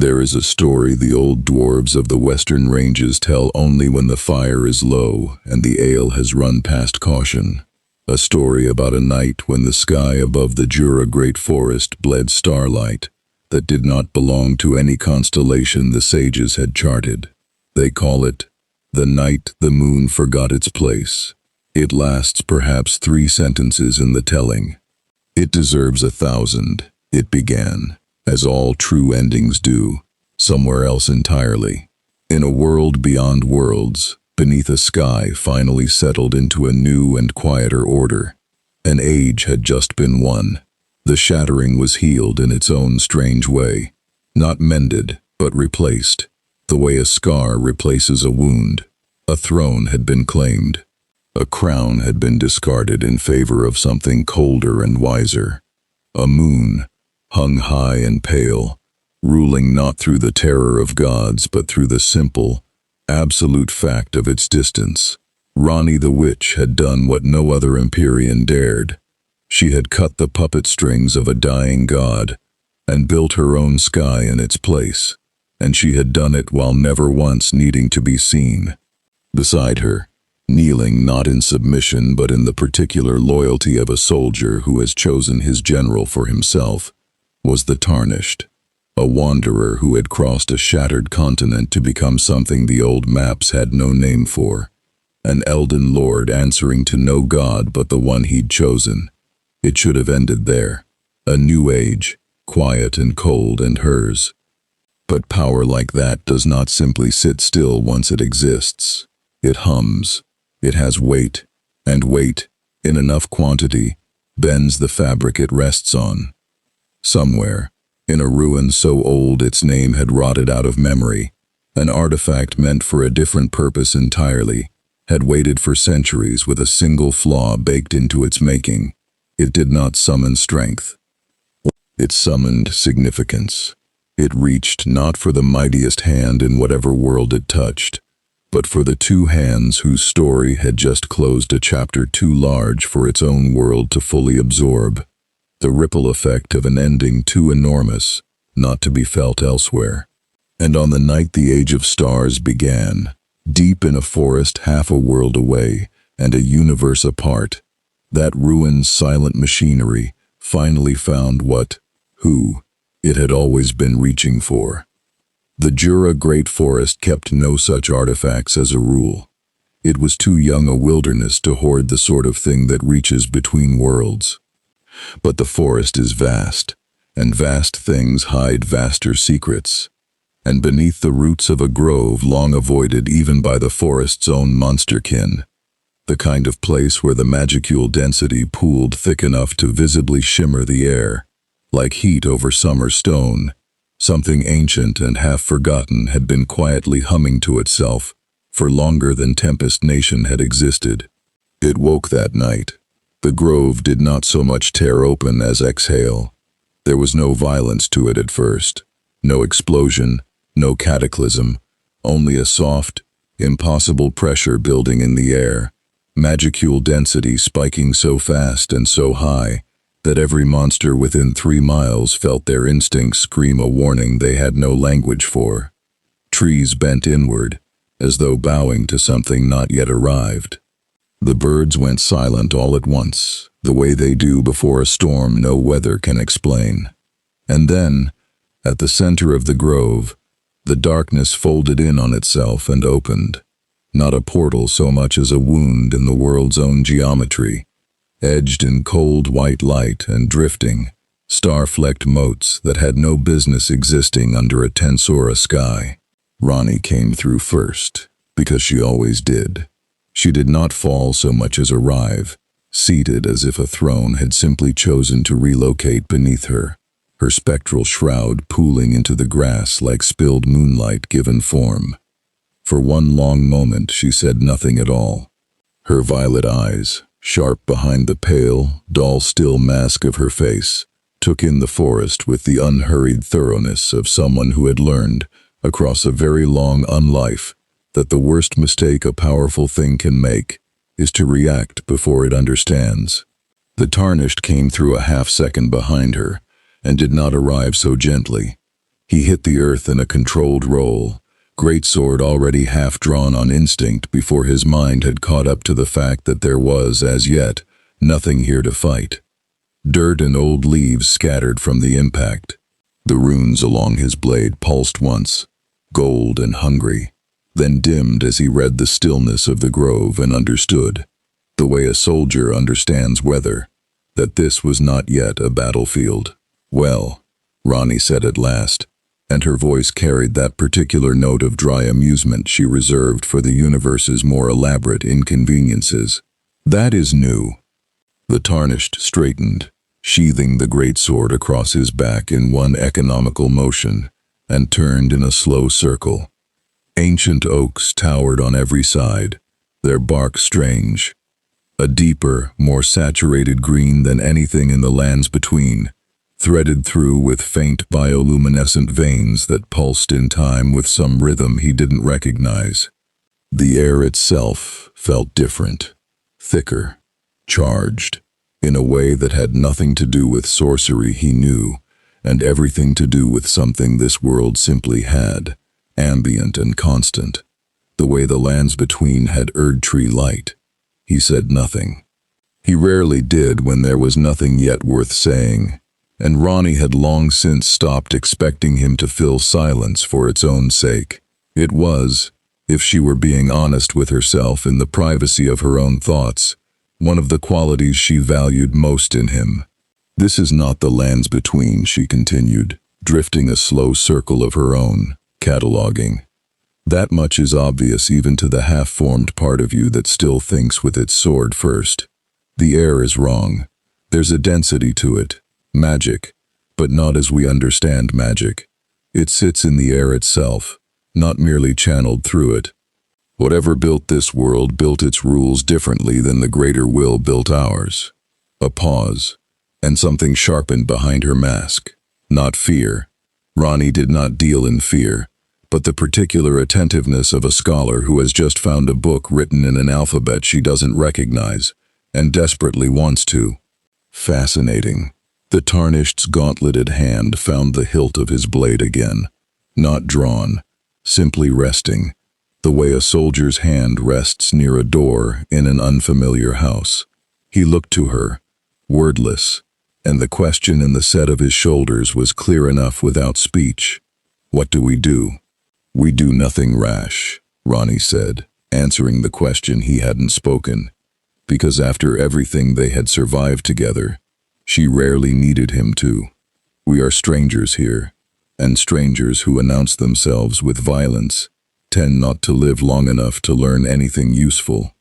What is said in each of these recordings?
There is a story the old dwarves of the western ranges tell only when the fire is low and the ale has run past caution. A story about a night when the sky above the Jura Great Forest bled starlight that did not belong to any constellation the sages had charted. They call it the night the moon forgot its place. It lasts perhaps 3 sentences in the telling. It deserves 1,000. It began, as all true endings do, somewhere else entirely. In a world beyond worlds, beneath a sky finally settled into a new and quieter order. An age had just been won. The shattering was healed in its own strange way. Not mended, but replaced. The way a scar replaces a wound. A throne had been claimed. A crown had been discarded in favor of something colder and wiser. A moon, hung high and pale, ruling not through the terror of gods but through the simple, absolute fact of its distance. Ranni the Witch had done what no other Empyrean dared. She had cut the puppet strings of a dying god and built her own sky in its place, and she had done it while never once needing to be seen. Beside her, kneeling not in submission but in the particular loyalty of a soldier who has chosen his general for himself, was the Tarnished, a wanderer who had crossed a shattered continent to become something the old maps had no name for, an Elden Lord answering to no god but the one he'd chosen. It should have ended there, a new age, quiet and cold and hers. But power like that does not simply sit still once it exists. It hums. It has weight, and weight, in enough quantity, bends the fabric it rests on. Somewhere, in a ruin so old its name had rotted out of memory, an artifact meant for a different purpose entirely, had waited for centuries with a single flaw baked into its making. It did not summon strength. It summoned significance. It reached not for the mightiest hand in whatever world it touched, but for the 2 hands whose story had just closed a chapter too large for its own world to fully absorb, the ripple effect of an ending too enormous not to be felt elsewhere. And on the night the Age of Stars began, deep in a forest half a world away and a universe apart, that ruined silent machinery finally found who it had always been reaching for. The Jura Great Forest kept no such artifacts as a rule. It was too young a wilderness to hoard the sort of thing that reaches between worlds. But the forest is vast, and vast things hide vaster secrets. And beneath the roots of a grove long avoided even by the forest's own monsterkin, the kind of place where the magicule density pooled thick enough to visibly shimmer the air, like heat over summer stone, something ancient and half-forgotten had been quietly humming to itself for longer than Tempest Nation had existed. It woke that night. The grove did not so much tear open as exhale. There was no violence to it at first, no explosion, no cataclysm, only a soft, impossible pressure building in the air, magicule density spiking so fast and so high that every monster within 3 miles felt their instincts scream a warning they had no language for. Trees bent inward, as though bowing to something not yet arrived. The birds went silent all at once, the way they do before a storm no weather can explain. And then, at the center of the grove, the darkness folded in on itself and opened. Not a portal so much as a wound in the world's own geometry, edged in cold white light and drifting, star-flecked motes that had no business existing under a Tensura sky. Ranni came through first, because she always did. She did not fall so much as arrive, seated as if a throne had simply chosen to relocate beneath her, her spectral shroud pooling into the grass like spilled moonlight given form. For one long moment she said nothing at all. Her violet eyes, sharp behind the pale, dull-still mask of her face, took in the forest with the unhurried thoroughness of someone who had learned, across a very long unlife, that the worst mistake a powerful thing can make is to react before it understands. The Tarnished came through a half-second behind her, and did not arrive so gently. He hit the earth in a controlled roll, greatsword already half drawn on instinct before his mind had caught up to the fact that there was, as yet, nothing here to fight. Dirt and old leaves scattered from the impact. The runes along his blade pulsed once, gold and hungry, then dimmed as he read the stillness of the grove and understood, the way a soldier understands weather, that this was not yet a battlefield. "Well," Ranni said at last, and her voice carried that particular note of dry amusement she reserved for the universe's more elaborate inconveniences. "That is new." The Tarnished straightened, sheathing the greatsword across his back in one economical motion, and turned in a slow circle. Ancient oaks towered on every side, their bark strange, a deeper, more saturated green than anything in the lands between, threaded through with faint bioluminescent veins that pulsed in time with some rhythm he didn't recognize. The air itself felt different, thicker, charged, in a way that had nothing to do with sorcery he knew, and everything to do with something this world simply had, ambient and constant, the way the lands between had Erd-tree light. He said nothing. He rarely did when there was nothing yet worth saying, and Ranni had long since stopped expecting him to fill silence for its own sake. It was, if she were being honest with herself in the privacy of her own thoughts, one of the qualities she valued most in him. "This is not the lands between," she continued, drifting a slow circle of her own, cataloging. "That much is obvious even to the half-formed part of you that still thinks with its sword first. The air is wrong. There's a density to it, magic, but not as we understand magic. It sits in the air itself, not merely channeled through it. Whatever built this world built its rules differently than the greater will built ours." A pause, and something sharpened behind her mask. Not fear. Ranni did not deal in fear, but the particular attentiveness of a scholar who has just found a book written in an alphabet she doesn't recognize, and desperately wants to. Fascinating. The Tarnished's gauntleted hand found the hilt of his blade again, not drawn, simply resting, the way a soldier's hand rests near a door in an unfamiliar house. He looked to her, wordless, and the question in the set of his shoulders was clear enough without speech. "What do we do?" "We do nothing rash," Ranni said, answering the question he hadn't spoken, because after everything they had survived together, she rarely needed him to. "We are strangers here, and strangers who announce themselves with violence tend not to live long enough to learn anything useful.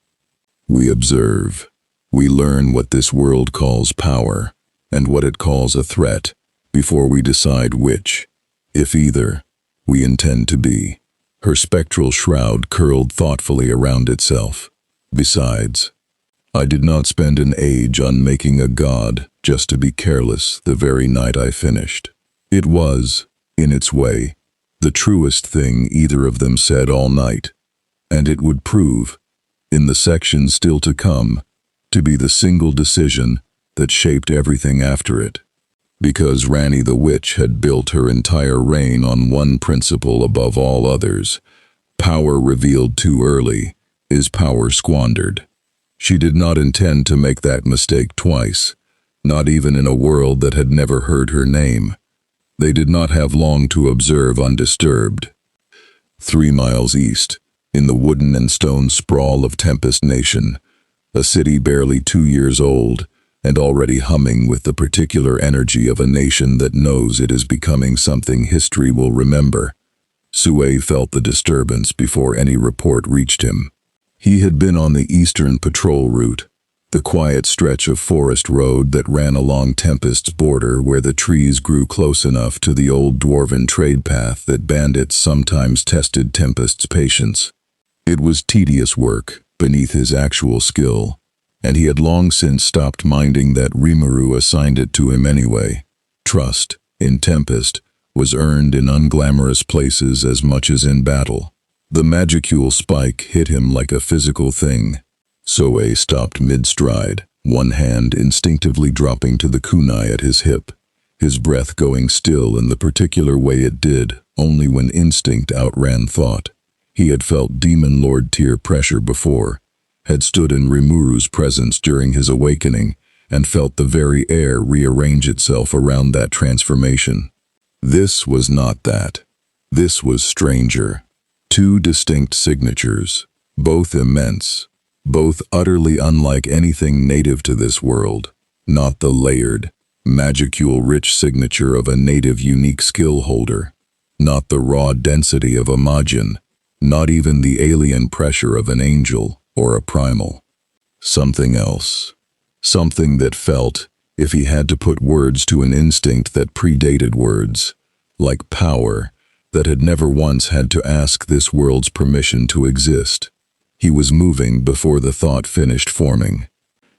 We observe. We learn what this world calls power, and what it calls a threat, before we decide which, if either, we intend to be." Her spectral shroud curled thoughtfully around itself. "Besides, I did not spend an age on making a god just to be careless the very night I finished. It was, in its way, the truest thing either of them said all night, and it would prove, in the section still to come, to be the single decision that shaped everything after it. Because Ranni the Witch had built her entire reign on one principle above all others: power revealed too early is power squandered. She did not intend to make that mistake twice, not even in a world that had never heard her name. They did not have long to observe undisturbed. 3 miles east, in the wooden and stone sprawl of Tempest Nation, a city barely 2 years old, and already humming with the particular energy of a nation that knows it is becoming something history will remember. Sue felt the disturbance before any report reached him. He had been on the eastern patrol route, the quiet stretch of forest road that ran along Tempest's border where the trees grew close enough to the old dwarven trade path that bandits sometimes tested Tempest's patience. It was tedious work, beneath his actual skill, and he had long since stopped minding that Rimuru assigned it to him anyway. Trust, in Tempest, was earned in unglamorous places as much as in battle. The magicule spike hit him like a physical thing. Soe stopped mid-stride, one hand instinctively dropping to the kunai at his hip. his breath going still in the particular way it did, only when instinct outran thought. He had felt Demon Lord tier pressure before, had stood in Rimuru's presence during his awakening, and felt the very air rearrange itself around that transformation. This was not that. This was stranger. Two distinct signatures, both immense, both utterly unlike anything native to this world. Not the layered, magicule-rich signature of a native unique skill holder. Not the raw density of a Majin. Not even the alien pressure of an angel or a primal. Something else. Something that felt, if he had to put words to an instinct that predated words, like power, that had never once had to ask this world's permission to exist. He was moving before the thought finished forming.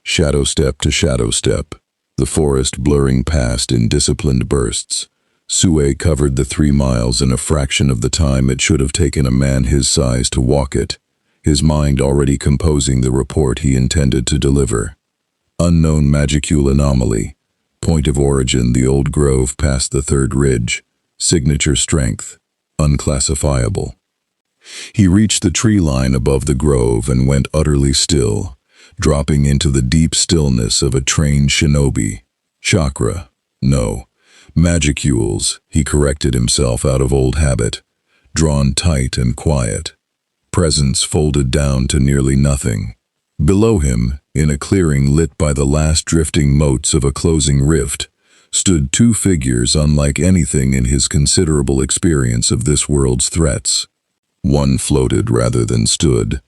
Shadow step to shadow step, the forest blurring past in disciplined bursts. Sue covered the 3 miles in a fraction of the time it should have taken a man his size to walk it, his mind already composing the report he intended to deliver. Unknown magicule anomaly. Point of origin the old grove past the 3rd ridge. Signature strength. Unclassifiable. He reached the tree line above the grove and went utterly still, dropping into the deep stillness of a trained shinobi. Chakra. No. Magicules, he corrected himself out of old habit, drawn tight and quiet. Presence folded down to nearly nothing. Below him, in a clearing lit by the last drifting motes of a closing rift, stood 2 figures unlike anything in his considerable experience of this world's threats. One floated rather than stood,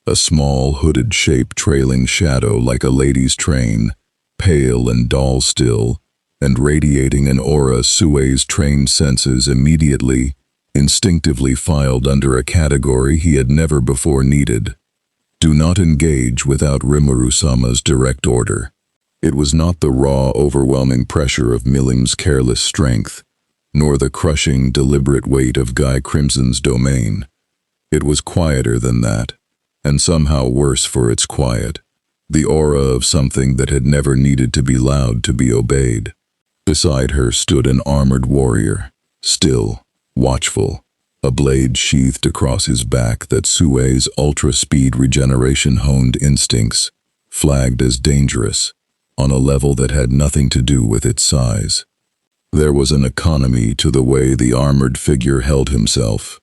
a small hooded shape trailing shadow like a lady's train, pale and doll still, and radiating an aura Sue's trained senses immediately, instinctively filed under a category he had never before needed. Do not engage without Rimuru-sama's direct order. It was not the raw, overwhelming pressure of Milim's careless strength, nor the crushing, deliberate weight of Guy Crimson's domain. It was quieter than that, and somehow worse for its quiet, the aura of something that had never needed to be loud to be obeyed. Beside her stood an armored warrior, still, watchful, a blade sheathed across his back that Sue's ultra-speed regeneration-honed instincts flagged as dangerous, on a level that had nothing to do with its size. There was an economy to the way the armored figure held himself,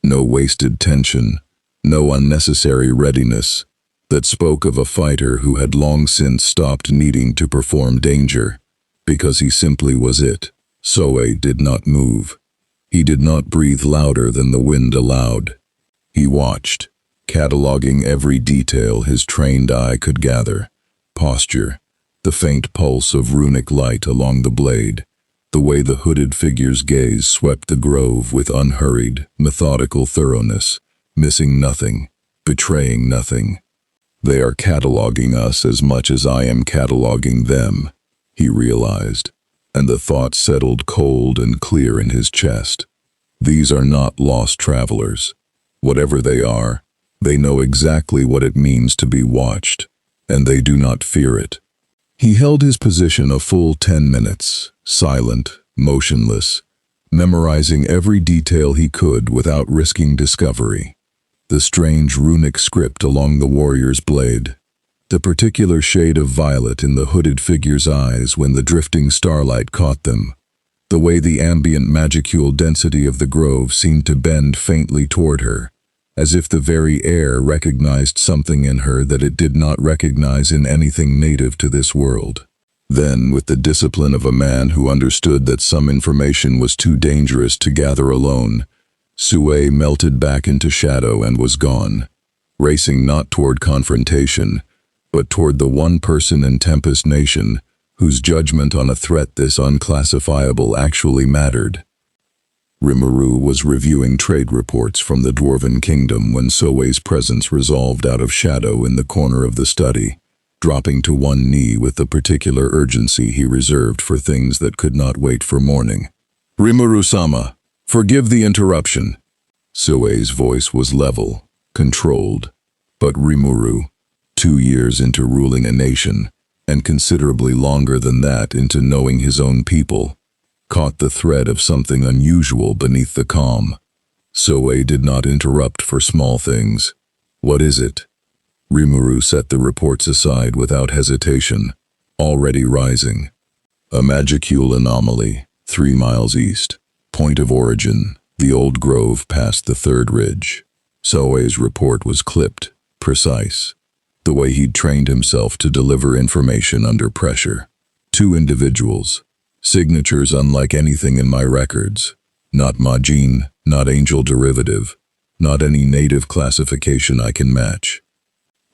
no wasted tension, no unnecessary readiness, that spoke of a fighter who had long since stopped needing to perform danger, because he simply was it. Soe did not move. He did not breathe louder than the wind allowed. He watched, cataloging every detail his trained eye could gather. Posture, the faint pulse of runic light along the blade, the way the hooded figure's gaze swept the grove with unhurried, methodical thoroughness, missing nothing, betraying nothing. They are cataloging us as much as I am cataloging them, he realized, and the thought settled cold and clear in his chest. These are not lost travelers. Whatever they are, they know exactly what it means to be watched, and they do not fear it. He held his position a full 10 minutes, silent, motionless, memorizing every detail he could without risking discovery. The strange runic script along the warrior's blade, the particular shade of violet in the hooded figure's eyes when the drifting starlight caught them, the way the ambient magicule density of the grove seemed to bend faintly toward her, as if the very air recognized something in her that it did not recognize in anything native to this world. Then, with the discipline of a man who understood that some information was too dangerous to gather alone, Sue melted back into shadow and was gone, racing not toward confrontation, but toward the one person in Tempest Nation whose judgment on a threat this unclassifiable actually mattered. Rimuru was reviewing trade reports from the Dwarven Kingdom when Sue's presence resolved out of shadow in the corner of the study, dropping to one knee with the particular urgency he reserved for things that could not wait for morning. "Rimuru-sama, forgive the interruption." Sue's voice was level, controlled, but Rimuru, 2 years into ruling a nation, and considerably longer than that into knowing his own people, caught the thread of something unusual beneath the calm. Soe did not interrupt for small things. "What is it?" Rimuru set the reports aside without hesitation, already rising. "A magicule anomaly, 3 miles east. Point of origin, the old grove past the third ridge." Soe's report was clipped, precise, the way he'd trained himself to deliver information under pressure. 2 individuals, signatures unlike anything in my records. Not Majin, not Angel Derivative, not any native classification I can match.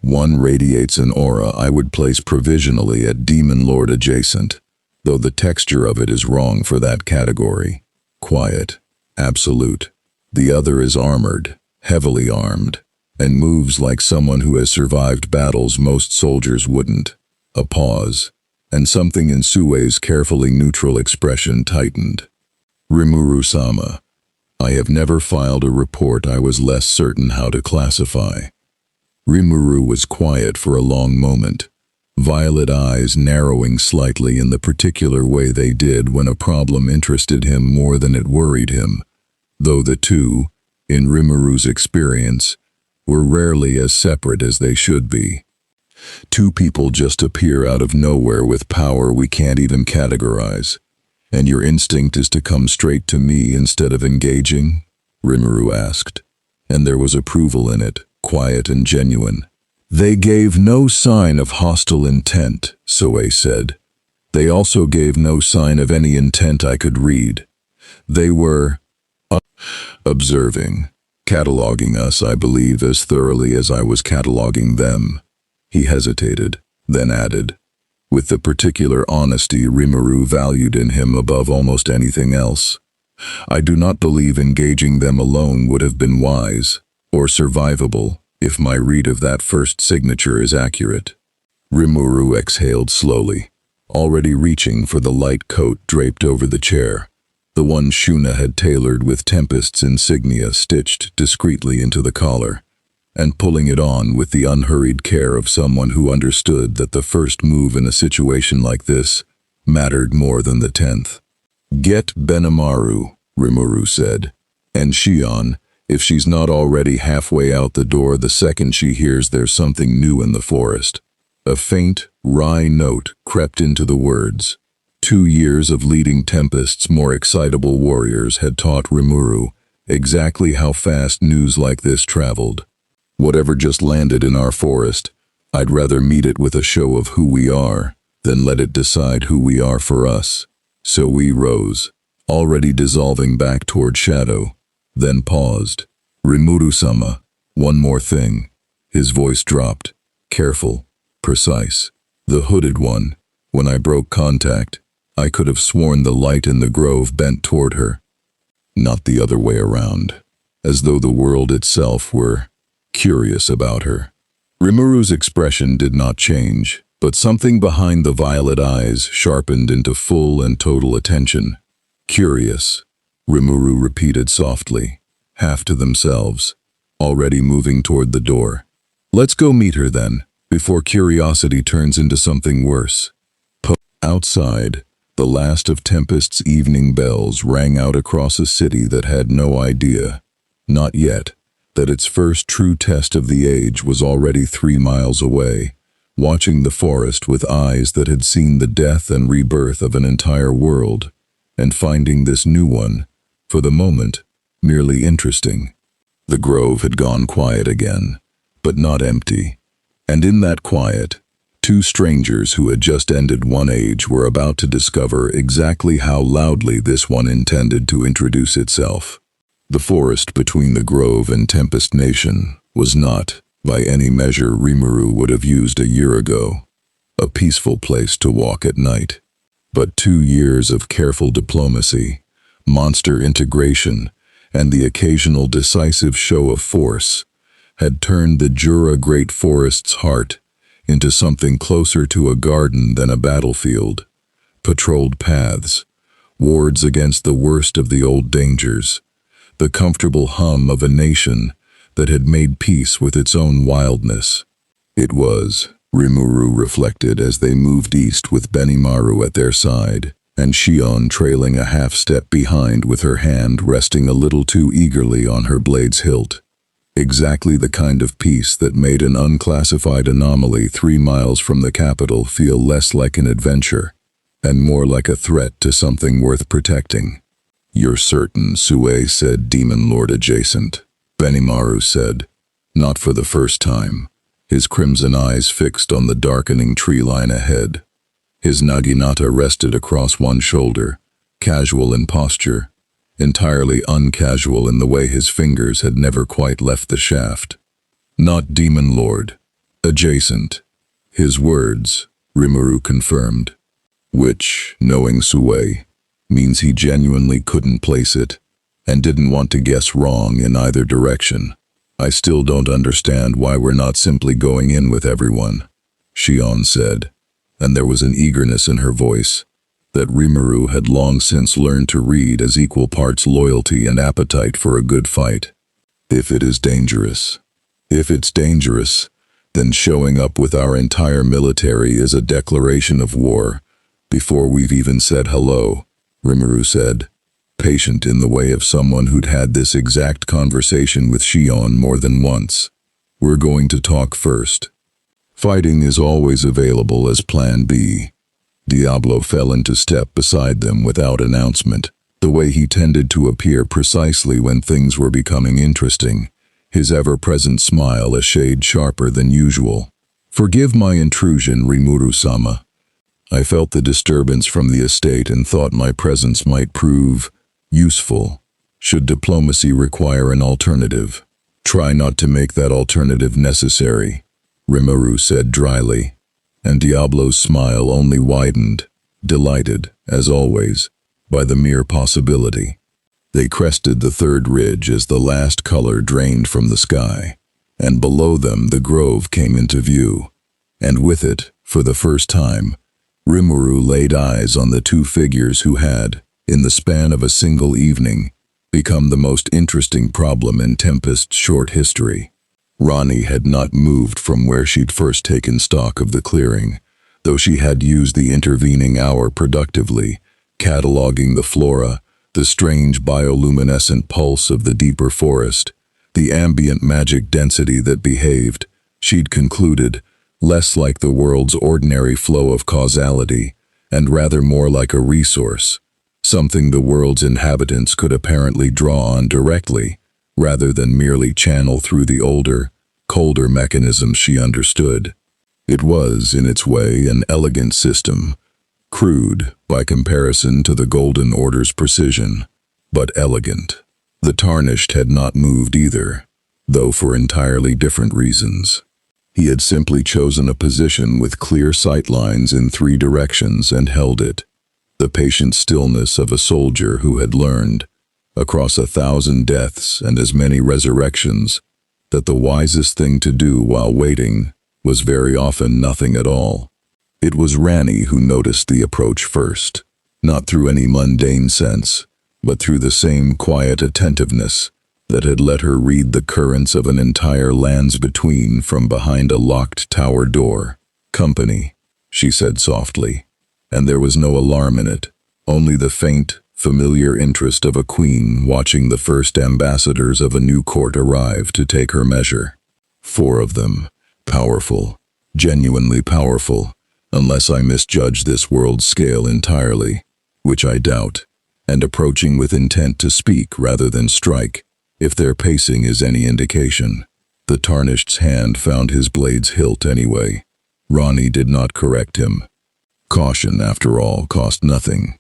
One radiates an aura I would place provisionally at Demon Lord adjacent, though the texture of it is wrong for that category. Quiet, absolute. The other is armored, heavily armed, and moves like someone who has survived battles most soldiers wouldn't. A pause, and something in Sue's carefully neutral expression tightened. "Rimuru-sama, I have never filed a report I was less certain how to classify." Rimuru was quiet for a long moment, violet eyes narrowing slightly in the particular way they did when a problem interested him more than it worried him, though the two, in Rimuru's experience, were rarely as separate as they should be. "2 people just appear out of nowhere with power we can't even categorize, and your instinct is to come straight to me instead of engaging?" Rimuru asked, and there was approval in it, quiet and genuine. "They gave no sign of hostile intent," Soe said. "They also gave no sign of any intent I could read. They were observing, cataloging us, I believe, as thoroughly as I was cataloging them." He hesitated, then added, with the particular honesty Rimuru valued in him above almost anything else, "I do not believe engaging them alone would have been wise, or survivable, if my read of that first signature is accurate." Rimuru exhaled slowly, already reaching for the light coat draped over the chair, the one Shuna had tailored with Tempest's insignia stitched discreetly into the collar, and pulling it on with the unhurried care of someone who understood that the first move in a situation like this mattered more than the 10th. "Get Benimaru," Rimuru said, "and Shion, if she's not already halfway out the door the second she hears there's something new in the forest." A faint, wry note crept into the words. 2 years of leading Tempest's more excitable warriors had taught Rimuru exactly how fast news like this traveled. "Whatever just landed in our forest, I'd rather meet it with a show of who we are than let it decide who we are for us." So we rose, already dissolving back toward shadow, then paused. "Rimuru-sama, one more thing." His voice dropped, careful, precise. "The hooded one, when I broke contact, I could have sworn the light in the grove bent toward her, not the other way around, as though the world itself were curious about her." Rimuru's expression did not change, but something behind the violet eyes sharpened into full and total attention. "Curious," Rimuru repeated softly, half to themselves, already moving toward the door. "Let's go meet her then, before curiosity turns into something worse." Outside, the last of Tempest's evening bells rang out across a city that had no idea, not yet, that its first true test of the age was already 3 miles away, watching the forest with eyes that had seen the death and rebirth of an entire world, and finding this new one, for the moment, merely interesting. The grove had gone quiet again, but not empty, and in that quiet, 2 strangers who had just ended one age were about to discover exactly how loudly this one intended to introduce itself. The forest between the grove and Tempest Nation was not, by any measure Rimuru would have used a year ago, a peaceful place to walk at night. But 2 years of careful diplomacy, monster integration, and the occasional decisive show of force had turned the Jura Great Forest's heart into something closer to a garden than a battlefield. Patrolled paths, wards against the worst of the old dangers, the comfortable hum of a nation that had made peace with its own wildness. It was, Rimuru reflected as they moved east with Benimaru at their side, and Xion trailing a half-step behind with her hand resting a little too eagerly on her blade's hilt. Exactly the kind of peace that made an unclassified anomaly 3 miles from the capital feel less like an adventure, and more like a threat to something worth protecting. "You're certain," Sue said, Demon Lord adjacent. Benimaru said, not for the first time, his crimson eyes fixed on the darkening tree line ahead. His naginata rested across one shoulder, casual in posture, entirely uncasual in the way his fingers had never quite left the shaft. "Not Demon Lord. Adjacent." His words, Rimuru confirmed. Which, knowing Sue, means he genuinely couldn't place it, and didn't want to guess wrong in either direction. "I still don't understand why we're not simply going in with everyone," Xion said, and there was an eagerness in her voice that Rimuru had long since learned to read as equal parts loyalty and appetite for a good fight. "If it is dangerous. If it's dangerous, then showing up with our entire military is a declaration of war, before we've even said hello," Rimuru said, patient in the way of someone who'd had this exact conversation with Xion more than once. "We're going to talk first. Fighting is always available as Plan B." Diablo fell into step beside them without announcement, the way he tended to appear precisely when things were becoming interesting, his ever-present smile a shade sharper than usual. "Forgive my intrusion, Rimuru-sama. I felt the disturbance from the estate and thought my presence might prove useful, should diplomacy require an alternative." "Try not to make that alternative necessary," Rimuru said dryly, and Diablo's smile only widened, delighted, as always, by the mere possibility. They crested the third ridge as the last color drained from the sky, and below them the grove came into view, and with it, for the first time, Rimuru laid eyes on the two figures who had, in the span of a single evening, become the most interesting problem in Tempest's short history. Ranni had not moved from where she'd first taken stock of the clearing, though she had used the intervening hour productively, cataloging the flora, the strange bioluminescent pulse of the deeper forest, the ambient magic density that behaved, she'd concluded, less like the world's ordinary flow of causality, and rather more like a resource, something the world's inhabitants could apparently draw on directly, rather than merely channel through the older, colder mechanisms she understood. It was, in its way, an elegant system, crude by comparison to the Golden Order's precision, but elegant. The Tarnished had not moved either, though for entirely different reasons. He had simply chosen a position with clear sight lines in 3 directions and held it, the patient stillness of a soldier who had learned, across 1,000 deaths and as many resurrections, that the wisest thing to do while waiting was very often nothing at all. It was Ranni who noticed the approach first, not through any mundane sense, but through the same quiet attentiveness that had let her read the currents of an entire lands between from behind a locked tower door. "Company," she said softly, and there was no alarm in it, only the faint, familiar interest of a queen watching the first ambassadors of a new court arrive to take her measure. 4 of them, powerful, genuinely powerful, unless I misjudge this world's scale entirely, which I doubt, and approaching with intent to speak rather than strike, if their pacing is any indication. The Tarnished's hand found his blade's hilt anyway. Ranni did not correct him. Caution, after all, cost nothing.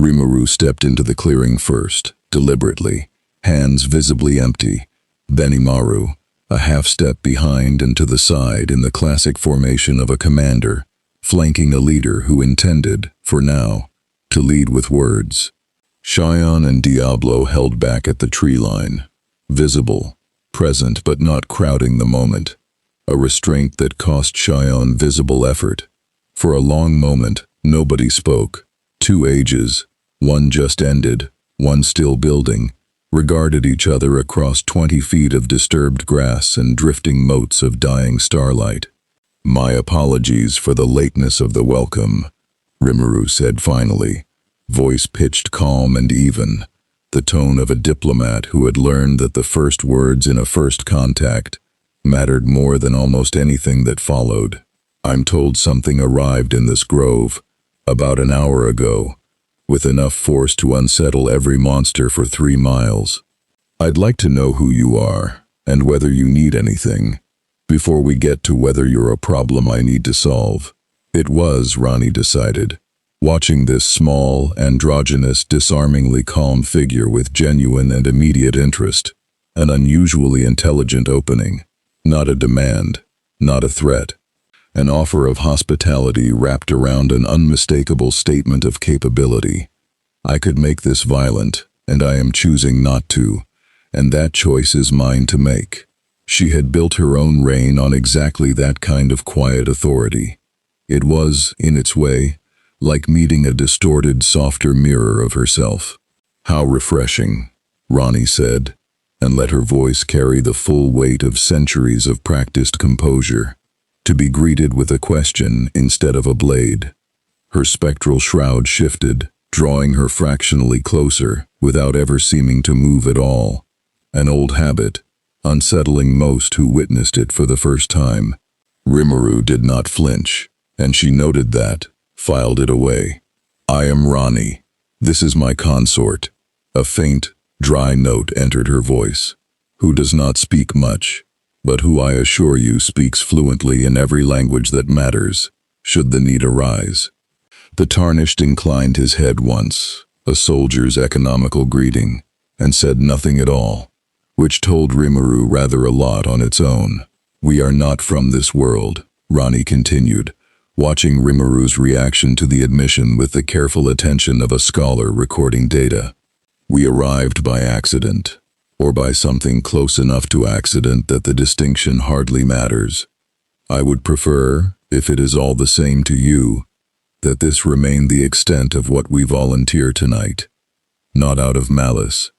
Rimuru stepped into the clearing first, deliberately, hands visibly empty. Benimaru, a half-step behind and to the side in the classic formation of a commander, flanking a leader who intended, for now, to lead with words. Xion and Diablo held back at the tree line, visible, present but not crowding the moment, a restraint that cost Xion visible effort. For a long moment, nobody spoke. 2 ages, one just ended, one still building, regarded each other across 20 feet of disturbed grass and drifting motes of dying starlight. "My apologies for the lateness of the welcome," Rimuru said finally, voice pitched calm and even, the tone of a diplomat who had learned that the first words in a first contact mattered more than almost anything that followed. I'm told something arrived in this grove about an hour ago, with enough force to unsettle every monster for 3 miles. I'd like to know who you are, and whether you need anything, before we get to whether you're a problem I need to solve. It was, Ranni decided, watching this small, androgynous, disarmingly calm figure with genuine and immediate interest, an unusually intelligent opening, not a demand, not a threat, an offer of hospitality wrapped around an unmistakable statement of capability. I could make this violent, and I am choosing not to, and that choice is mine to make. She had built her own reign on exactly that kind of quiet authority. It was, in its way, like meeting a distorted, softer mirror of herself. How refreshing, Ranni said, and let her voice carry the full weight of centuries of practiced composure, to be greeted with a question instead of a blade. Her spectral shroud shifted, drawing her fractionally closer, without ever seeming to move at all. An old habit, unsettling most who witnessed it for the first time. Rimuru did not flinch, and she noted that, filed it away. I am Ranni. This is my consort. A faint, dry note entered her voice. Who does not speak much, but who I assure you speaks fluently in every language that matters, should the need arise. The Tarnished inclined his head once, a soldier's economical greeting, and said nothing at all, which told Rimuru rather a lot on its own. We are not from this world, Ranni continued, watching Rimuru's reaction to the admission with the careful attention of a scholar recording data. We arrived by accident, or by something close enough to accident that the distinction hardly matters. I would prefer, if it is all the same to you, that this remain the extent of what we volunteer tonight. Not out of malice,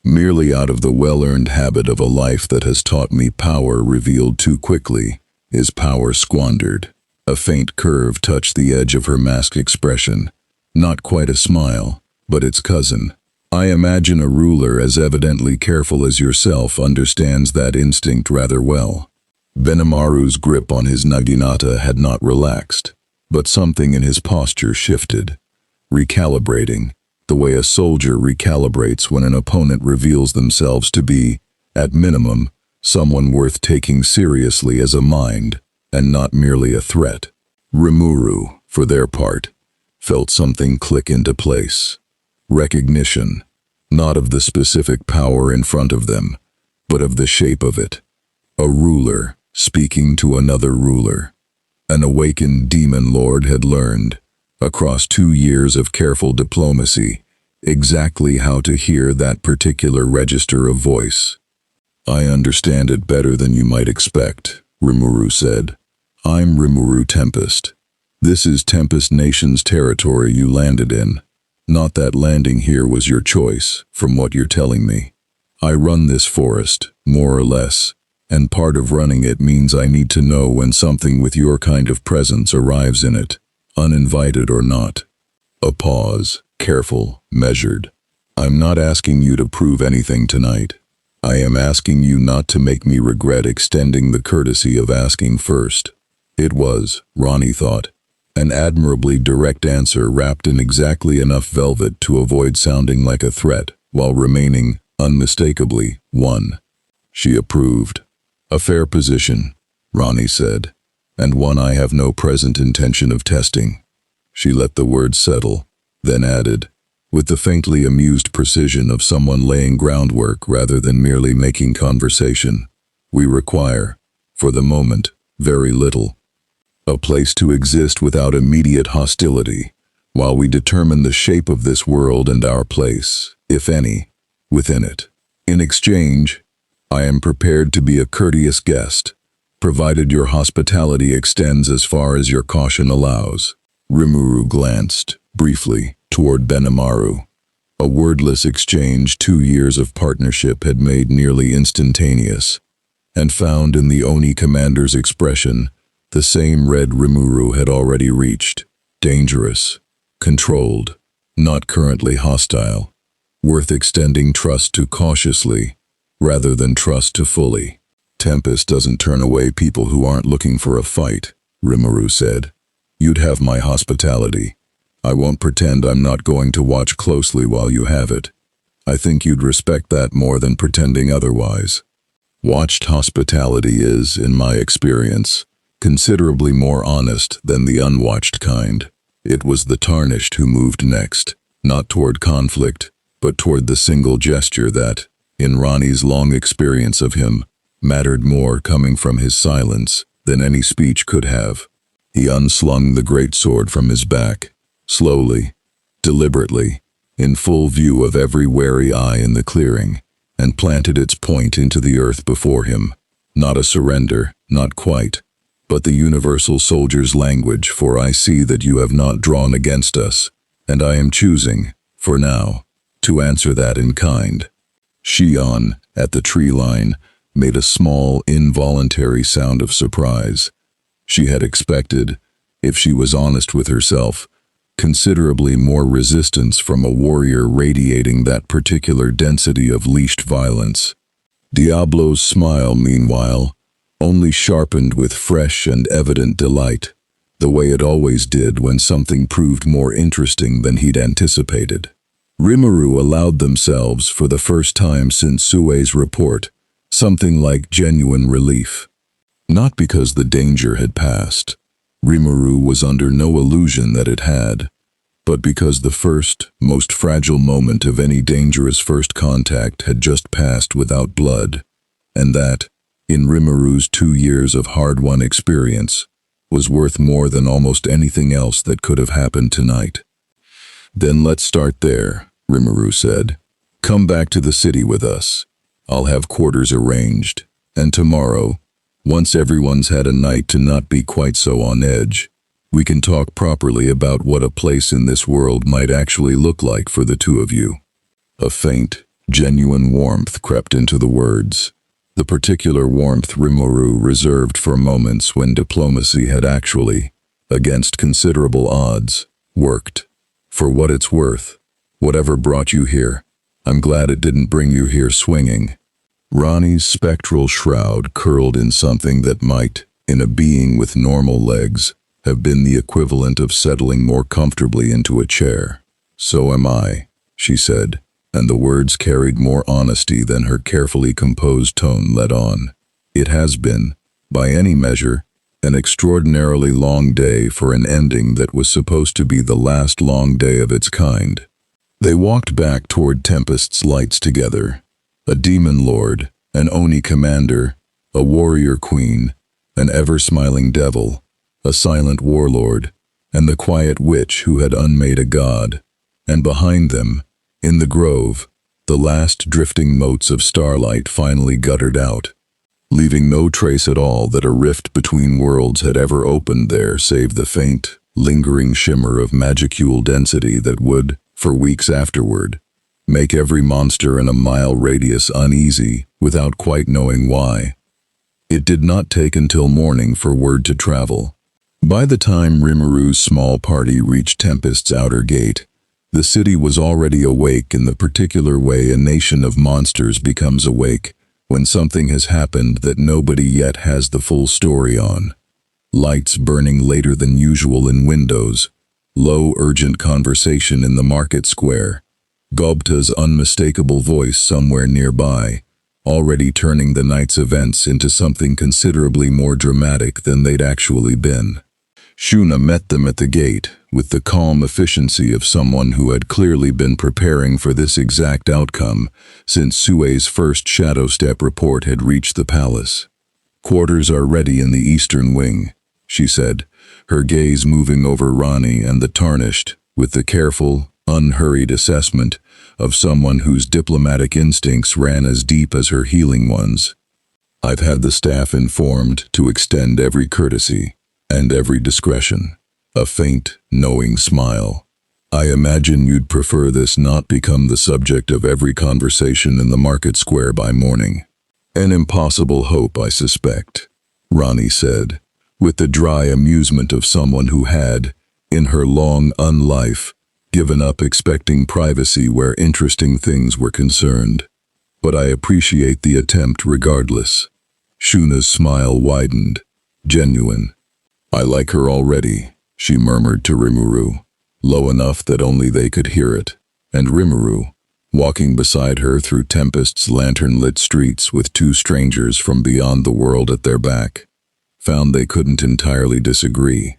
merely out of the well-earned habit of a life that has taught me power revealed too quickly is power squandered. A faint curve touched the edge of her masked expression, not quite a smile, but its cousin. I imagine a ruler as evidently careful as yourself understands that instinct rather well. Benimaru's grip on his naginata had not relaxed, but something in his posture shifted, recalibrating, the way a soldier recalibrates when an opponent reveals themselves to be, at minimum, someone worth taking seriously as a mind, and not merely a threat. Rimuru, for their part, felt something click into place. Recognition, not of the specific power in front of them, but of the shape of it. A ruler speaking to another ruler. An awakened demon lord had learned, across 2 years of careful diplomacy, exactly how to hear that particular register of voice. I understand it better than you might expect, Rimuru said. I'm Rimuru Tempest. This is Tempest Nation's territory you landed in. Not that landing here was your choice, from what you're telling me. I run this forest, more or less, and part of running it means I need to know when something with your kind of presence arrives in it, uninvited or not. A pause, careful, measured. I'm not asking you to prove anything tonight. I am asking you not to make me regret extending the courtesy of asking first. It was, Ranni thought, an admirably direct answer wrapped in exactly enough velvet to avoid sounding like a threat, while remaining, unmistakably, one. She approved. A fair position, Ranni said, and one I have no present intention of testing. She let the words settle, then added, with the faintly amused precision of someone laying groundwork rather than merely making conversation. We require, for the moment, very little. A place to exist without immediate hostility, while we determine the shape of this world and our place, if any, within it. In exchange, I am prepared to be a courteous guest, provided your hospitality extends as far as your caution allows. Rimuru glanced, briefly, toward Benimaru. A wordless exchange 2 years of partnership had made nearly instantaneous, and found in the Oni commander's expression the same red Rimuru had already reached, dangerous, controlled, not currently hostile, worth extending trust to cautiously, rather than trust to fully. Tempest doesn't turn away people who aren't looking for a fight, Rimuru said. You'd have my hospitality. I won't pretend I'm not going to watch closely while you have it. I think you'd respect that more than pretending otherwise. Watched hospitality is, in my experience, considerably more honest than the unwatched kind. It was the Tarnished who moved next, not toward conflict, but toward the single gesture that, in Ranni's long experience of him, mattered more coming from his silence than any speech could have. He unslung the great sword from his back, slowly, deliberately, in full view of every wary eye in the clearing, and planted its point into the earth before him. Not a surrender, not quite, but the universal soldier's language, for I see that you have not drawn against us, and I am choosing, for now, to answer that in kind. Shion, at the tree line, made a small, involuntary sound of surprise. She had expected, if she was honest with herself, considerably more resistance from a warrior radiating that particular density of leashed violence. Diablo's smile, meanwhile, only sharpened with fresh and evident delight, the way it always did when something proved more interesting than he'd anticipated. Rimuru allowed themselves, for the first time since Sue's report, something like genuine relief. Not because the danger had passed. Rimuru was under no illusion that it had, but because the first, most fragile moment of any dangerous first contact had just passed without blood, and that, in Rimuru's 2 years of hard-won experience, was worth more than almost anything else that could have happened tonight. Then let's start there, Rimuru said. Come back to the city with us. I'll have quarters arranged, and tomorrow, once everyone's had a night to not be quite so on edge, we can talk properly about what a place in this world might actually look like for the two of you. A faint, genuine warmth crept into the words, the particular warmth Rimuru reserved for moments when diplomacy had actually, against considerable odds, worked. For what it's worth, whatever brought you here, I'm glad it didn't bring you here swinging. Ranni's spectral shroud curled in something that might, in a being with normal legs, have been the equivalent of settling more comfortably into a chair. So am I, she said, and the words carried more honesty than her carefully composed tone let on. It has been, by any measure, an extraordinarily long day for an ending that was supposed to be the last long day of its kind. They walked back toward Tempest's lights together. A demon lord, an Oni commander, a warrior queen, an ever-smiling devil, a silent warlord, and the quiet witch who had unmade a god, and behind them, in the grove, the last drifting motes of starlight finally guttered out, leaving no trace at all that a rift between worlds had ever opened there save the faint, lingering shimmer of magicule density that would, for weeks afterward, make every monster in a mile radius uneasy without quite knowing why. It did not take until morning for word to travel. By the time Rimuru's small party reached Tempest's outer gate, the city was already awake in the particular way a nation of monsters becomes awake when something has happened that nobody yet has the full story on. Lights burning later than usual in windows, low urgent conversation in the market square, Gobta's unmistakable voice somewhere nearby, already turning the night's events into something considerably more dramatic than they'd actually been. Shuna met them at the gate with the calm efficiency of someone who had clearly been preparing for this exact outcome since Sue's first shadow step report had reached the palace. Quarters are ready in the eastern wing, she said, her gaze moving over Ranni and the Tarnished with the careful, unhurried assessment of someone whose diplomatic instincts ran as deep as her healing ones. I've had the staff informed to extend every courtesy and every discretion. A faint, knowing smile. I imagine you'd prefer this not become the subject of every conversation in the market square by morning. An impossible hope, I suspect, Ranni said, with the dry amusement of someone who had, in her long unlife, given up expecting privacy where interesting things were concerned. But I appreciate the attempt regardless. Shuna's smile widened. Genuine. I like her already, she murmured to Rimuru, low enough that only they could hear it. And Rimuru, walking beside her through Tempest's lantern-lit streets with two strangers from beyond the world at their back, found they couldn't entirely disagree.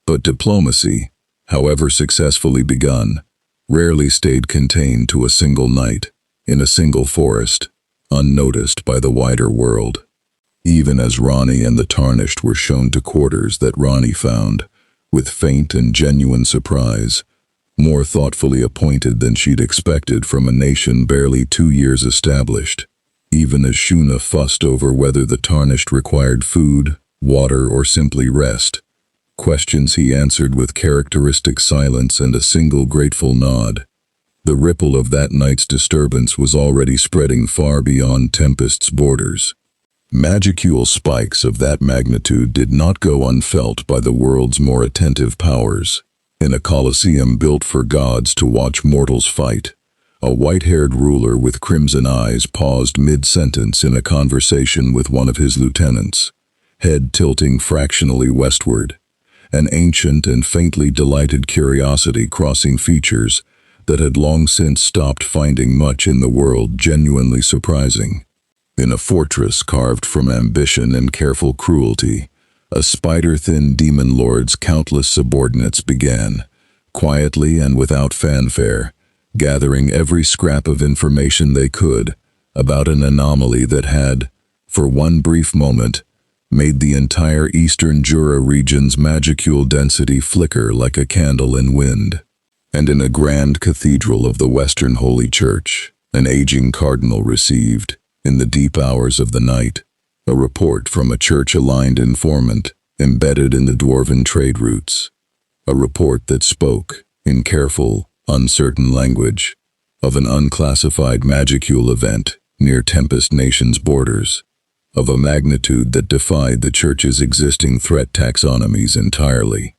But diplomacy, however successfully begun, rarely stayed contained to a single night, in a single forest, unnoticed by the wider world. Even as Ranni and the Tarnished were shown to quarters that Ranni found, with faint and genuine surprise, more thoughtfully appointed than she'd expected from a nation barely 2 years established, even as Shuna fussed over whether the Tarnished required food, water, or simply rest, questions he answered with characteristic silence and a single grateful nod. The ripple of that night's disturbance was already spreading far beyond Tempest's borders. Magicule spikes of that magnitude did not go unfelt by the world's more attentive powers. In a coliseum built for gods to watch mortals fight, a white-haired ruler with crimson eyes paused mid-sentence in a conversation with one of his lieutenants, head tilting fractionally westward, an ancient and faintly delighted curiosity crossing features that had long since stopped finding much in the world genuinely surprising. In a fortress carved from ambition and careful cruelty, a spider-thin demon lord's countless subordinates began, quietly and without fanfare, gathering every scrap of information they could about an anomaly that had, for one brief moment, made the entire eastern Jura region's magicule density flicker like a candle in wind. And in a grand cathedral of the Western Holy Church, an aging cardinal received, in the deep hours of the night, a report from a church-aligned informant embedded in the dwarven trade routes. A report that spoke, in careful, uncertain language, of an unclassified magicule event near Tempest Nation's borders, of a magnitude that defied the church's existing threat taxonomies entirely.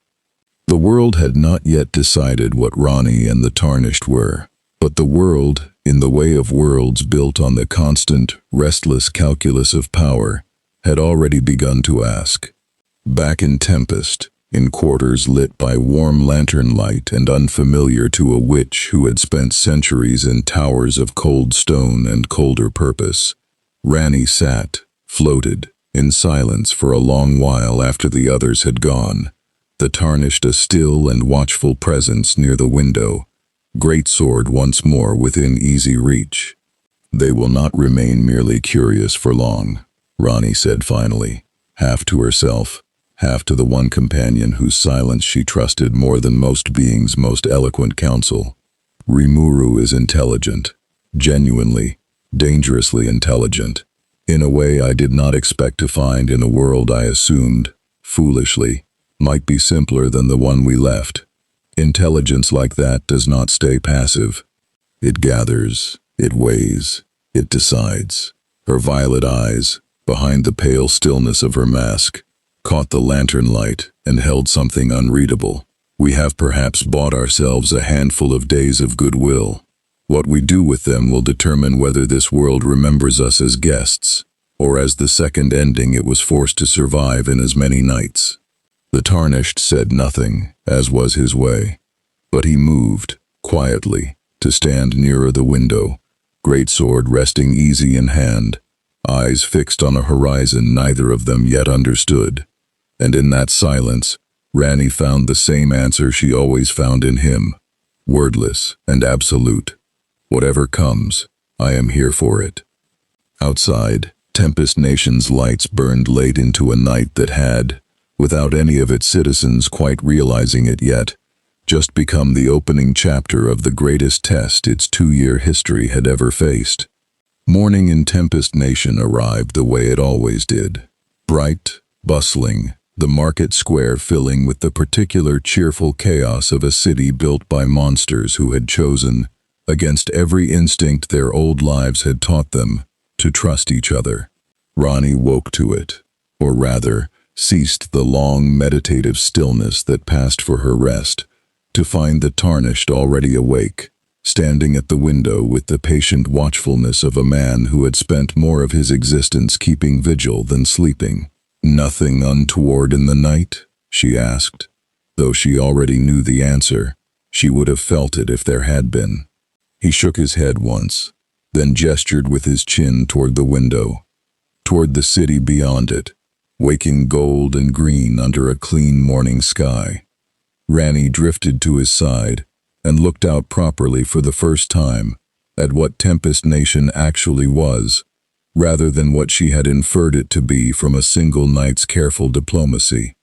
The world had not yet decided what Ranni and the Tarnished were, but the world, in the way of worlds built on the constant, restless calculus of power, had already begun to ask. Back in Tempest, in quarters lit by warm lantern light and unfamiliar to a witch who had spent centuries in towers of cold stone and colder purpose, Ranni sat, floated, in silence for a long while after the others had gone, the Tarnished a still and watchful presence near the window, greatsword once more within easy reach. They will not remain merely curious for long, Ranni said finally, half to herself, half to the one companion whose silence she trusted more than most beings' most eloquent counsel. Rimuru is intelligent, genuinely, dangerously intelligent, in a way I did not expect to find in a world I assumed, foolishly, might be simpler than the one we left. Intelligence like that does not stay passive. It gathers, it weighs, it decides. Her violet eyes, behind the pale stillness of her mask, caught the lantern light and held something unreadable. We have perhaps bought ourselves a handful of days of goodwill. What we do with them will determine whether this world remembers us as guests, or as the second ending it was forced to survive in as many nights. The Tarnished said nothing, as was his way, but he moved, quietly, to stand nearer the window, greatsword resting easy in hand, eyes fixed on a horizon neither of them yet understood. And in that silence, Ranni found the same answer she always found in him, wordless and absolute. Whatever comes, I am here for it. Outside, Tempest Nation's lights burned late into a night that had, without any of its citizens quite realizing it yet, just become the opening chapter of the greatest test its 2-year history had ever faced. Morning in Tempest Nation arrived the way it always did. Bright, bustling, the market square filling with the particular cheerful chaos of a city built by monsters who had chosen, against every instinct their old lives had taught them, to trust each other. Ranni woke to it, or rather, ceased the long meditative stillness that passed for her rest, to find the Tarnished already awake, standing at the window with the patient watchfulness of a man who had spent more of his existence keeping vigil than sleeping. "Nothing untoward in the night?" she asked. Though she already knew the answer, she would have felt it if there had been. He shook his head once, then gestured with his chin toward the window, toward the city beyond it, waking gold and green under a clean morning sky. Ranni drifted to his side and looked out properly for the first time at what Tempest Nation actually was, rather than what she had inferred it to be from a single night's careful diplomacy.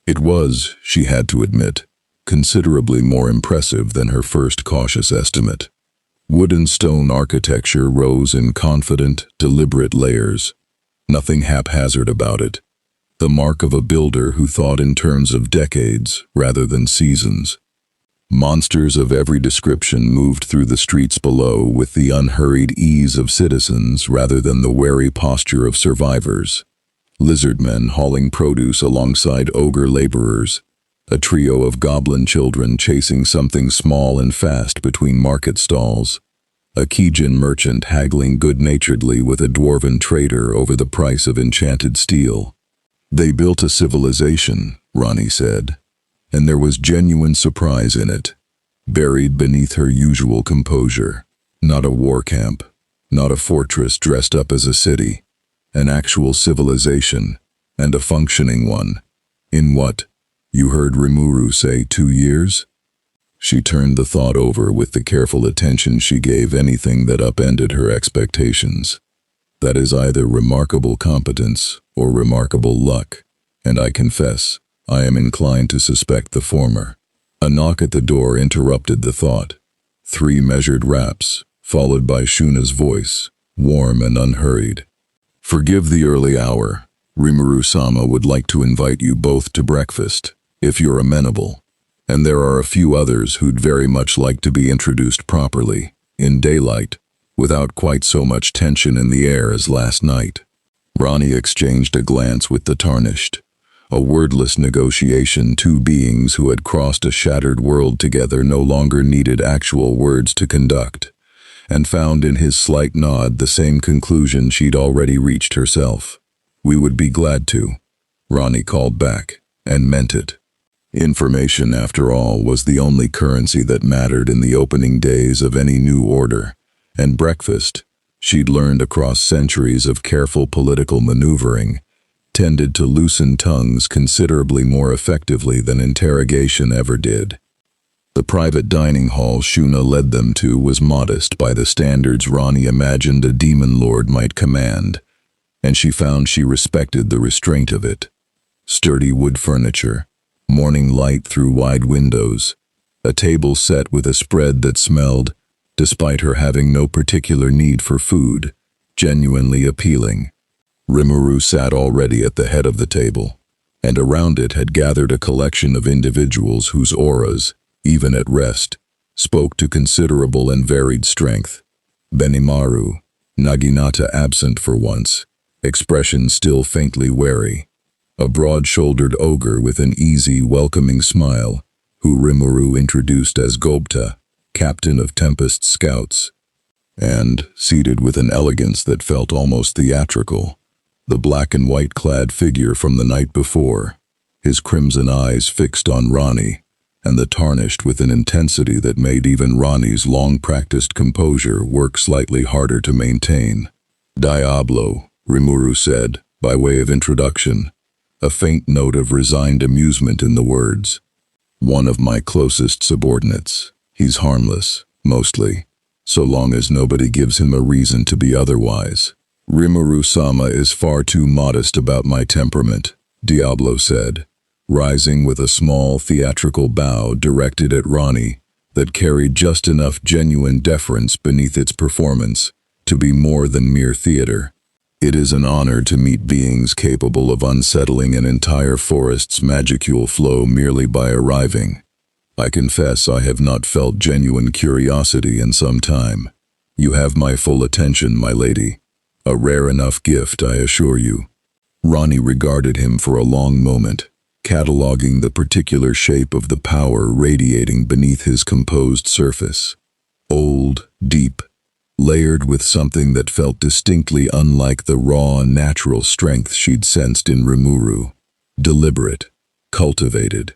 It was, she had to admit, considerably more impressive than her first cautious estimate. Wood and stone architecture rose in confident, deliberate layers, nothing haphazard about it, the mark of a builder who thought in terms of decades rather than seasons. Monsters of every description moved through the streets below with the unhurried ease of citizens rather than the wary posture of survivors. Lizardmen hauling produce alongside ogre laborers, a trio of goblin children chasing something small and fast between market stalls, a Kijin merchant haggling good-naturedly with a dwarven trader over the price of enchanted steel. They built a civilization, Ranni said, and there was genuine surprise in it, buried beneath her usual composure. Not a war camp, not a fortress dressed up as a city, an actual civilization, and a functioning one. In what, you heard Rimuru say, 2 years? She turned the thought over with the careful attention she gave anything that upended her expectations. That is either remarkable competence or remarkable luck, and I confess, I am inclined to suspect the former. A knock at the door interrupted the thought. 3 measured raps, followed by Shuna's voice, warm and unhurried. "Forgive the early hour. Rimuru-sama would like to invite you both to breakfast, if you're amenable. And there are a few others who'd very much like to be introduced properly, in daylight, without quite so much tension in the air as last night." Ranni exchanged a glance with the Tarnished. A wordless negotiation. 2 beings who had crossed a shattered world together no longer needed actual words to conduct, and found in his slight nod the same conclusion she'd already reached herself. "We would be glad to," Ranni called back, and meant it. Information, after all, was the only currency that mattered in the opening days of any new order, and breakfast, she'd learned across centuries of careful political maneuvering, tended to loosen tongues considerably more effectively than interrogation ever did. The private dining hall Shuna led them to was modest by the standards Ranni imagined a demon lord might command, and she found she respected the restraint of it. Sturdy wood furniture, morning light through wide windows, a table set with a spread that smelled, despite her having no particular need for food, genuinely appealing. Rimuru sat already at the head of the table, and around it had gathered a collection of individuals whose auras, even at rest, spoke to considerable and varied strength. Benimaru, Naginata absent for once, expression still faintly wary. A broad-shouldered ogre with an easy, welcoming smile, who Rimuru introduced as Gobta, captain of Tempest Scouts. And, seated with an elegance that felt almost theatrical, the black and white clad figure from the night before, his crimson eyes fixed on Ranni, and the Tarnished with an intensity that made even Ranni's long-practiced composure work slightly harder to maintain. "Diablo," Rimuru said, by way of introduction, a faint note of resigned amusement in the words. "One of my closest subordinates. He's harmless, mostly, so long as nobody gives him a reason to be otherwise. Rimuru-sama is far too modest about my temperament," Diablo said, rising with a small theatrical bow directed at Ranni that carried just enough genuine deference beneath its performance to be more than mere theater. "It is an honor to meet beings capable of unsettling an entire forest's magicule flow merely by arriving. I confess I have not felt genuine curiosity in some time. You have my full attention, my lady. A rare enough gift, I assure you." Ranni regarded him for a long moment, cataloging the particular shape of the power radiating beneath his composed surface. Old, deep, layered with something that felt distinctly unlike the raw, natural strength she'd sensed in Rimuru. Deliberate, cultivated,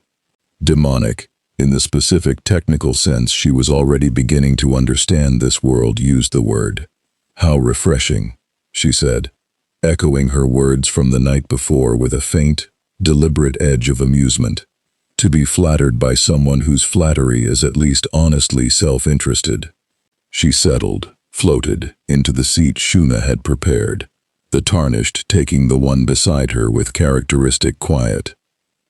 demonic. In the specific technical sense, she was already beginning to understand this world used the word. "How refreshing," she said, echoing her words from the night before with a faint, deliberate edge of amusement. To be flattered by someone whose flattery is at least honestly self-interested. She settled, floated, into the seat Shuna had prepared, the Tarnished taking the one beside her with characteristic quiet.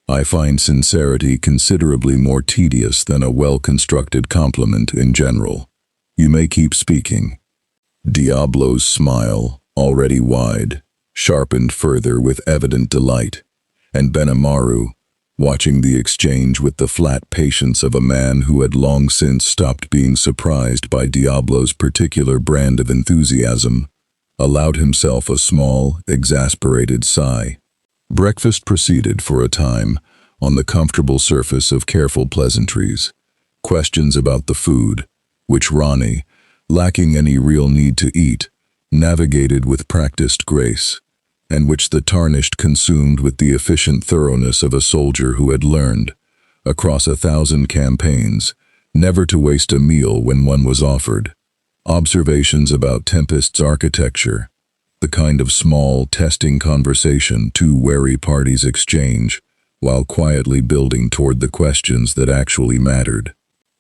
"I find sincerity considerably more tedious than a well-constructed compliment in general. You may keep speaking." Diablo's smile, already wide, sharpened further with evident delight, and Benamaru, watching the exchange with the flat patience of a man who had long since stopped being surprised by Diablo's particular brand of enthusiasm, allowed himself a small, exasperated sigh. Breakfast proceeded for a time, on the comfortable surface of careful pleasantries. Questions about the food, which Ranni, lacking any real need to eat, navigated with practiced grace, and which the Tarnished consumed with the efficient thoroughness of a soldier who had learned, across 1,000 campaigns, never to waste a meal when one was offered. Observations about Tempest's architecture, the kind of small, testing conversation two wary parties exchange, while quietly building toward the questions that actually mattered.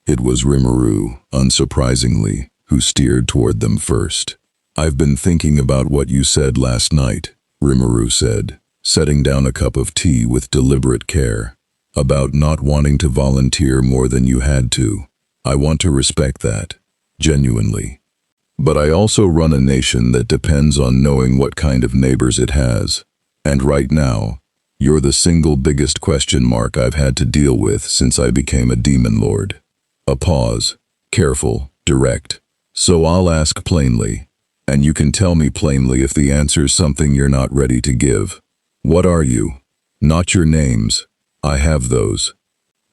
It was Rimuru, unsurprisingly, who steered toward them first. "I've been thinking about what you said last night," Rimuru said, setting down a cup of tea with deliberate care, "about not wanting to volunteer more than you had to. I want to respect that, genuinely. But I also run a nation that depends on knowing what kind of neighbors it has. And right now, you're the single biggest question mark I've had to deal with since I became a demon lord." A pause, careful, direct. "So I'll ask plainly, and you can tell me plainly if the answer's something you're not ready to give. What are you? Not your names. I have those.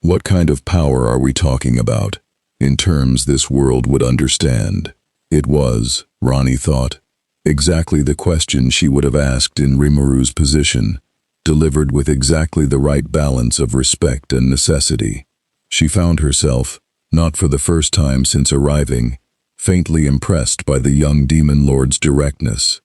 What kind of power are we talking about, in terms this world would understand?" It was, Ranni thought, exactly the question she would have asked in Rimuru's position, delivered with exactly the right balance of respect and necessity. She found herself, not for the first time since arriving, faintly impressed by the young demon lord's directness.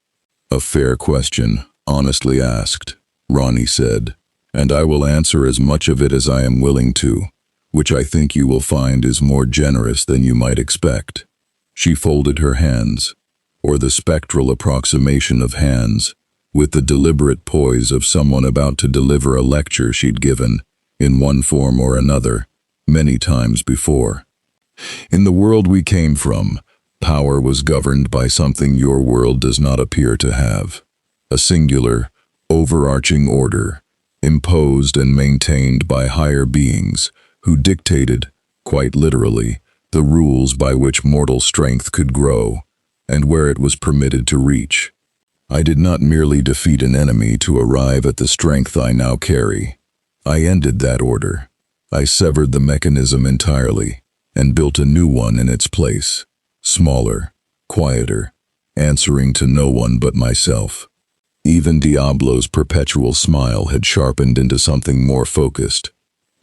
"A fair question, honestly asked," Ranni said, "and I will answer as much of it as I am willing to, which I think you will find is more generous than you might expect." She folded her hands, or the spectral approximation of hands, with the deliberate poise of someone about to deliver a lecture she'd given, in one form or another, many times before. "In the world we came from, power was governed by something your world does not appear to have. A singular, overarching order, imposed and maintained by higher beings, who dictated, quite literally, the rules by which mortal strength could grow, and where it was permitted to reach. I did not merely defeat an enemy to arrive at the strength I now carry. I ended that order. I severed the mechanism entirely, and built a new one in its place, smaller, quieter, answering to no one but myself." Even Diablo's perpetual smile had sharpened into something more focused,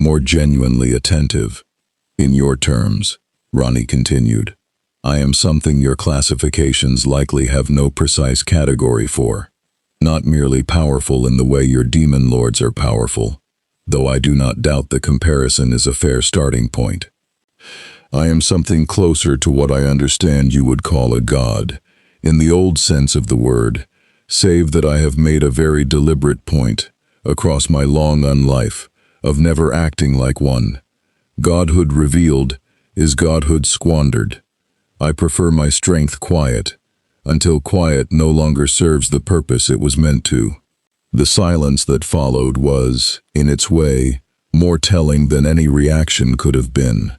more genuinely attentive. "In your terms," Ranni continued, "I am something your classifications likely have no precise category for. Not merely powerful in the way your demon lords are powerful, though I do not doubt the comparison is a fair starting point. I am something closer to what I understand you would call a god, in the old sense of the word, save that I have made a very deliberate point, across my long unlife, of never acting like one. Godhood revealed is godhood squandered. I prefer my strength quiet, until quiet no longer serves the purpose it was meant to." The silence that followed was, in its way, more telling than any reaction could have been.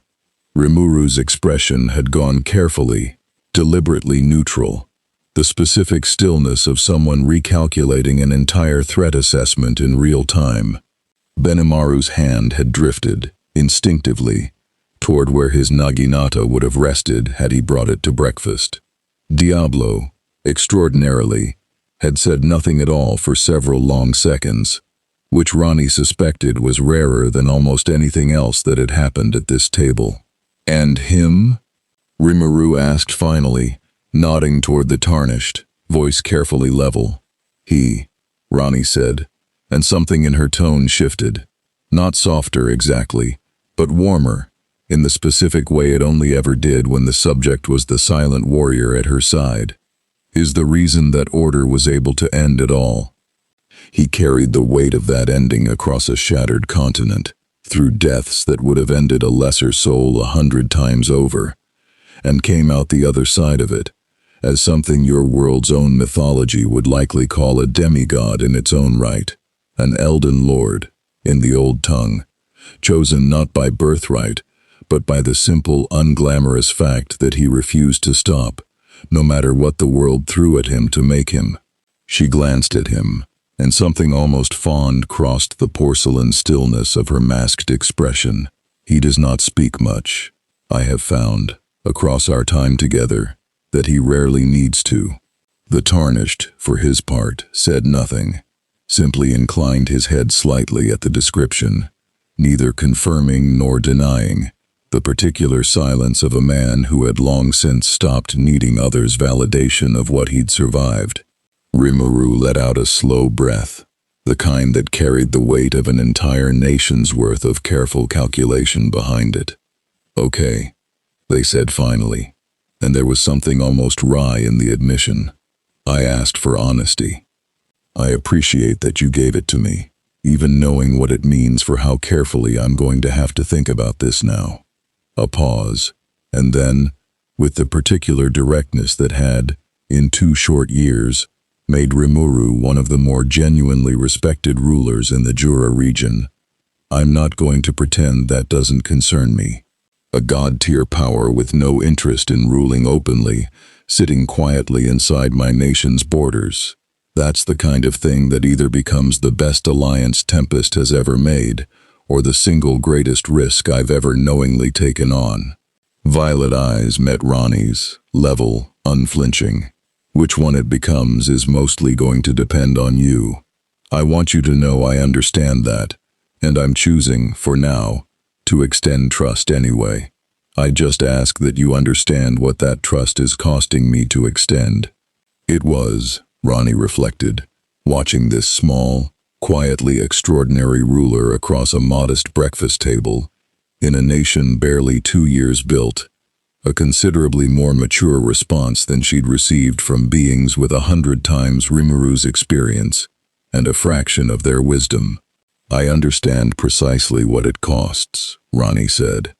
Rimuru's expression had gone carefully, deliberately neutral, the specific stillness of someone recalculating an entire threat assessment in real time. Benimaru's hand had drifted, instinctively, toward where his naginata would have rested had he brought it to breakfast. Diablo, extraordinarily, had said nothing at all for several long seconds, which Ranni suspected was rarer than almost anything else that had happened at this table. "And him?" Rimuru asked finally, nodding toward the Tarnished, voice carefully level. "He," Ranni said, and something in her tone shifted. Not softer exactly, but warmer, in the specific way it only ever did when the subject was the silent warrior at her side. "Is the reason that order was able to end at all. He carried the weight of that ending across a shattered continent, through deaths that would have ended a lesser soul 100 times over, and came out the other side of it, as something your world's own mythology would likely call a demigod in its own right, an Elden Lord, in the old tongue, chosen not by birthright, but by the simple, unglamorous fact that he refused to stop, no matter what the world threw at him to make him." She glanced at him, and something almost fond crossed the porcelain stillness of her masked expression. "He does not speak much. I have found, across our time together, that he rarely needs to." The Tarnished, for his part, said nothing, simply inclined his head slightly at the description, neither confirming nor denying, the particular silence of a man who had long since stopped needing others' validation of what he'd survived. Rimuru let out a slow breath, the kind that carried the weight of an entire nation's worth of careful calculation behind it. "Okay," they said finally, and there was something almost wry in the admission. "I asked for honesty. I appreciate that you gave it to me, even knowing what it means for how carefully I'm going to have to think about this now." A pause, and then, with the particular directness that had, in 2 short years, made Rimuru one of the more genuinely respected rulers in the Jura region, "I'm not going to pretend that doesn't concern me. A god-tier power with no interest in ruling openly, sitting quietly inside my nation's borders. That's the kind of thing that either becomes the best alliance Tempest has ever made, or the single greatest risk I've ever knowingly taken on." Violet eyes met Ranni's, level, unflinching. "Which one it becomes is mostly going to depend on you. I want you to know I understand that, and I'm choosing, for now, to extend trust anyway. I just ask that you understand what that trust is costing me to extend." It was, Ranni reflected, watching this small, quietly extraordinary ruler across a modest breakfast table, in a nation barely 2 years built, a considerably more mature response than she'd received from beings with 100 times Rimuru's experience, and a fraction of their wisdom. "I understand precisely what it costs," Ranni said,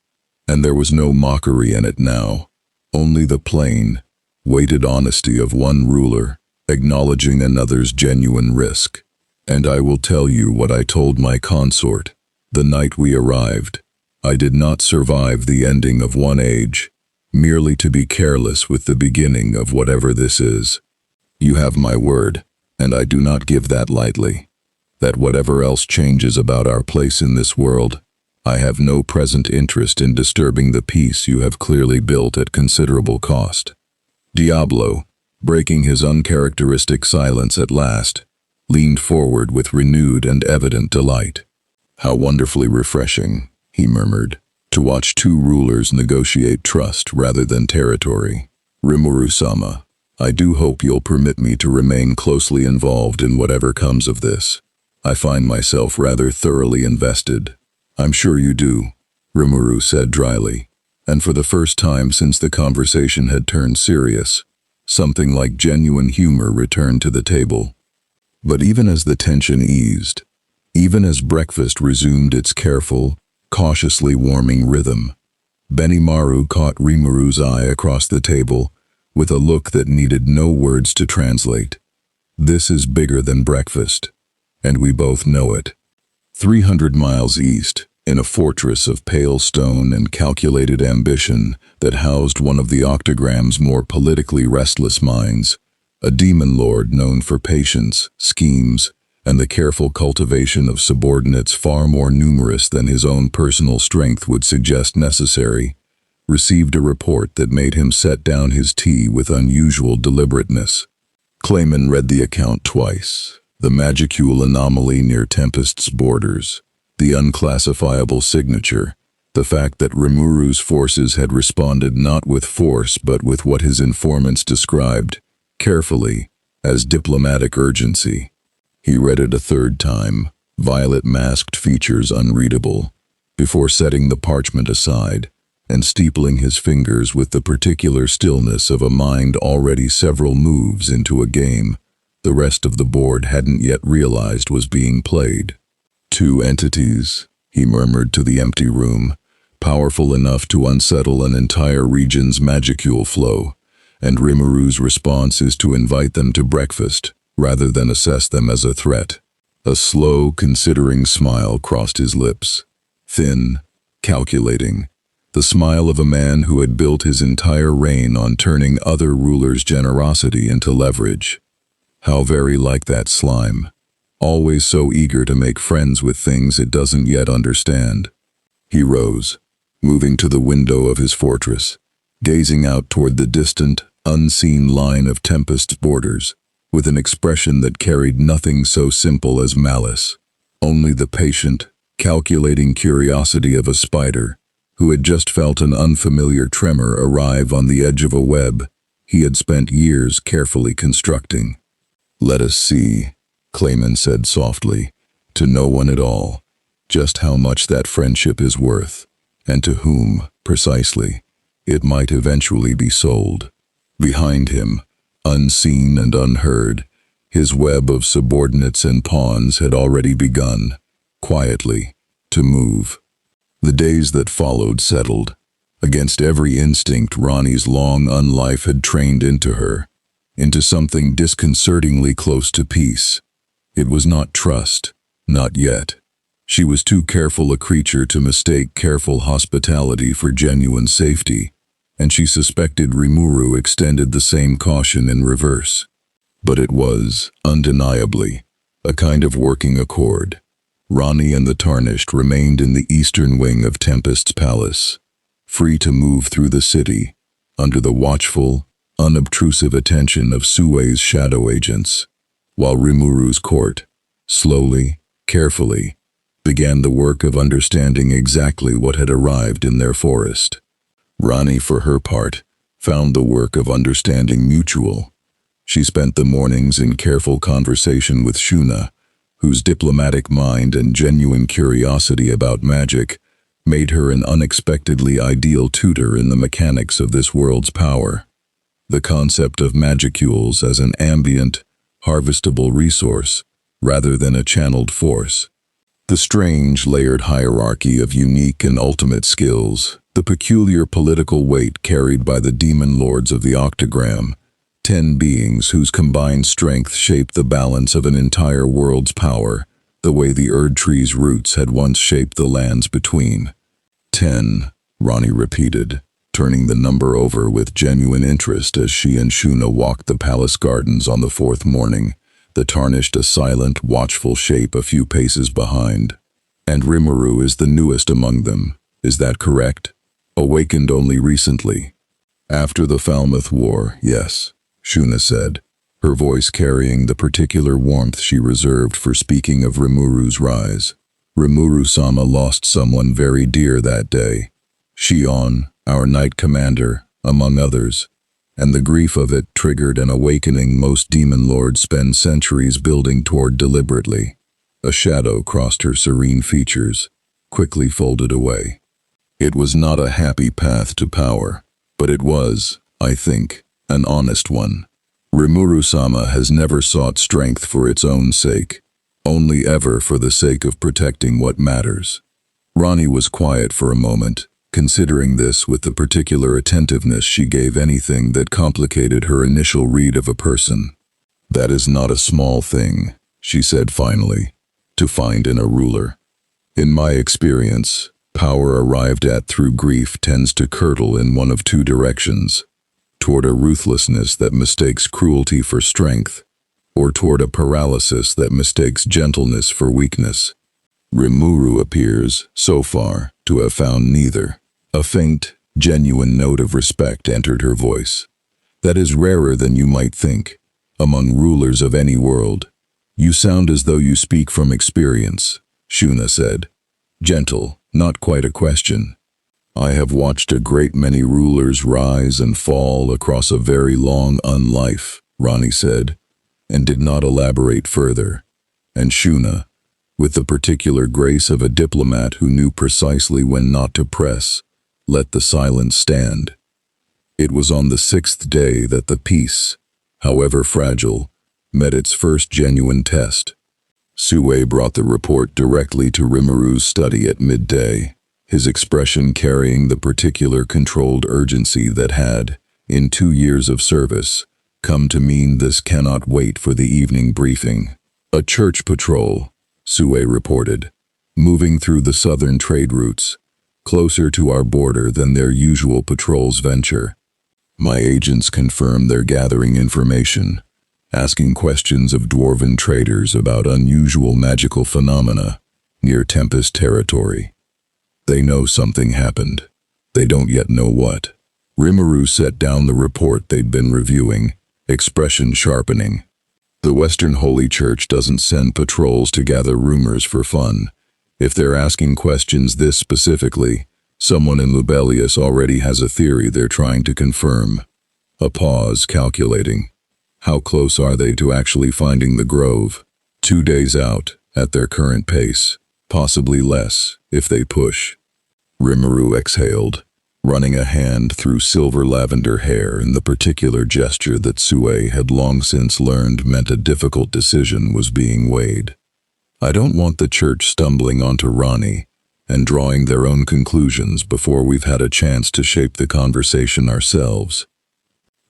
and there was no mockery in it now, only the plain, weighted honesty of one ruler, acknowledging another's genuine risk. "And I will tell you what I told my consort, the night we arrived. I did not survive the ending of one age, merely to be careless with the beginning of whatever this is. You have my word, and I do not give that lightly, that whatever else changes about our place in this world, I have no present interest in disturbing the peace you have clearly built at considerable cost." Diablo, breaking his uncharacteristic silence at last, leaned forward with renewed and evident delight. "How wonderfully refreshing," he murmured, "to watch 2 rulers negotiate trust rather than territory. Rimuru-sama, I do hope you'll permit me to remain closely involved in whatever comes of this. I find myself rather thoroughly invested." "I'm sure you do," Rimuru said dryly, and for the first time since the conversation had turned serious, something like genuine humor returned to the table. But even as the tension eased, even as breakfast resumed its careful, cautiously warming rhythm, Benimaru caught Rimuru's eye across the table with a look that needed no words to translate. "This is bigger than breakfast, and we both know it." 300 miles east, in a fortress of pale stone and calculated ambition that housed one of the Octogram's more politically restless minds, a demon lord known for patience, schemes, and the careful cultivation of subordinates far more numerous than his own personal strength would suggest necessary, received a report that made him set down his tea with unusual deliberateness. Clayman read the account twice. The magicule anomaly near Tempest's borders, the unclassifiable signature, the fact that Rimuru's forces had responded not with force but with what his informants described, carefully, as diplomatic urgency. He read it a third time, violet-masked features unreadable, before setting the parchment aside and steepling his fingers with the particular stillness of a mind already several moves into a game the rest of the board hadn't yet realized was being played. Two entities, he murmured to the empty room, powerful enough to unsettle an entire region's magicule flow, and Rimuru's response is to invite them to breakfast, rather than assess them as a threat. A slow, considering smile crossed his lips. Thin, calculating, the smile of a man who had built his entire reign on turning other rulers' generosity into leverage. How very like that slime, always so eager to make friends with things it doesn't yet understand. He rose, moving to the window of his fortress, gazing out toward the distant, unseen line of Tempest's borders, with an expression that carried nothing so simple as malice, only the patient, calculating curiosity of a spider who had just felt an unfamiliar tremor arrive on the edge of a web he had spent years carefully constructing. "Let us see," Clayman said softly, to no one at all, just how much that friendship is worth, and to whom, precisely, it might eventually be sold. Behind him, unseen and unheard, his web of subordinates and pawns had already begun, quietly, to move. The days that followed settled, against every instinct Ranni's long unlife had trained into her, into something disconcertingly close to peace. It was not trust, not yet. She was too careful a creature to mistake careful hospitality for genuine safety, and she suspected Rimuru extended the same caution in reverse. But it was, undeniably, a kind of working accord. Ranni and the Tarnished remained in the eastern wing of Tempest's palace, free to move through the city, under the watchful, unobtrusive attention of Sue's shadow agents, while Rimuru's court, slowly, carefully, began the work of understanding exactly what had arrived in their forest. Ranni, for her part, found the work of understanding mutual. She spent the mornings in careful conversation with Shuna, whose diplomatic mind and genuine curiosity about magic made her an unexpectedly ideal tutor in the mechanics of this world's power. The concept of magicules as an ambient, harvestable resource, rather than a channeled force. The strange, layered hierarchy of unique and ultimate skills, the peculiar political weight carried by the demon lords of the octagram, 10 beings whose combined strength shaped the balance of an entire world's power, the way the Erd tree's roots had once shaped the lands between. 10, Ranni repeated, turning the number over with genuine interest as she and Shuna walked the palace gardens on the fourth morning, the Tarnished a silent, watchful shape a few paces behind. And Rimuru is the newest among them, is that correct? Awakened only recently. After the Falmouth War, yes, Shuna said, her voice carrying the particular warmth she reserved for speaking of Rimuru's rise. Rimuru-sama lost someone very dear that day. Shion, our knight commander, among others, and the grief of it triggered an awakening most demon lords spend centuries building toward deliberately. A shadow crossed her serene features, quickly folded away. It was not a happy path to power, but it was, I think, an honest one. Rimuru-sama has never sought strength for its own sake, only ever for the sake of protecting what matters. Ranni was quiet for a moment, considering this with the particular attentiveness she gave anything that complicated her initial read of a person. "That is not a small thing," she said finally, "to find in a ruler. In my experience, power arrived at through grief tends to curdle in one of two directions, toward a ruthlessness that mistakes cruelty for strength, or toward a paralysis that mistakes gentleness for weakness. Rimuru appears, so far, to have found neither. A faint, genuine note of respect entered her voice. That is rarer than you might think, among rulers of any world. You sound as though you speak from experience, Shuna said. Gentle, not quite a question. I have watched a great many rulers rise and fall across a very long unlife, Ranni said, and did not elaborate further. And Shuna, with the particular grace of a diplomat who knew precisely when not to press, let the silence stand. It was on the 6th day that the peace, however fragile, met its first genuine test. Sue brought the report directly to Rimuru's study at midday, his expression carrying the particular controlled urgency that had, in 2 years of service, come to mean this cannot wait for the evening briefing. A church patrol, Sue reported, moving through the southern trade routes, closer to our border than their usual patrols venture. My agents confirmed they're gathering information, asking questions of dwarven traders about unusual magical phenomena near Tempest territory. They know something happened. They don't yet know what. Rimuru set down the report they'd been reviewing, expression sharpening. The Western Holy Church doesn't send patrols to gather rumors for fun. If they're asking questions this specifically, someone in Lubelius already has a theory they're trying to confirm. A pause, calculating. How close are they to actually finding the grove? 2 days out, at their current pace. Possibly less, if they push. Rimuru exhaled, running a hand through silver lavender hair in the particular gesture that Sue had long since learned meant a difficult decision was being weighed. I don't want the church stumbling onto Ranni and drawing their own conclusions before we've had a chance to shape the conversation ourselves.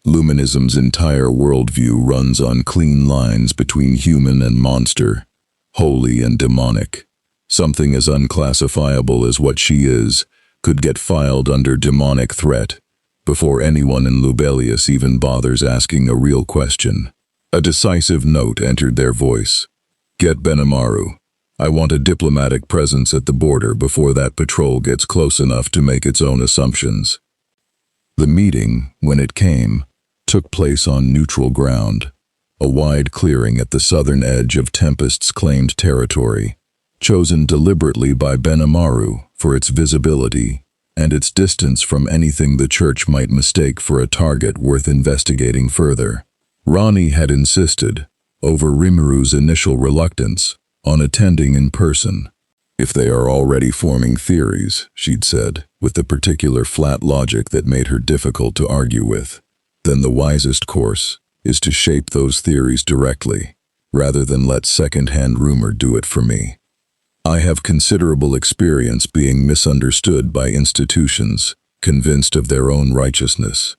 Luminism's entire worldview runs on clean lines between human and monster, holy and demonic. Something as unclassifiable as what she is could get filed under demonic threat before anyone in Lubelius even bothers asking a real question. A decisive note entered their voice. Get Benamaru. I want a diplomatic presence at the border before that patrol gets close enough to make its own assumptions. The meeting, when it came, took place on neutral ground, a wide clearing at the southern edge of Tempest's claimed territory, chosen deliberately by Benamaru for its visibility and its distance from anything the church might mistake for a target worth investigating further. Ranni had insisted, over Rimuru's initial reluctance, on attending in person. If they are already forming theories, she'd said, with the particular flat logic that made her difficult to argue with, then the wisest course is to shape those theories directly, rather than let second-hand rumor do it for me. I have considerable experience being misunderstood by institutions, convinced of their own righteousness.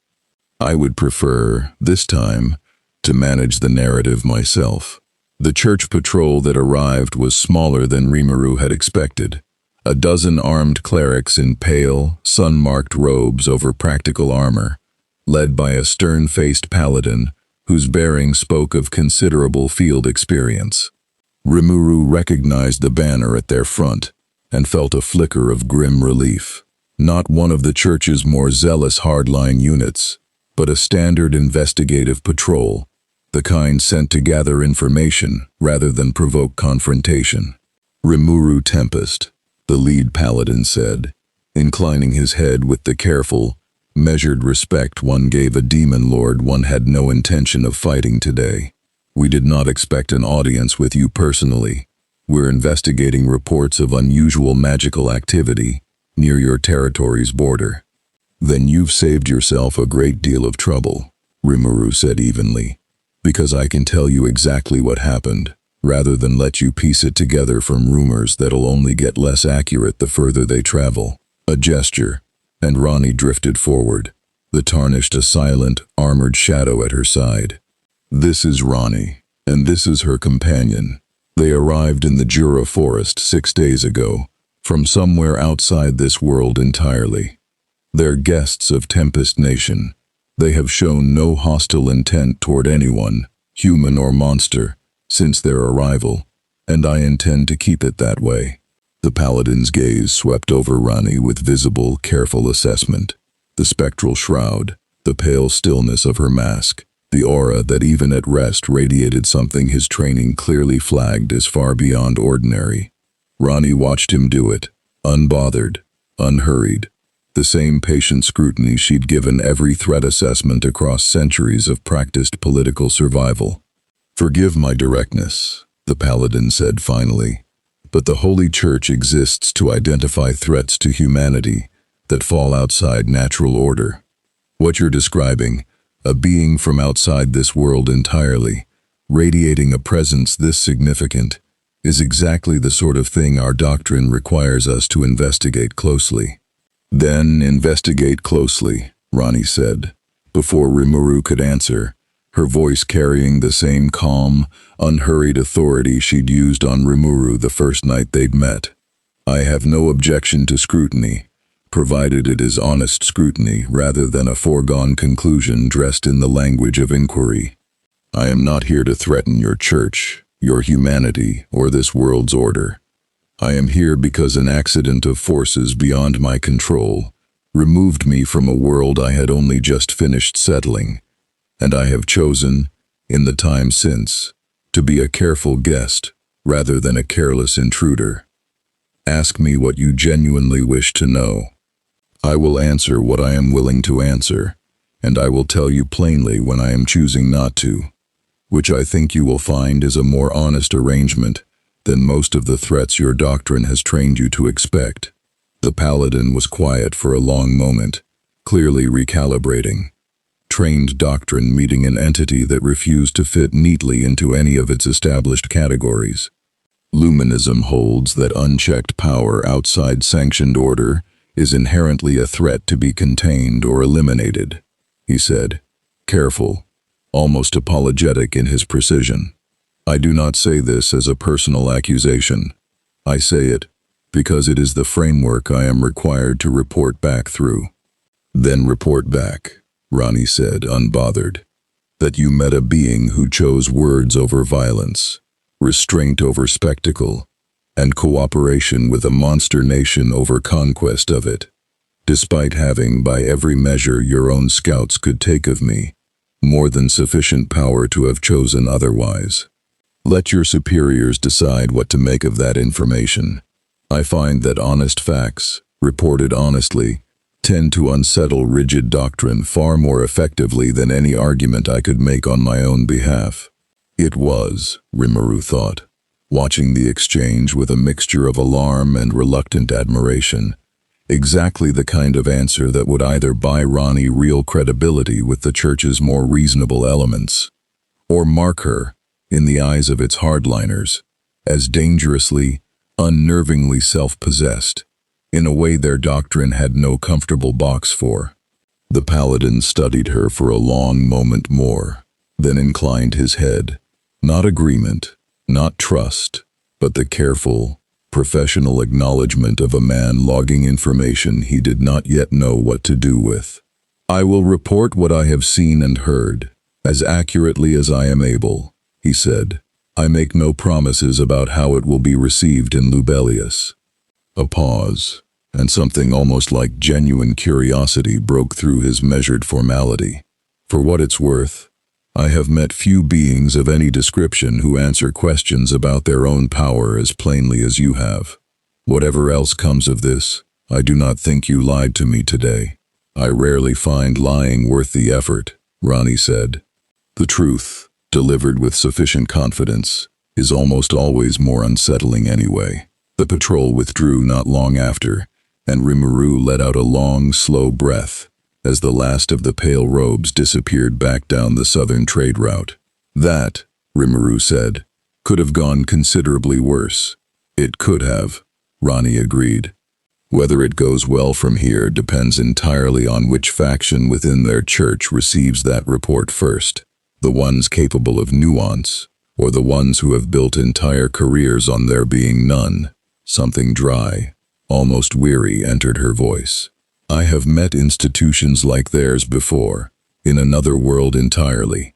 I would prefer, this time, to manage the narrative myself. The church patrol that arrived was smaller than Rimuru had expected. A dozen armed clerics in pale, sun-marked robes over practical armor, led by a stern-faced paladin whose bearing spoke of considerable field experience. Rimuru recognized the banner at their front and felt a flicker of grim relief. Not one of the church's more zealous hardline units, but a standard investigative patrol, the kind sent to gather information rather than provoke confrontation. Rimuru Tempest, the lead paladin said, inclining his head with the careful, measured respect one gave a demon lord one had no intention of fighting today. We did not expect an audience with you personally. We're investigating reports of unusual magical activity near your territory's border. Then you've saved yourself a great deal of trouble, Rimuru said evenly, because I can tell you exactly what happened, rather than let you piece it together from rumors that'll only get less accurate the further they travel. A gesture, and Ranni drifted forward, the Tarnished a silent, armored shadow at her side. This is Ranni, and this is her companion. They arrived in the Jura Forest 6 days ago, from somewhere outside this world entirely. They're guests of Tempest Nation. They have shown no hostile intent toward anyone, human or monster, since their arrival, and I intend to keep it that way." The paladin's gaze swept over Ranni with visible, careful assessment. The spectral shroud, the pale stillness of her mask, the aura that even at rest radiated something his training clearly flagged as far beyond ordinary. Ranni watched him do it, unbothered, unhurried. The same patient scrutiny she'd given every threat assessment across centuries of practiced political survival. "Forgive my directness," the paladin said finally, "but the Holy Church exists to identify threats to humanity that fall outside natural order. What you're describing, a being from outside this world entirely, radiating a presence this significant, is exactly the sort of thing our doctrine requires us to investigate closely." "Then investigate closely," Ranni said. Before Rimuru could answer, her voice carrying the same calm, unhurried authority she'd used on Rimuru the first night they'd met. "I have no objection to scrutiny, provided it is honest scrutiny rather than a foregone conclusion dressed in the language of inquiry. I am not here to threaten your church, your humanity, or this world's order. I am here because an accident of forces beyond my control removed me from a world I had only just finished settling, and I have chosen, in the time since, to be a careful guest rather than a careless intruder. Ask me what you genuinely wish to know. I will answer what I am willing to answer, and I will tell you plainly when I am choosing not to, which I think you will find is a more honest arrangement than most of the threats your doctrine has trained you to expect." The paladin was quiet for a long moment, clearly recalibrating. Trained doctrine meeting an entity that refused to fit neatly into any of its established categories. Luminism holds that unchecked power outside sanctioned order is inherently a threat to be contained or eliminated, he said, careful, almost apologetic in his precision. I do not say this as a personal accusation. I say it because it is the framework I am required to report back through. Then report back, Ranni said, unbothered, that you met a being who chose words over violence, restraint over spectacle, and cooperation with a monster nation over conquest of it, despite having, by every measure your own scouts could take of me, more than sufficient power to have chosen otherwise. Let your superiors decide what to make of that information. I find that honest facts, reported honestly, tend to unsettle rigid doctrine far more effectively than any argument I could make on my own behalf. It was, Rimuru thought, watching the exchange with a mixture of alarm and reluctant admiration, exactly the kind of answer that would either buy Ranni real credibility with the church's more reasonable elements, or mark her, in the eyes of its hardliners, as dangerously, unnervingly self-possessed, in a way their doctrine had no comfortable box for. The paladin studied her for a long moment more, then inclined his head. Not agreement, not trust, but the careful, professional acknowledgement of a man logging information he did not yet know what to do with. I will report what I have seen and heard, as accurately as I am able, he said. I make no promises about how it will be received in Lubelius. A pause, and something almost like genuine curiosity broke through his measured formality. For what it's worth, I have met few beings of any description who answer questions about their own power as plainly as you have. Whatever else comes of this, I do not think you lied to me today. I rarely find lying worth the effort, Ranni said. The truth, delivered with sufficient confidence, is almost always more unsettling anyway. The patrol withdrew not long after, and Rimuru let out a long, slow breath as the last of the pale robes disappeared back down the southern trade route. That, Rimuru said, could have gone considerably worse. It could have, Ranni agreed. Whether it goes well from here depends entirely on which faction within their church receives that report first. The ones capable of nuance, or the ones who have built entire careers on there being none. Something dry, almost weary, entered her voice. I have met institutions like theirs before, in another world entirely.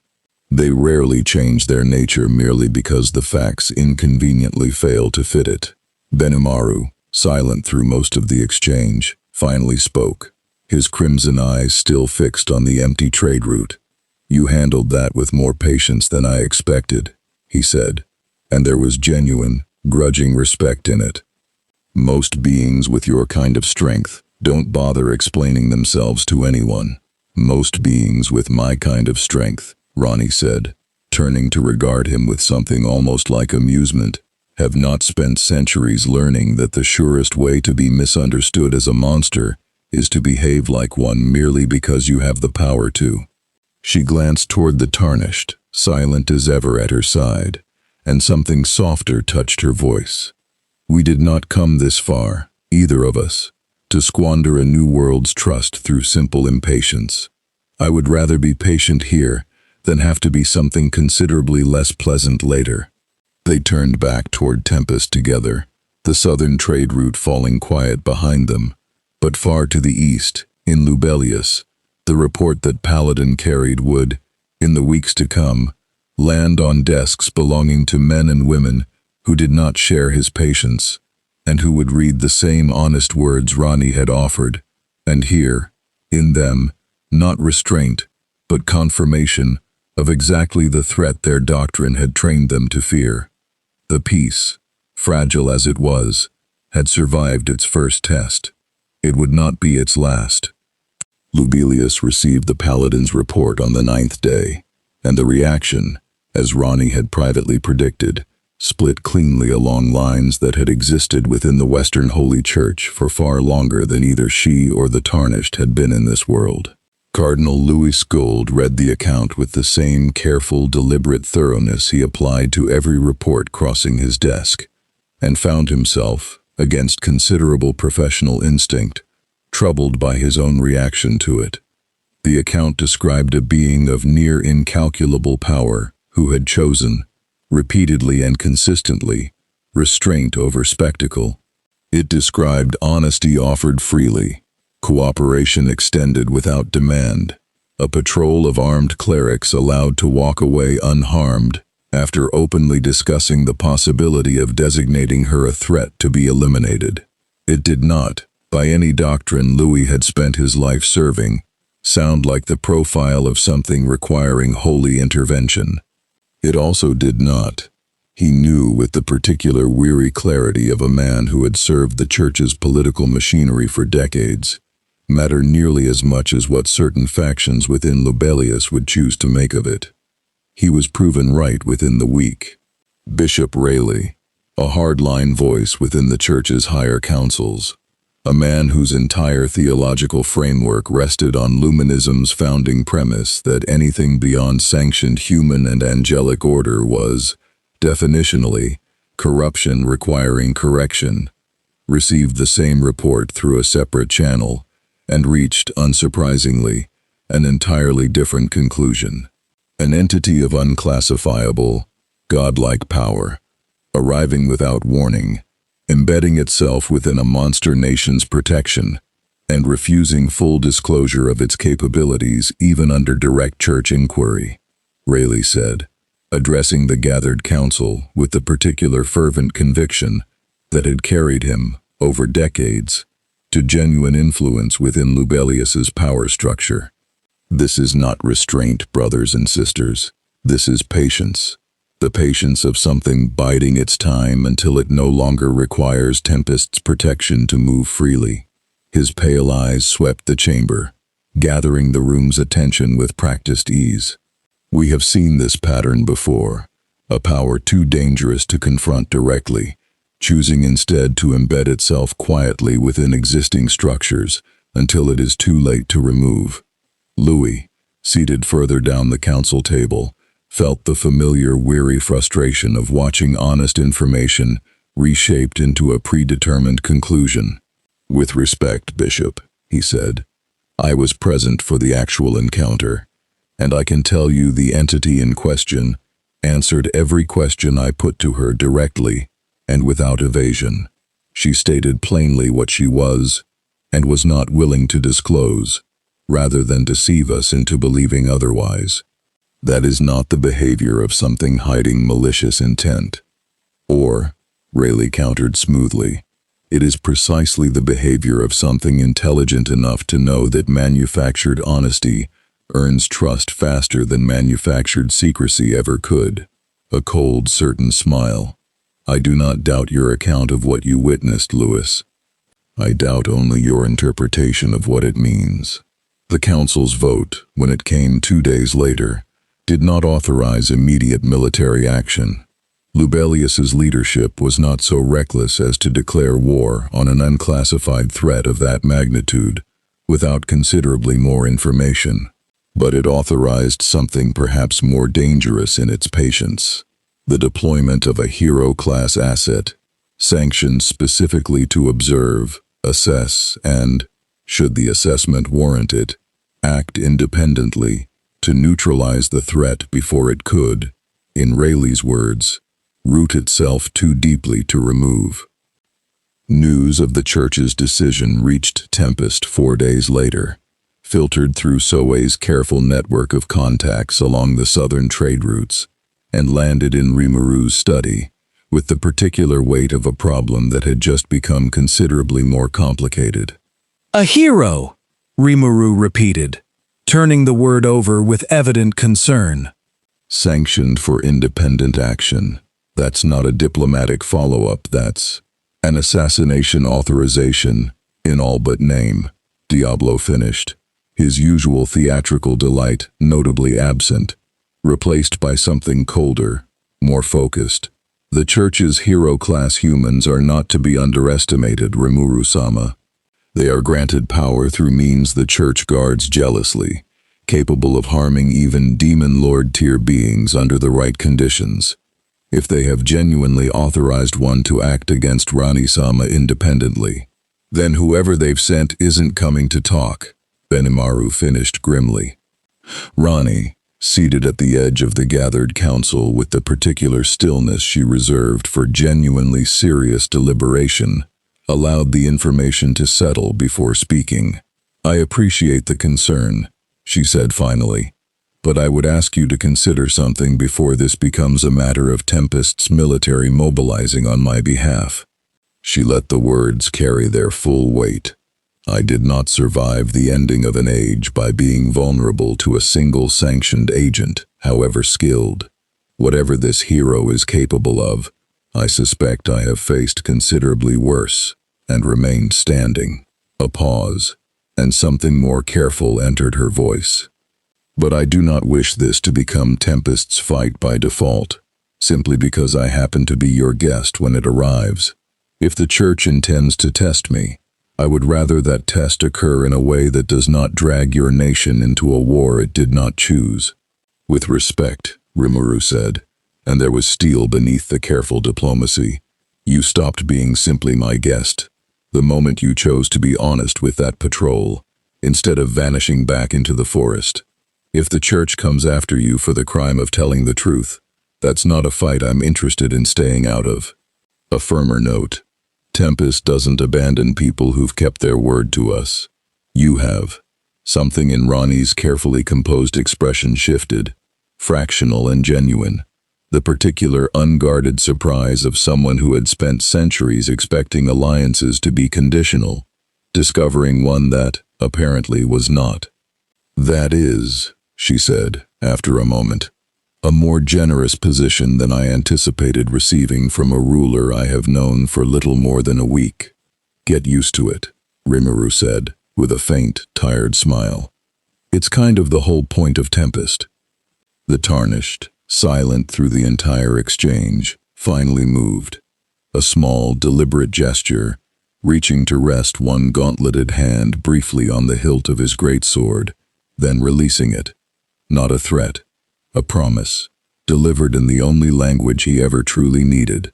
They rarely change their nature merely because the facts inconveniently fail to fit it. Benimaru, silent through most of the exchange, finally spoke, his crimson eyes still fixed on the empty trade route. "You handled that with more patience than I expected," he said, and there was genuine, grudging respect in it. "Most beings with your kind of strength don't bother explaining themselves to anyone. Most beings with my kind of strength," Ranni said, turning to regard him with something almost like amusement, "have not spent centuries learning that the surest way to be misunderstood as a monster is to behave like one merely because you have the power to." She glanced toward the Tarnished, silent as ever at her side, and something softer touched her voice. "We did not come this far, either of us, to squander a new world's trust through simple impatience. I would rather be patient here than have to be something considerably less pleasant later." They turned back toward Tempest together, the southern trade route falling quiet behind them, but far to the east, in Lubelius, the report that Paladin carried would, in the weeks to come, land on desks belonging to men and women who did not share his patience, and who would read the same honest words Ranni had offered, and hear, in them, not restraint, but confirmation of exactly the threat their doctrine had trained them to fear. The peace, fragile as it was, had survived its first test. It would not be its last. Lubelius received the Paladin's report on the 9th day, and the reaction, as Ranni had privately predicted, split cleanly along lines that had existed within the Western Holy Church for far longer than either she or the Tarnished had been in this world. Cardinal Louis Gold read the account with the same careful, deliberate thoroughness he applied to every report crossing his desk, and found himself, against considerable professional instinct, troubled by his own reaction to it. The account described a being of near incalculable power who had chosen, repeatedly and consistently, restraint over spectacle. It described honesty offered freely, cooperation extended without demand, a patrol of armed clerics allowed to walk away unharmed after openly discussing the possibility of designating her a threat to be eliminated. It did not, by any doctrine Louis had spent his life serving, sound like the profile of something requiring holy intervention. It also did not, he knew with the particular weary clarity of a man who had served the Church's political machinery for decades, matter nearly as much as what certain factions within Lubelius would choose to make of it. He was proven right within the week. Bishop Rayleigh, a hardline voice within the Church's higher councils, a man whose entire theological framework rested on Luminism's founding premise that anything beyond sanctioned human and angelic order was, definitionally, corruption requiring correction, received the same report through a separate channel, and reached, unsurprisingly, an entirely different conclusion. An entity of unclassifiable, godlike power, arriving without warning, embedding itself within a monster nation's protection, and refusing full disclosure of its capabilities even under direct church inquiry, Rayleigh said, addressing the gathered council with the particular fervent conviction that had carried him, over decades, to genuine influence within Lubelius's power structure. "This is not restraint, brothers and sisters. This is patience. The patience of something biding its time until it no longer requires Tempest's protection to move freely." His pale eyes swept the chamber, gathering the room's attention with practiced ease. "We have seen this pattern before, a power too dangerous to confront directly, choosing instead to embed itself quietly within existing structures until it is too late to remove." Louis, seated further down the council table, felt the familiar weary frustration of watching honest information reshaped into a predetermined conclusion. "With respect, Bishop," he said, "I was present for the actual encounter, and I can tell you the entity in question answered every question I put to her directly and without evasion. She stated plainly what she was and was not willing to disclose, rather than deceive us into believing otherwise." That is not the behavior of something hiding malicious intent. Or, Rayleigh countered smoothly, it is precisely the behavior of something intelligent enough to know that manufactured honesty earns trust faster than manufactured secrecy ever could. A cold, certain smile. I do not doubt your account of what you witnessed, Lewis. I doubt only your interpretation of what it means. The council's vote, when it came 2 days later, did not authorize immediate military action. Lubelius's leadership was not so reckless as to declare war on an unclassified threat of that magnitude without considerably more information. But it authorized something perhaps more dangerous in its patience: the deployment of a hero-class asset, sanctioned specifically to observe, assess, and, should the assessment warrant it, act independently to neutralize the threat before it could, in Rayleigh's words, root itself too deeply to remove. News of the Church's decision reached Tempest 4 days later, filtered through Sowe's careful network of contacts along the southern trade routes, and landed in Rimuru's study, with the particular weight of a problem that had just become considerably more complicated. A hero, Rimuru repeated, turning the word over with evident concern. Sanctioned for independent action. That's not a diplomatic follow-up, that's an assassination authorization, in all but name. Diablo finished, his usual theatrical delight notably absent, replaced by something colder, more focused. The Church's hero-class humans are not to be underestimated, Rimuru-sama. They are granted power through means the Church guards jealously, capable of harming even Demon Lord-tier beings under the right conditions. If they have genuinely authorized one to act against Ranni-sama independently, then whoever they've sent isn't coming to talk, Benimaru finished grimly. Ranni, seated at the edge of the gathered council with the particular stillness she reserved for genuinely serious deliberation, allowed the information to settle before speaking. I appreciate the concern, she said finally, but I would ask you to consider something before this becomes a matter of Tempest's military mobilizing on my behalf. She let the words carry their full weight. I did not survive the ending of an age by being vulnerable to a single sanctioned agent, however skilled. Whatever this hero is capable of, I suspect I have faced considerably worse, and remained standing. A pause, and something more careful entered her voice. But I do not wish this to become Tempest's fight by default, simply because I happen to be your guest when it arrives. If the Church intends to test me, I would rather that test occur in a way that does not drag your nation into a war it did not choose. With respect, Rimuru said, and there was steel beneath the careful diplomacy, you stopped being simply my guest, the moment you chose to be honest with that patrol, instead of vanishing back into the forest. If the Church comes after you for the crime of telling the truth, that's not a fight I'm interested in staying out of. A firmer note. Tempest doesn't abandon people who've kept their word to us. You have. Something in Ranni's carefully composed expression shifted, fractional and genuine. The particular unguarded surprise of someone who had spent centuries expecting alliances to be conditional, discovering one that, apparently, was not. That is, she said, after a moment, a more generous position than I anticipated receiving from a ruler I have known for little more than a week. Get used to it, Rimuru said, with a faint, tired smile. It's kind of the whole point of Tempest. The Tarnished, silent through the entire exchange, finally moved. A small, deliberate gesture, reaching to rest one gauntleted hand briefly on the hilt of his greatsword, then releasing it. Not a threat, a promise, delivered in the only language he ever truly needed.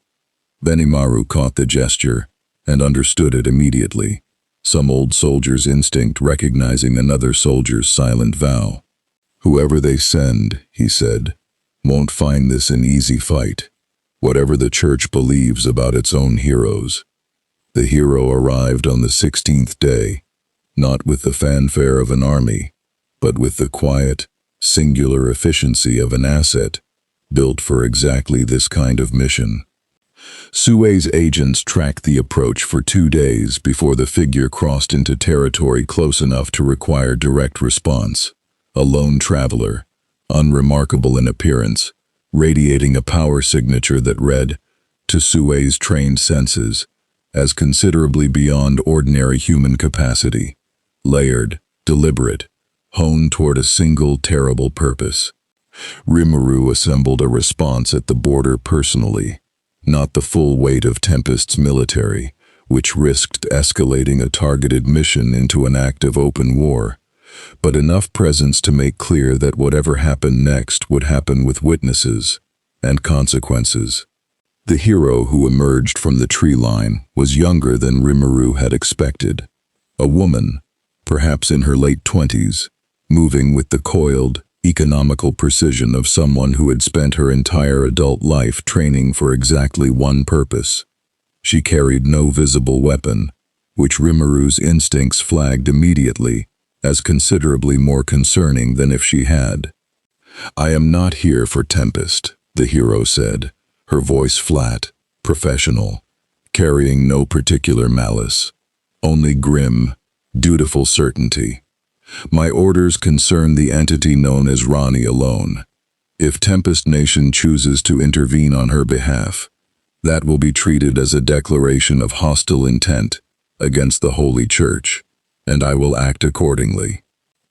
Benimaru caught the gesture and understood it immediately, some old soldier's instinct recognizing another soldier's silent vow. Whoever they send, he said, won't find this an easy fight, whatever the Church believes about its own heroes. The hero arrived on the 16th day, not with the fanfare of an army, but with the quiet, singular efficiency of an asset, built for exactly this kind of mission. Sue's agents tracked the approach for 2 days before the figure crossed into territory close enough to require direct response. A lone traveler, unremarkable in appearance, radiating a power signature that read, to Sue's trained senses, as considerably beyond ordinary human capacity. Layered, deliberate, honed toward a single terrible purpose. Rimuru assembled a response at the border personally, not the full weight of Tempest's military, which risked escalating a targeted mission into an act of open war, but enough presence to make clear that whatever happened next would happen with witnesses and consequences. The hero who emerged from the tree line was younger than Rimuru had expected. A woman, perhaps in her late 20s, moving with the coiled, economical precision of someone who had spent her entire adult life training for exactly one purpose. She carried no visible weapon, which Rimuru's instincts flagged immediately as considerably more concerning than if she had. "I am not here for Tempest," the hero said, her voice flat, professional, carrying no particular malice, only grim, dutiful certainty. "My orders concern the entity known as Ranni alone. If Tempest Nation chooses to intervene on her behalf, that will be treated as a declaration of hostile intent against the Holy Church, and I will act accordingly."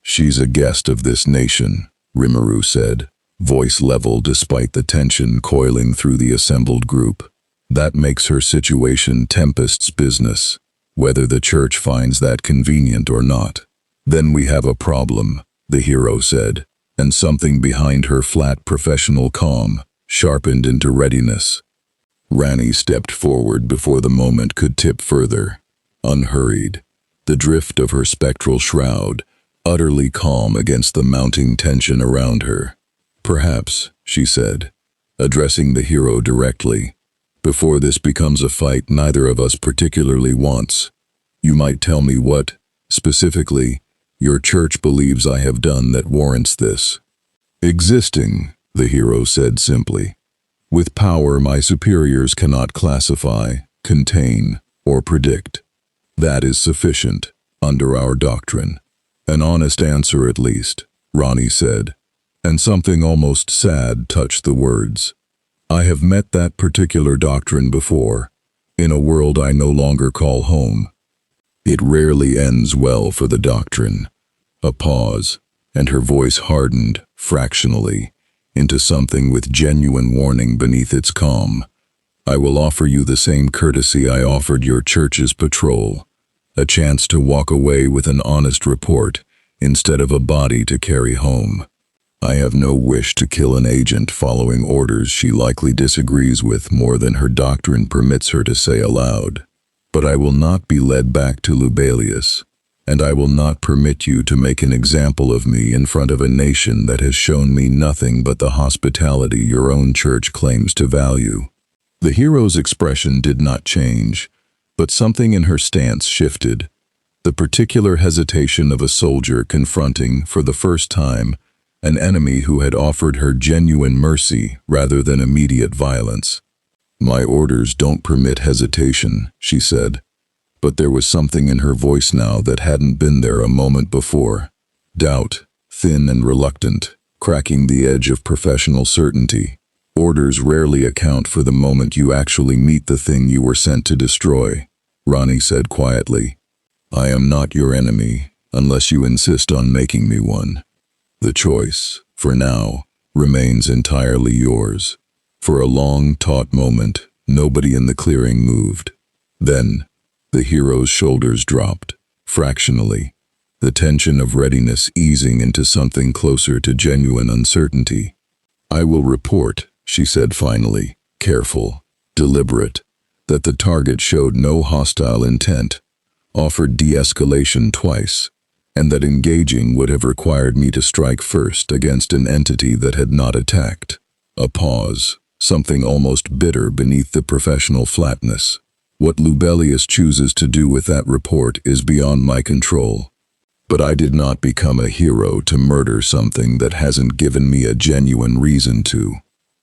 "She's a guest of this nation," Rimuru said, voice level despite the tension coiling through the assembled group. "That makes her situation Tempest's business, whether the Church finds that convenient or not." "Then we have a problem," the hero said, and something behind her flat professional calm sharpened into readiness. Ranni stepped forward before the moment could tip further, unhurried, the drift of her spectral shroud, utterly calm against the mounting tension around her. "Perhaps," she said, addressing the hero directly, "before this becomes a fight neither of us particularly wants, you might tell me what, specifically, your church believes I have done that warrants this." "Existing," the hero said simply. "With power my superiors cannot classify, contain, or predict. That is sufficient, under our doctrine." "An honest answer at least," Ranni said, and something almost sad touched the words. "I have met that particular doctrine before, in a world I no longer call home. It rarely ends well for the doctrine." A pause, and her voice hardened, fractionally, into something with genuine warning beneath its calm. "I will offer you the same courtesy I offered your church's patrol, a chance to walk away with an honest report instead of a body to carry home. I have no wish to kill an agent following orders she likely disagrees with more than her doctrine permits her to say aloud. But I will not be led back to Lubelius, and I will not permit you to make an example of me in front of a nation that has shown me nothing but the hospitality your own church claims to value." The hero's expression did not change, but something in her stance shifted, the particular hesitation of a soldier confronting, for the first time, an enemy who had offered her genuine mercy rather than immediate violence. "My orders don't permit hesitation," she said, but there was something in her voice now that hadn't been there a moment before. Doubt, thin and reluctant, cracking the edge of professional certainty. "Orders rarely account for the moment you actually meet the thing you were sent to destroy," Ranni said quietly. "I am not your enemy, unless you insist on making me one. The choice, for now, remains entirely yours." For a long, taut moment, nobody in the clearing moved. Then, the hero's shoulders dropped, fractionally, the tension of readiness easing into something closer to genuine uncertainty. "I will report," she said finally, careful, deliberate, that the target showed no hostile intent, offered de-escalation twice, and that engaging would have required me to strike first against an entity that had not attacked. A pause, something almost bitter beneath the professional flatness. "What Lubelius chooses to do with that report is beyond my control." But I did not become a hero to murder something that hasn't given me a genuine reason to."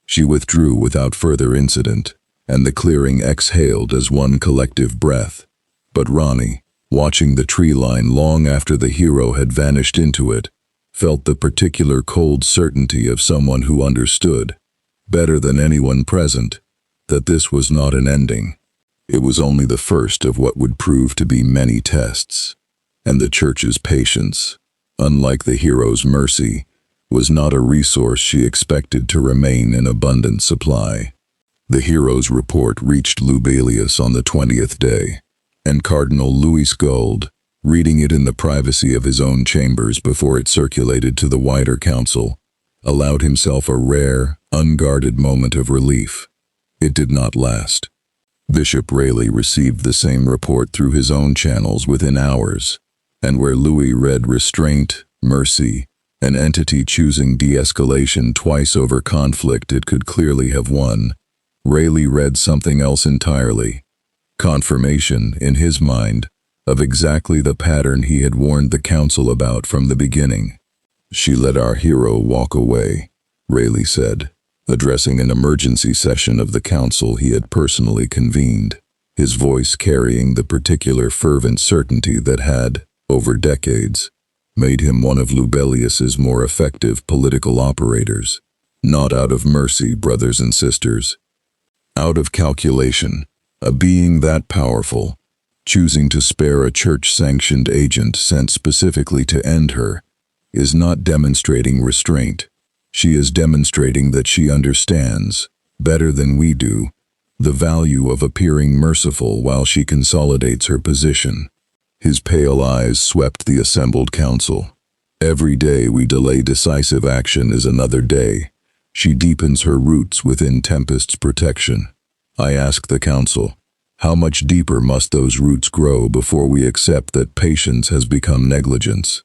She withdrew without further incident, and the clearing exhaled as one collective breath. But Ranni, watching the tree line long after the hero had vanished into it, felt the particular cold certainty of someone who understood, better than anyone present, that this was not an ending. It was only the first of what would prove to be many tests. And the church's patience, unlike the hero's mercy, was not a resource she expected to remain in abundant supply. The hero's report reached Lubelius on the 20th day, and Cardinal Louis Gold, reading it in the privacy of his own chambers before it circulated to the wider council, allowed himself a rare, unguarded moment of relief. It did not last. Bishop Rayleigh received the same report through his own channels within hours, and where Louis read restraint, mercy, an entity choosing de-escalation twice over conflict it could clearly have won, Rayleigh read something else entirely. Confirmation, in his mind, of exactly the pattern he had warned the council about from the beginning. "She let our hero walk away," Rayleigh said, addressing an emergency session of the council he had personally convened, his voice carrying the particular fervent certainty that had, over decades, made him one of Lubelius's more effective political operators. "Not out of mercy, brothers and sisters. Out of calculation, a being that powerful, choosing to spare a church-sanctioned agent sent specifically to end her, is not demonstrating restraint. She is demonstrating that she understands, better than we do, the value of appearing merciful while she consolidates her position." His pale eyes swept the assembled council. "Every day we delay decisive action is another day. She deepens her roots within Tempest's protection. I ask the council, how much deeper must those roots grow before we accept that patience has become negligence?"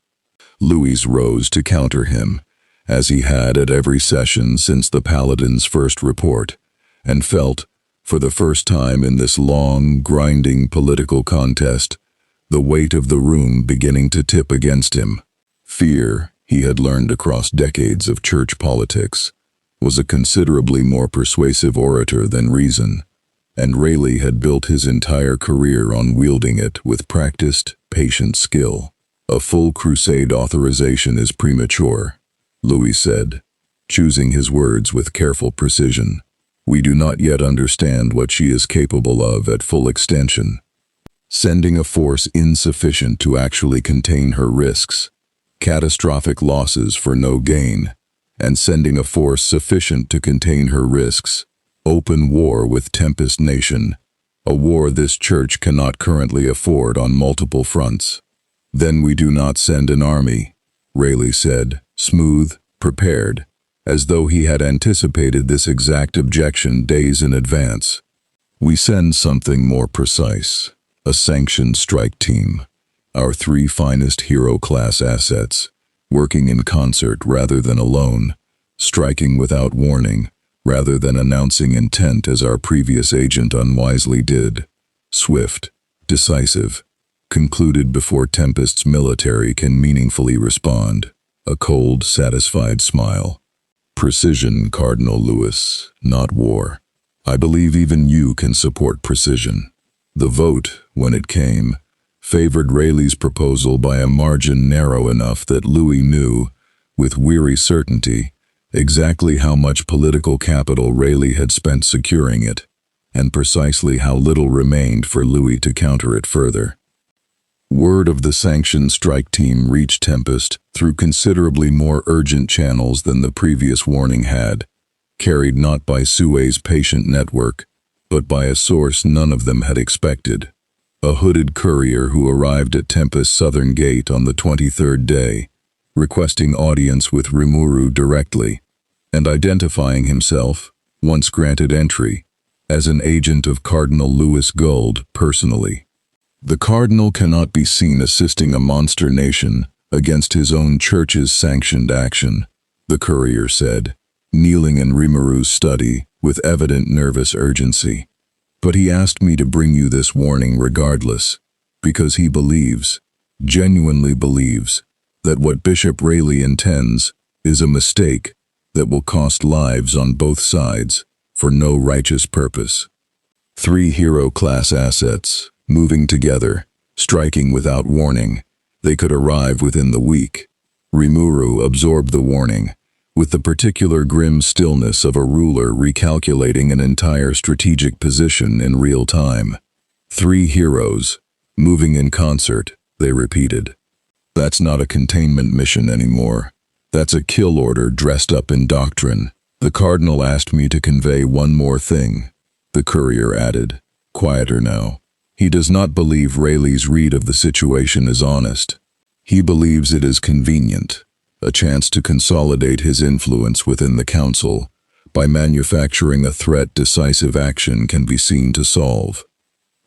Louis rose to counter him, as he had at every session since the Paladin's first report, and felt, for the first time in this long, grinding political contest, the weight of the room beginning to tip against him. Fear, he had learned across decades of church politics, was a considerably more persuasive orator than reason, and Rayleigh had built his entire career on wielding it with practiced, patient skill. "A full crusade authorization is premature," Louis said, choosing his words with careful precision. "We do not yet understand what she is capable of at full extension. Sending a force insufficient to actually contain her risks, catastrophic losses for no gain, and sending a force sufficient to contain her risks, open war with Tempest Nation, a war this church cannot currently afford on multiple fronts." "Then we do not send an army," Rayleigh said, smooth, prepared, as though he had anticipated this exact objection days in advance. "We send something more precise. A sanctioned strike team, our 3 finest hero-class assets, working in concert rather than alone, striking without warning rather than announcing intent as our previous agent unwisely did. Swift, decisive, concluded before Tempest's military can meaningfully respond. A cold, satisfied smile. Precision, Cardinal Louis, not war. I believe even you can support precision." The vote, when it came, favored Rayleigh's proposal by a margin narrow enough that Louis knew, with weary certainty, exactly how much political capital Rayleigh had spent securing it, and precisely how little remained for Louis to counter it further. Word of the sanctioned strike team reached Tempest through considerably more urgent channels than the previous warning had, carried not by Sue's patient network, but by a source none of them had expected. A hooded courier who arrived at Tempest's southern gate on the 23rd day, requesting audience with Rimuru directly, and identifying himself, once granted entry, as an agent of Cardinal Louis Gold personally. "The Cardinal cannot be seen assisting a monster nation against his own church's sanctioned action," the courier said, kneeling in Rimuru's study with evident nervous urgency. "But he asked me to bring you this warning regardless, because he believes, genuinely believes that what Bishop Rayleigh intends is a mistake that will cost lives on both sides for no righteous purpose. 3 hero-class assets, moving together, striking without warning. They could arrive within the week. Rimuru absorbed the warning, with the particular grim stillness of a ruler recalculating an entire strategic position in real time. 3 heroes, moving in concert, they repeated. That's not a containment mission anymore. That's a kill order dressed up in doctrine. The Cardinal asked me to convey one more thing, the courier added, quieter now. He does not believe Rayleigh's read of the situation is honest. He believes it is convenient, a chance to consolidate his influence within the council by manufacturing a threat decisive action can be seen to solve.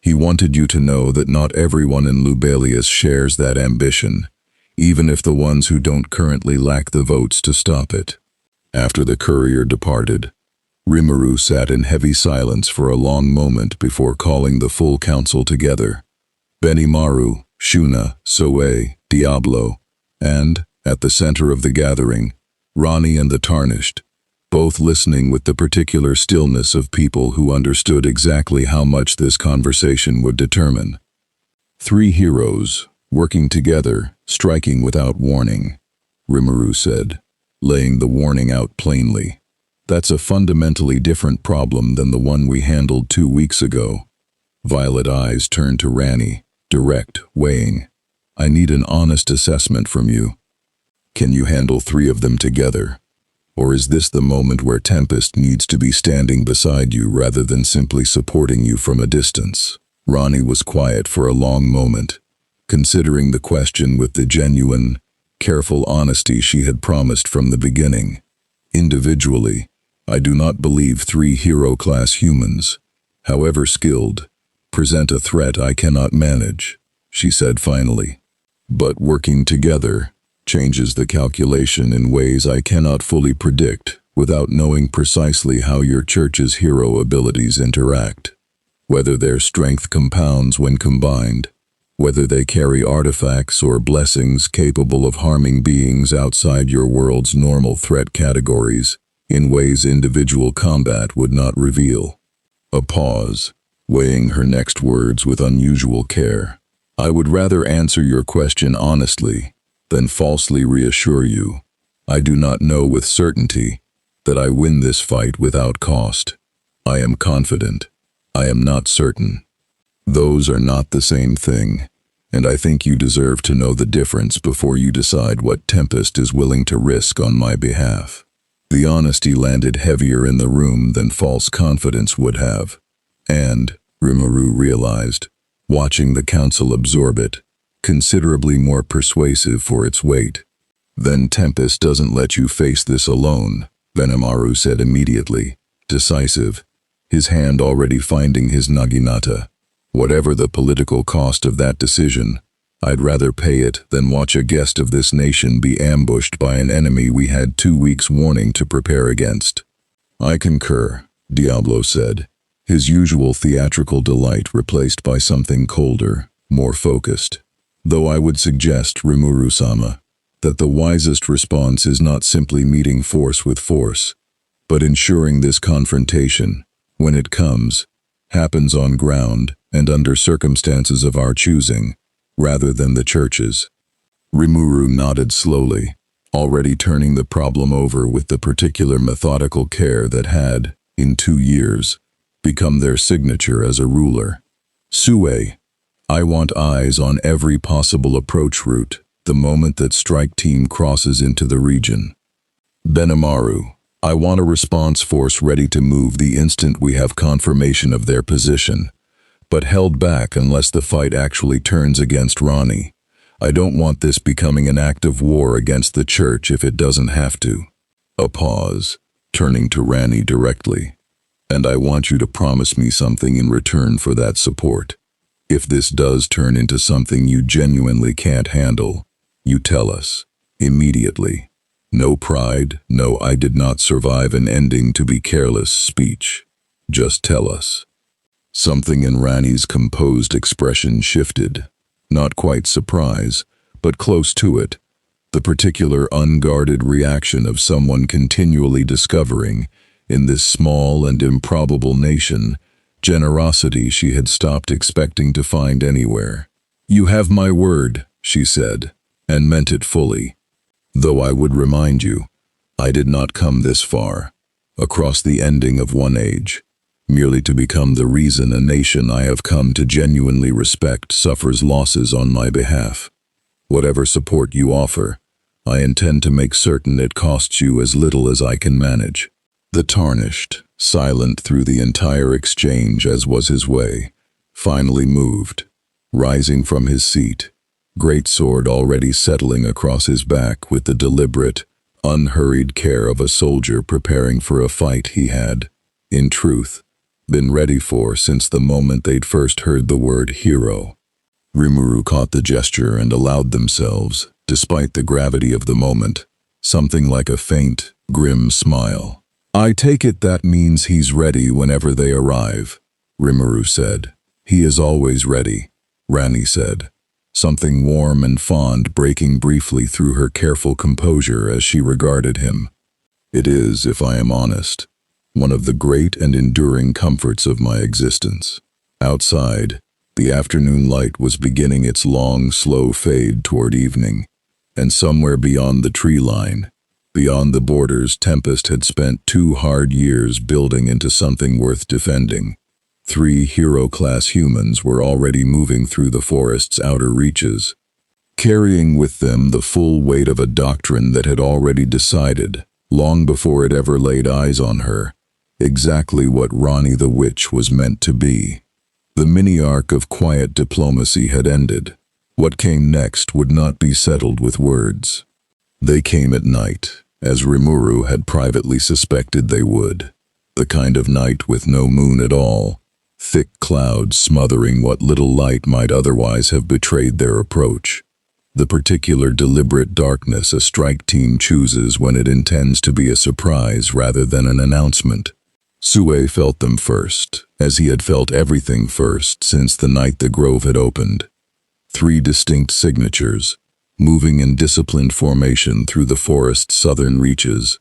He wanted you to know that not everyone in Lubelius shares that ambition, even if the ones who don't currently lack the votes to stop it. After the courier departed, Rimuru sat in heavy silence for a long moment before calling the full council together. Benimaru, Shuna, Soe, Diablo, and, at the center of the gathering, Ranni and the Tarnished, both listening with the particular stillness of people who understood exactly how much this conversation would determine. 3 heroes, working together, striking without warning, Rimuru said, laying the warning out plainly. That's a fundamentally different problem than the one we handled 2 weeks ago. Violet eyes turned to Ranni, direct, weighing. I need an honest assessment from you. Can you handle 3 of them together? Or is this the moment where Tempest needs to be standing beside you rather than simply supporting you from a distance? Ranni was quiet for a long moment, considering the question with the genuine, careful honesty she had promised from the beginning. Individually, I do not believe 3 hero-class humans, however skilled, present a threat I cannot manage, she said finally. But working together changes the calculation in ways I cannot fully predict without knowing precisely how your church's hero abilities interact, whether their strength compounds when combined, whether they carry artifacts or blessings capable of harming beings outside your world's normal threat categories in ways individual combat would not reveal. A pause, weighing her next words with unusual care. I would rather answer your question honestly than falsely reassure you. I do not know with certainty that I win this fight without cost. I am confident. I am not certain. Those are not the same thing, and I think you deserve to know the difference before you decide what Tempest is willing to risk on my behalf. The honesty landed heavier in the room than false confidence would have, and, Rimuru realized, watching the council absorb it, considerably more persuasive for its weight. Then Tempest doesn't let you face this alone, Benimaru said immediately, decisive, his hand already finding his naginata. Whatever the political cost of that decision, I'd rather pay it than watch a guest of this nation be ambushed by an enemy we had 2 weeks' warning to prepare against. I concur, Diablo said, his usual theatrical delight replaced by something colder, more focused. Though I would suggest, Rimuru-sama, that the wisest response is not simply meeting force with force, but ensuring this confrontation, when it comes, happens on ground and under circumstances of our choosing, rather than the church's. Rimuru nodded slowly, already turning the problem over with the particular methodical care that had, in 2 years, become their signature as a ruler. Sue, I want eyes on every possible approach route the moment that strike team crosses into the region. Benimaru, I want a response force ready to move the instant we have confirmation of their position, but held back unless the fight actually turns against Ranni. I don't want this becoming an act of war against the church if it doesn't have to. A pause, turning to Ranni directly. And I want you to promise me something in return for that support. If this does turn into something you genuinely can't handle, you tell us, immediately. No pride, no I did not survive an ending to be careless speech. Just tell us. Something in Ranni's composed expression shifted. Not quite surprise, but close to it. The particular unguarded reaction of someone continually discovering, in this small and improbable nation, generosity she had stopped expecting to find anywhere. "You have my word," she said, and meant it fully. "Though I would remind you, I did not come this far, across the ending of one age, merely to become the reason a nation I have come to genuinely respect suffers losses on my behalf. Whatever support you offer, I intend to make certain it costs you as little as I can manage." The Tarnished, silent through the entire exchange as was his way, finally moved, rising from his seat, great sword already settling across his back with the deliberate, unhurried care of a soldier preparing for a fight he had, in truth, been ready for since the moment they'd first heard the word hero. Rimuru caught the gesture and allowed themselves, despite the gravity of the moment, something like a faint, grim smile. "I take it that means he's ready whenever they arrive," Rimuru said. "He is always ready," Ranni said, something warm and fond breaking briefly through her careful composure as she regarded him. "It is, if I am honest, one of the great and enduring comforts of my existence." Outside, the afternoon light was beginning its long, slow fade toward evening, and somewhere beyond the tree line, beyond the borders Tempest had spent 2 hard years building into something worth defending, 3 hero-class humans were already moving through the forest's outer reaches, carrying with them the full weight of a doctrine that had already decided, long before it ever laid eyes on her, exactly what Ranni the Witch was meant to be. The mini-arc of quiet diplomacy had ended. What came next would not be settled with words. They came at night, as Rimuru had privately suspected they would. The kind of night with no moon at all, thick clouds smothering what little light might otherwise have betrayed their approach. The particular deliberate darkness a strike team chooses when it intends to be a surprise rather than an announcement. Sue felt them first, as he had felt everything first since the night the grove had opened. 3 distinct signatures, moving in disciplined formation through the forest's southern reaches,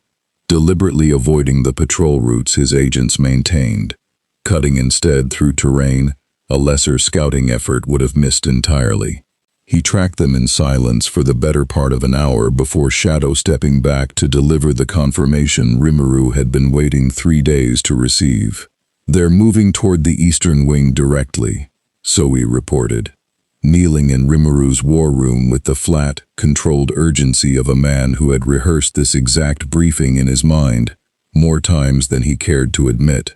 deliberately avoiding the patrol routes his agents maintained, cutting instead through terrain a lesser scouting effort would have missed entirely. He tracked them in silence for the better part of an hour before shadow-stepping back to deliver the confirmation Rimuru had been waiting 3 days to receive. "They're moving toward the eastern wing directly," Sue reported, kneeling in Rimuru's war room with the flat, controlled urgency of a man who had rehearsed this exact briefing in his mind more times than he cared to admit.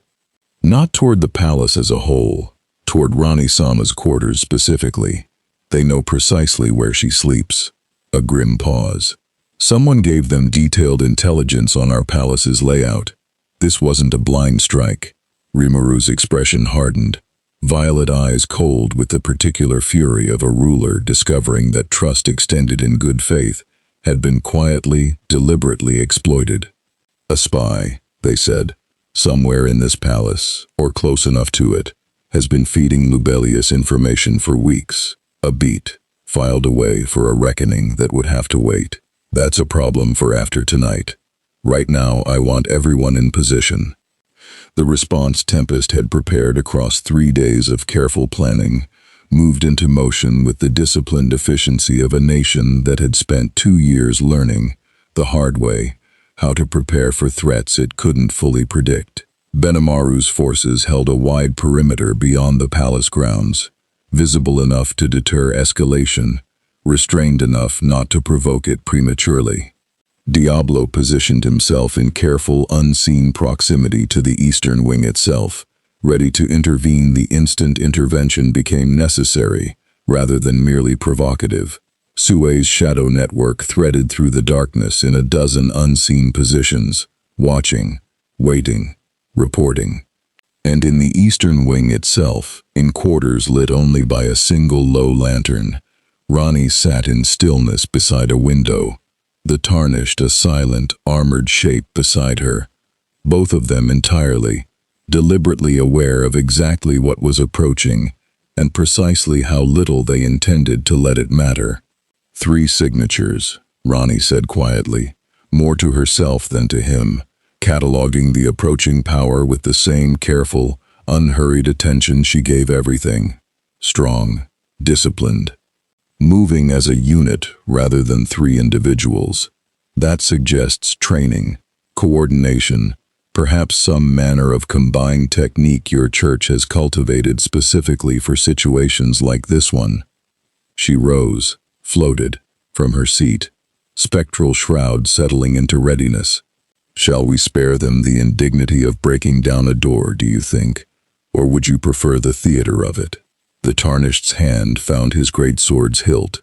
"Not toward the palace as a whole, toward Ranni-sama's quarters specifically. They know precisely where she sleeps." A grim pause. "Someone gave them detailed intelligence on our palace's layout. This wasn't a blind strike." Rimuru's expression hardened, violet eyes cold with the particular fury of a ruler discovering that trust extended in good faith had been quietly, deliberately exploited. "A spy," they said, "somewhere in this palace, or close enough to it, has been feeding Lubelius information for weeks. A beat, filed away for a reckoning that would have to wait. That's a problem for after tonight. Right now, I want everyone in position." The response Tempest had prepared across 3 days of careful planning moved into motion with the disciplined efficiency of a nation that had spent 2 years learning, the hard way, how to prepare for threats it couldn't fully predict. Benamaru's forces held a wide perimeter beyond the palace grounds, visible enough to deter escalation, restrained enough not to provoke it prematurely. Diablo positioned himself in careful, unseen proximity to the eastern wing itself, ready to intervene the instant intervention became necessary, rather than merely provocative. Sue's shadow network threaded through the darkness in a dozen unseen positions, watching, waiting, reporting. And in the eastern wing itself, in quarters lit only by a single low lantern, Ranni sat in stillness beside a window, the Tarnished a silent, armored shape beside her, both of them entirely, deliberately aware of exactly what was approaching, and precisely how little they intended to let it matter. 3 signatures, Ranni said quietly, more to herself than to him, cataloging the approaching power with the same careful, unhurried attention she gave everything. Strong, disciplined, moving as a unit rather than 3 individuals. That suggests training, coordination, perhaps some manner of combined technique your church has cultivated specifically for situations like this one. She rose, floated, from her seat, spectral shroud settling into readiness. Shall we spare them the indignity of breaking down a door, do you think? Or would you prefer the theater of it? The Tarnished's hand found his great sword's hilt,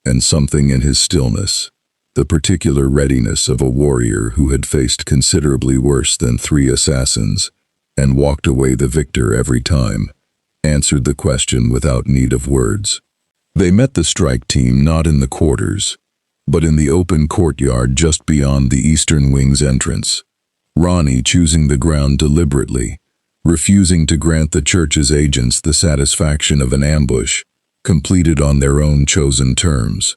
and something in his stillness, the particular readiness of a warrior who had faced considerably worse than 3 assassins, and walked away the victor every time, answered the question without need of words. They met the strike team not in the quarters, but in the open courtyard just beyond the eastern wing's entrance. Ranni choosing the ground deliberately, refusing to grant the church's agents the satisfaction of an ambush, completed on their own chosen terms.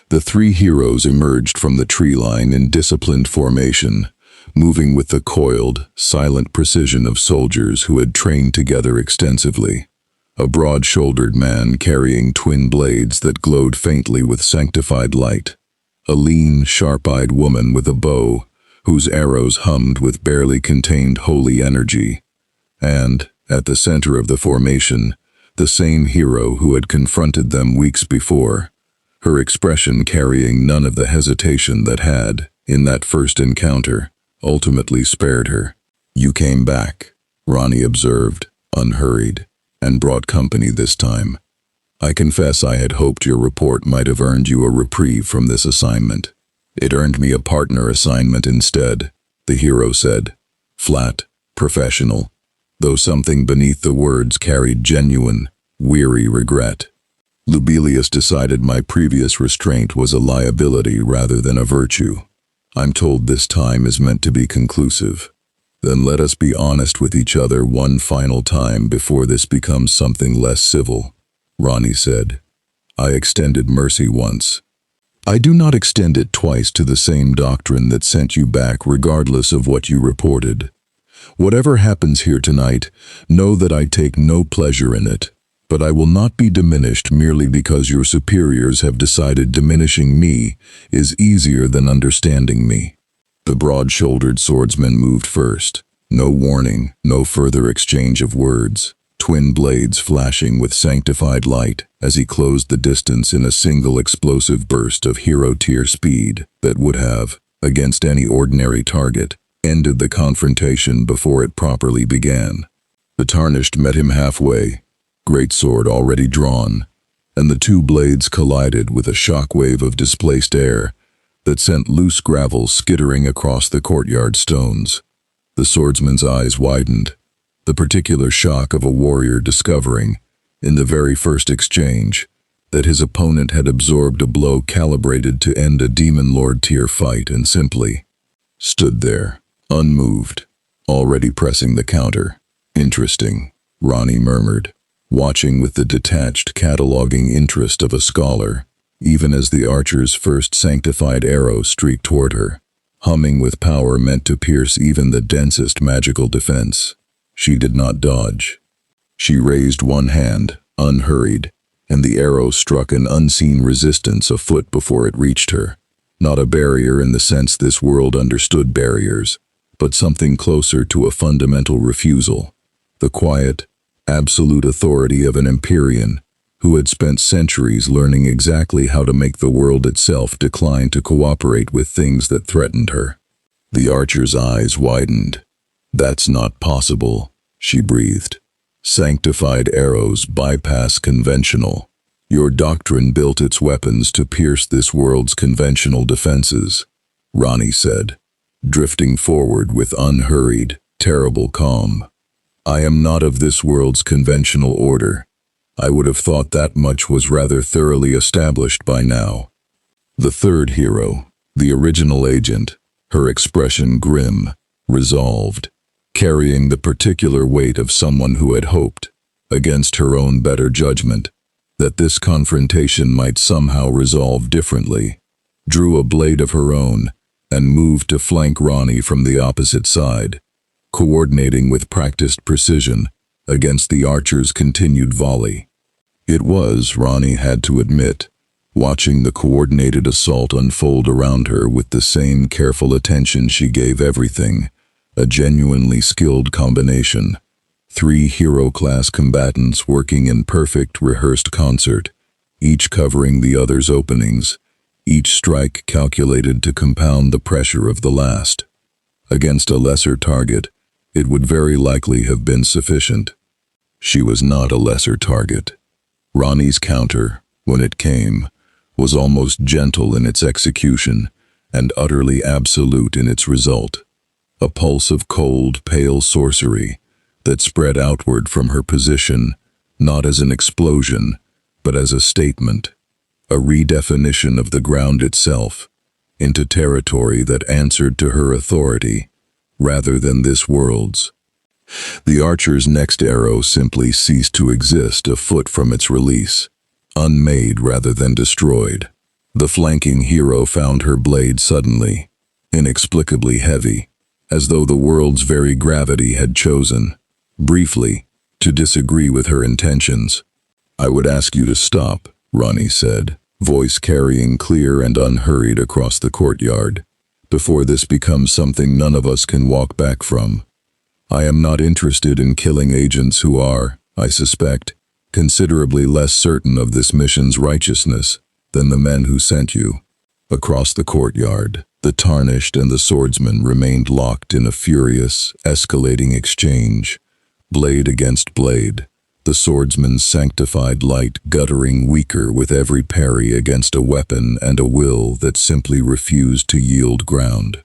The 3 heroes emerged from the tree line in disciplined formation, moving with the coiled, silent precision of soldiers who had trained together extensively. A broad-shouldered man carrying twin blades that glowed faintly with sanctified light. A lean, sharp-eyed woman with a bow, whose arrows hummed with barely contained holy energy. And, at the center of the formation, the same hero who had confronted them weeks before, her expression carrying none of the hesitation that had, in that first encounter, ultimately spared her. "You came back," Ranni observed, unhurried, "and brought company this time. I confess I had hoped your report might have earned you a reprieve from this assignment. It earned me a partner assignment instead," the hero said, flat, professional, though something beneath the words carried genuine, weary regret. "Lubelius decided my previous restraint was a liability rather than a virtue. I'm told this time is meant to be conclusive. Then let us be honest with each other one final time before this becomes something less civil," Ranni said. "I extended mercy once. I do not extend it twice to the same doctrine that sent you back regardless of what you reported. Whatever happens here tonight, know that I take no pleasure in it, but I will not be diminished merely because your superiors have decided diminishing me is easier than understanding me." The broad-shouldered swordsman moved first. No warning, no further exchange of words, twin blades flashing with sanctified light as he closed the distance in a single explosive burst of hero-tier speed that would have, against any ordinary target, ended the confrontation before it properly began. The Tarnished met him halfway, great sword already drawn, and the 2 blades collided with a shockwave of displaced air that sent loose gravel skittering across the courtyard stones. The swordsman's eyes widened, the particular shock of a warrior discovering, in the very first exchange, that his opponent had absorbed a blow calibrated to end a Demon Lord tier fight and simply stood there, unmoved, already pressing the counter. "Interesting," Ranni murmured, watching with the detached cataloging interest of a scholar, even as the archer's first sanctified arrow streaked toward her, humming with power meant to pierce even the densest magical defense. She did not dodge. She raised one hand, unhurried, and the arrow struck an unseen resistance a foot before it reached her. Not a barrier in the sense this world understood barriers, but something closer to a fundamental refusal. The quiet, absolute authority of an Empyrean who had spent centuries learning exactly how to make the world itself decline to cooperate with things that threatened her. The archer's eyes widened. "That's not possible," she breathed. "Sanctified arrows bypass conventional. Your doctrine built its weapons to pierce this world's conventional defenses," Ranni said, drifting forward with unhurried, terrible calm. "I am not of this world's conventional order. I would have thought that much was rather thoroughly established by now." The 3rd hero, the original agent, her expression grim, resolved, carrying the particular weight of someone who had hoped, against her own better judgment, that this confrontation might somehow resolve differently, drew a blade of her own and moved to flank Ranni from the opposite side, coordinating with practiced precision against the archer's continued volley. It was, Ranni had to admit, watching the coordinated assault unfold around her with the same careful attention she gave everything, a genuinely skilled combination. 3 hero-class combatants working in perfect rehearsed concert, each covering the other's openings, each strike calculated to compound the pressure of the last. Against a lesser target, it would very likely have been sufficient. She was not a lesser target. Ranni's counter, when it came, was almost gentle in its execution and utterly absolute in its result. A pulse of cold, pale sorcery that spread outward from her position, not as an explosion, but as a statement, a redefinition of the ground itself, into territory that answered to her authority, rather than this world's. The archer's next arrow simply ceased to exist a foot from its release, unmade rather than destroyed. The flanking hero found her blade suddenly, inexplicably heavy, as though the world's very gravity had chosen, briefly, to disagree with her intentions. "I would ask you to stop," Ranni said, voice carrying clear and unhurried across the courtyard, "before this becomes something none of us can walk back from. I am not interested in killing agents who are, I suspect, considerably less certain of this mission's righteousness than the men who sent you." Across the courtyard, the Tarnished and the swordsman remained locked in a furious, escalating exchange, blade against blade, the swordsman's sanctified light guttering weaker with every parry against a weapon and a will that simply refused to yield ground.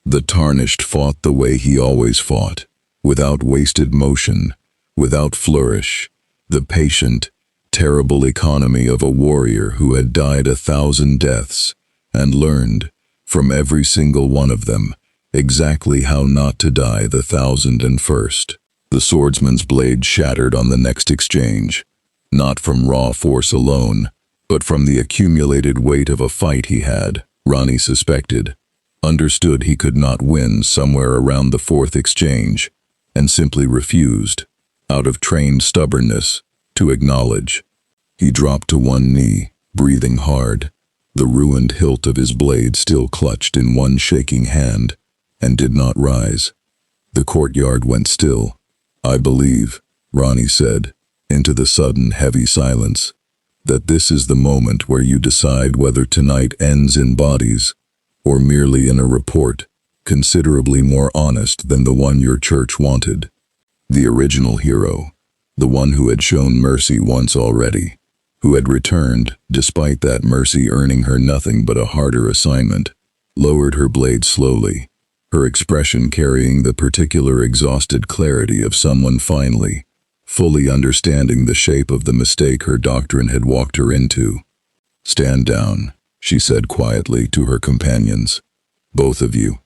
The Tarnished fought the way he always fought, without wasted motion, without flourish, the patient, terrible economy of a warrior who had died 1,000 deaths and learned, from every single one of them, exactly how not to die the 1,001st. The swordsman's blade shattered on the next exchange, not from raw force alone, but from the accumulated weight of a fight he had, Ranni suspected, understood he could not win somewhere around the 4th exchange, and simply refused, out of trained stubbornness, to acknowledge. He dropped to one knee, breathing hard, the ruined hilt of his blade still clutched in one shaking hand, and did not rise. The courtyard went still. "I believe," Ranni said, into the sudden heavy silence, "that this is the moment where you decide whether tonight ends in bodies, or merely in a report, considerably more honest than the one your church wanted." The original hero, the one who had shown mercy once already, who had returned, despite that mercy earning her nothing but a harder assignment, lowered her blade slowly, her expression carrying the particular exhausted clarity of someone finally, fully understanding the shape of the mistake her doctrine had walked her into. "Stand down," she said quietly to her companions. "Both of you.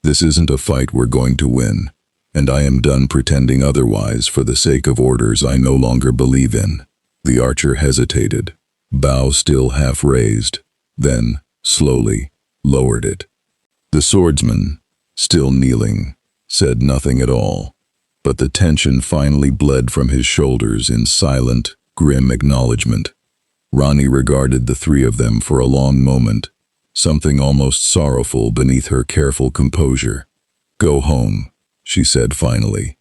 This isn't a fight we're going to win, and I am done pretending otherwise for the sake of orders I no longer believe in." The archer hesitated, bow still half raised, then, slowly, lowered it. The swordsman, still kneeling, said nothing at all, but the tension finally bled from his shoulders in silent, grim acknowledgement. Ranni regarded the 3 of them for a long moment, something almost sorrowful beneath her careful composure. "Go home," she said finally.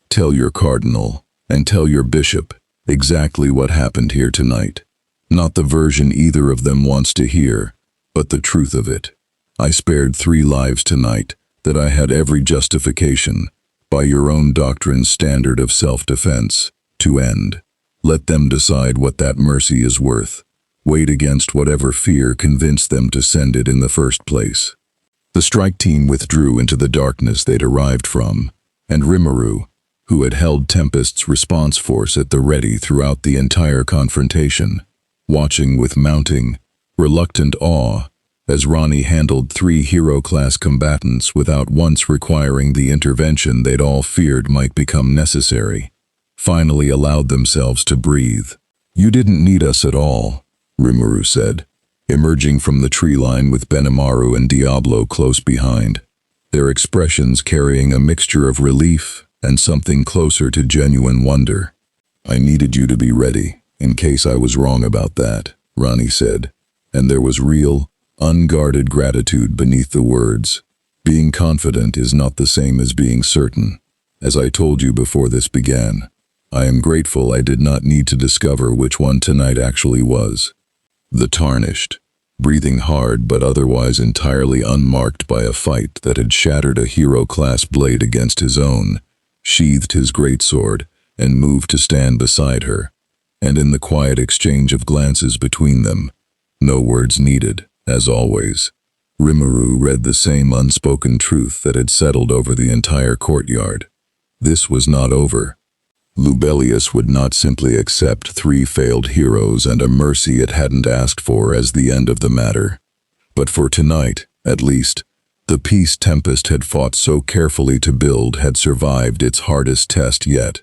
"Tell your cardinal, and tell your bishop, exactly what happened here tonight. Not the version either of them wants to hear, but the truth of it. I spared 3 lives tonight that I had every justification, by your own doctrine's standard of self-defense, to end. Let them decide what that mercy is worth. Weighed against whatever fear convinced them to send it in the first place." The strike team withdrew into the darkness they'd arrived from, and Rimuru, who had held Tempest's response force at the ready throughout the entire confrontation, watching with mounting, reluctant awe as Ranni handled 3 hero-class combatants without once requiring the intervention they'd all feared might become necessary, finally allowed themselves to breathe. "You didn't need us at all," Rimuru said, emerging from the tree line with Benimaru and Diablo close behind, their expressions carrying a mixture of relief and something closer to genuine wonder. "I needed you to be ready, in case I was wrong about that," Ranni said, and there was real, unguarded gratitude beneath the words. "Being confident is not the same as being certain. As I told you before this began, I am grateful I did not need to discover which one tonight actually was." The Tarnished, breathing hard but otherwise entirely unmarked by a fight that had shattered a hero-class blade against his own, sheathed his greatsword and moved to stand beside her, and in the quiet exchange of glances between them, no words needed, as always, Rimuru read the same unspoken truth that had settled over the entire courtyard. This was not over. Lubelius would not simply accept 3 failed heroes and a mercy it hadn't asked for as the end of the matter. But for tonight, at least, the peace Tempest had fought so carefully to build had survived its hardest test yet.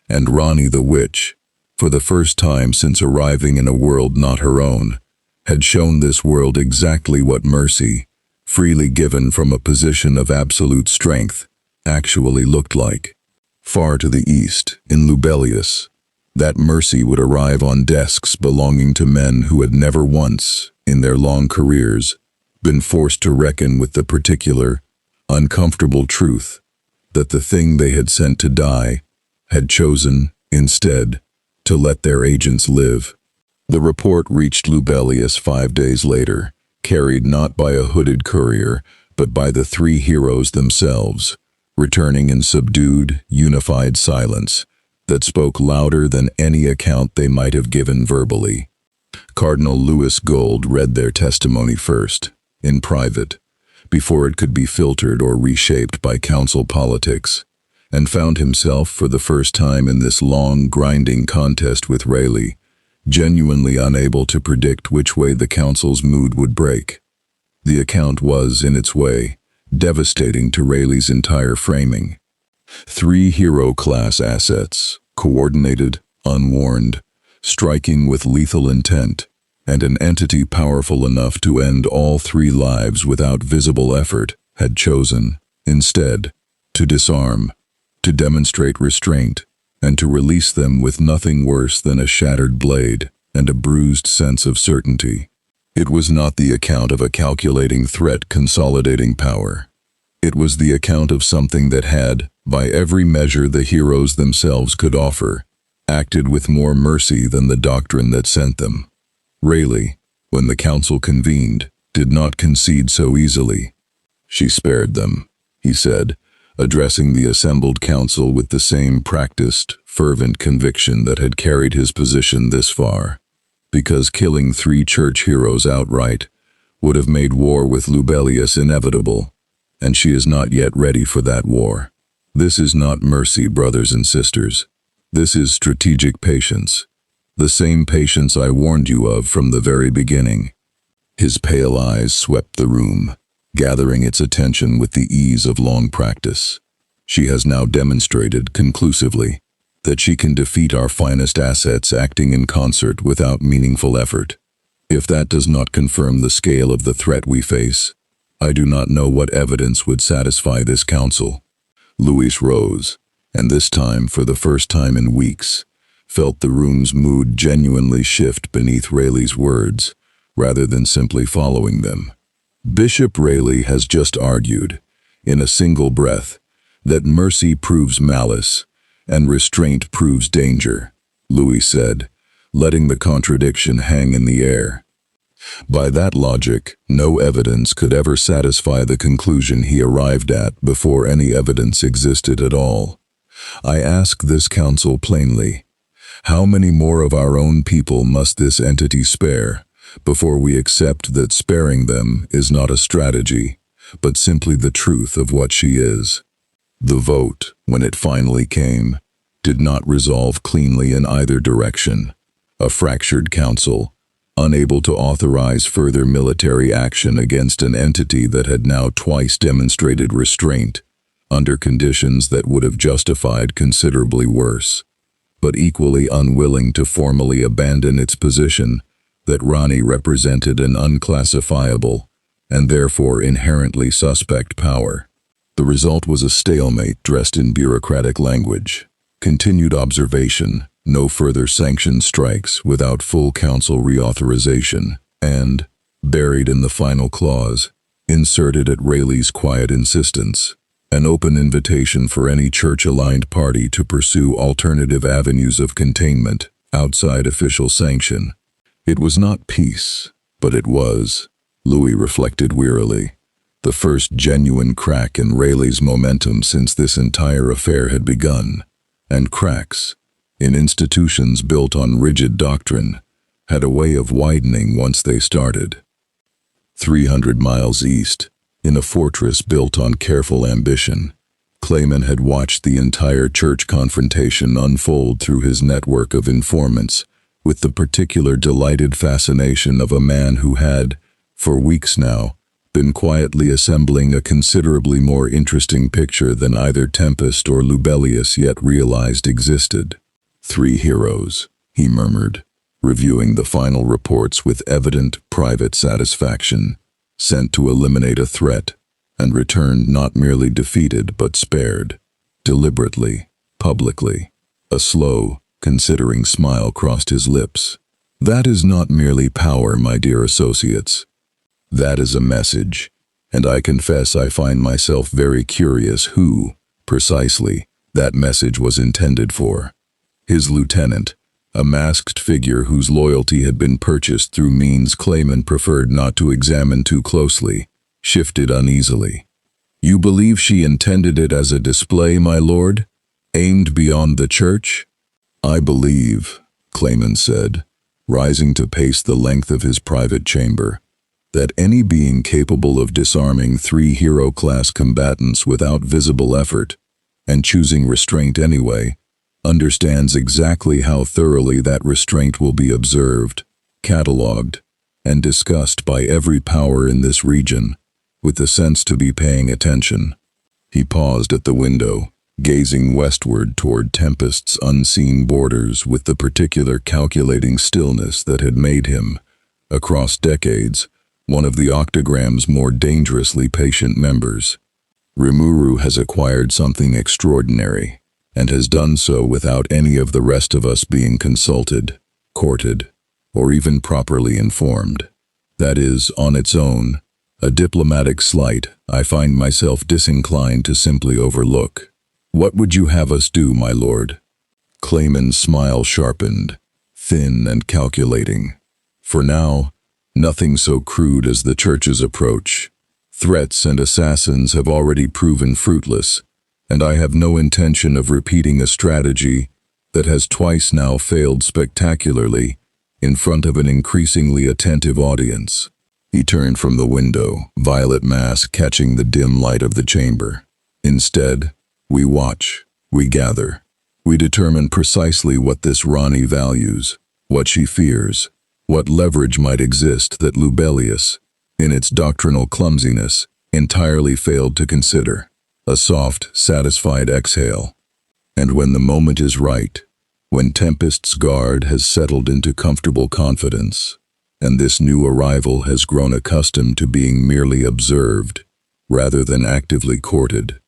And Ranni the Witch, for the first time since arriving in a world not her own, had shown this world exactly what mercy, freely given from a position of absolute strength, actually looked like. Far to the east, in Lubelius, that mercy would arrive on desks belonging to men who had never once, in their long careers, been forced to reckon with the particular, uncomfortable truth that the thing they had sent to die had chosen, instead, to let their agents live. The report reached Lubelius 5 days later, carried not by a hooded courier, but by the 3 heroes themselves, returning in subdued, unified silence that spoke louder than any account they might have given verbally. Cardinal Louis Gold read their testimony first, in private, before it could be filtered or reshaped by council politics, and found himself for the first time in this long, grinding contest with Rayleigh, genuinely unable to predict which way the council's mood would break. The account was, in its way, devastating to Rayleigh's entire framing. 3 hero-class assets, coordinated, unwarned, striking with lethal intent, and an entity powerful enough to end all 3 lives without visible effort, had chosen, instead, to disarm, to demonstrate restraint, and to release them with nothing worse than a shattered blade and a bruised sense of certainty. It was not the account of a calculating threat consolidating power. It was the account of something that had, by every measure the heroes themselves could offer, acted with more mercy than the doctrine that sent them. Rayleigh, when the council convened, did not concede so easily. "She spared them," he said, addressing the assembled council with the same practiced, fervent conviction that had carried his position this far, because killing 3 church heroes outright would have made war with Lubelius inevitable, and she is not yet ready for that war. This is not mercy, brothers and sisters. This is strategic patience, the same patience I warned you of from the very beginning. His pale eyes swept the room, gathering its attention with the ease of long practice. She has now demonstrated, conclusively, that she can defeat our finest assets acting in concert without meaningful effort. If that does not confirm the scale of the threat we face, I do not know what evidence would satisfy this council. Louis rose, and this time, for the first time in weeks, felt the room's mood genuinely shift beneath Rayleigh's words, rather than simply following them. Bishop Rayleigh has just argued, in a single breath, that mercy proves malice, and restraint proves danger, Louis said, letting the contradiction hang in the air. By that logic, no evidence could ever satisfy the conclusion he arrived at before any evidence existed at all. I ask this council plainly, how many more of our own people must this entity spare before we accept that sparing them is not a strategy, but simply the truth of what she is? The vote, when it finally came, did not resolve cleanly in either direction. A fractured council, unable to authorize further military action against an entity that had now twice demonstrated restraint, under conditions that would have justified considerably worse. but equally unwilling to formally abandon its position that Ranni represented an unclassifiable and therefore inherently suspect power. The result was a stalemate dressed in bureaucratic language. Continued observation, no further sanctioned strikes without full council reauthorization, and, buried in the final clause, inserted at Rayleigh's quiet insistence, an open invitation for any church-aligned party to pursue alternative avenues of containment outside official sanction. It was not peace, but it was, Louis reflected wearily, the first genuine crack in Rayleigh's momentum since this entire affair had begun, and cracks, in institutions built on rigid doctrine, had a way of widening once they started. 300 miles east, in a fortress built on careful ambition, Clayman had watched the entire church confrontation unfold through his network of informants, with the particular delighted fascination of a man who had, for weeks now, been quietly assembling a considerably more interesting picture than either Tempest or Lubelius yet realized existed. 3 heroes, he murmured, reviewing the final reports with evident private satisfaction, sent to eliminate a threat, and returned not merely defeated but spared, deliberately, publicly. A slow, considering smile crossed his lips. That is not merely power, my dear associates. That is a message, and I confess I find myself very curious who, precisely, that message was intended for. His lieutenant, a masked figure whose loyalty had been purchased through means Clayman preferred not to examine too closely, shifted uneasily. You believe she intended it as a display, my lord? Aimed beyond the church? I believe, Clayman said, rising to pace the length of his private chamber, that any being capable of disarming 3 hero-class combatants without visible effort, and choosing restraint anyway, understands exactly how thoroughly that restraint will be observed, catalogued, and discussed by every power in this region, with the sense to be paying attention. He paused at the window, gazing westward toward Tempest's unseen borders with the particular calculating stillness that had made him, across decades, one of the Octogram's more dangerously patient members. Rimuru has acquired something extraordinary, and has done so without any of the rest of us being consulted, courted, or even properly informed. That is, on its own, a diplomatic slight I find myself disinclined to simply overlook. What would you have us do, my lord? Clayman's smile sharpened, thin and calculating. For now, nothing so crude as the church's approach. Threats and assassins have already proven fruitless, and I have no intention of repeating a strategy that has twice now failed spectacularly in front of an increasingly attentive audience. He turned from the window, violet mass catching the dim light of the chamber. Instead, we watch, we gather, we determine precisely what this Ranni values, what she fears, what leverage might exist that Lubelius, in its doctrinal clumsiness, entirely failed to consider. A soft, satisfied exhale. And when the moment is right, when Tempest's guard has settled into comfortable confidence, and this new arrival has grown accustomed to being merely observed, rather than actively courted,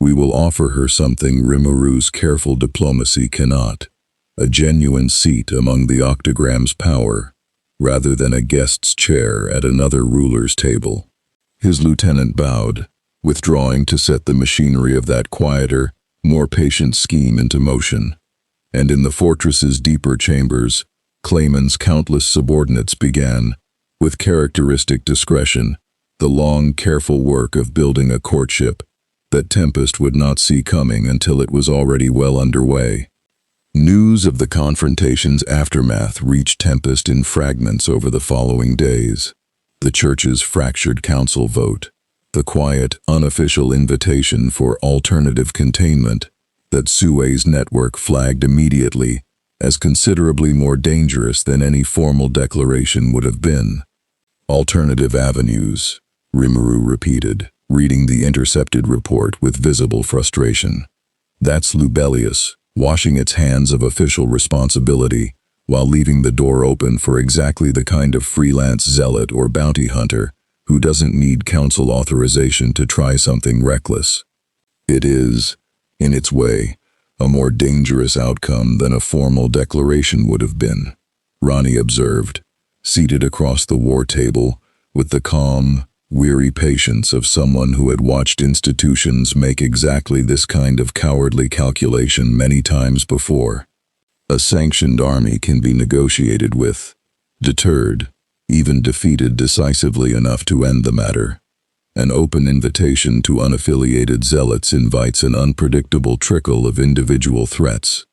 we will offer her something Rimuru's careful diplomacy cannot, a genuine seat among the Octogram's power, rather than a guest's chair at another ruler's table. His lieutenant bowed, withdrawing to set the machinery of that quieter, more patient scheme into motion, and in the fortress's deeper chambers, Clayman's countless subordinates began, with characteristic discretion, the long, careful work of building a courtship that Tempest would not see coming until it was already well underway. News of the confrontation's aftermath reached Tempest in fragments over the following days. The church's fractured council vote, the quiet, unofficial invitation for alternative containment that Sue's network flagged immediately as considerably more dangerous than any formal declaration would have been. Alternative avenues, Rimuru repeated, reading the intercepted report with visible frustration. That's Lubelius, washing its hands of official responsibility while leaving the door open for exactly the kind of freelance zealot or bounty hunter who doesn't need council authorization to try something reckless. It is, in its way, a more dangerous outcome than a formal declaration would have been, Ranni observed, seated across the war table with the calm, weary patience of someone who had watched institutions make exactly this kind of cowardly calculation many times before. A sanctioned army can be negotiated with, deterred, even defeated decisively enough to end the matter. An open invitation to unaffiliated zealots invites an unpredictable trickle of individual threats,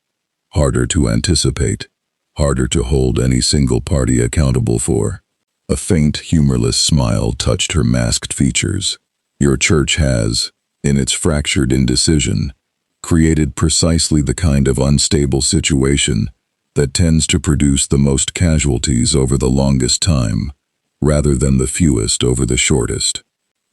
harder to anticipate, harder to hold any single party accountable for. A faint, humorless smile touched her masked features. Your church has, in its fractured indecision, created precisely the kind of unstable situation that tends to produce the most casualties over the longest time, rather than the fewest over the shortest.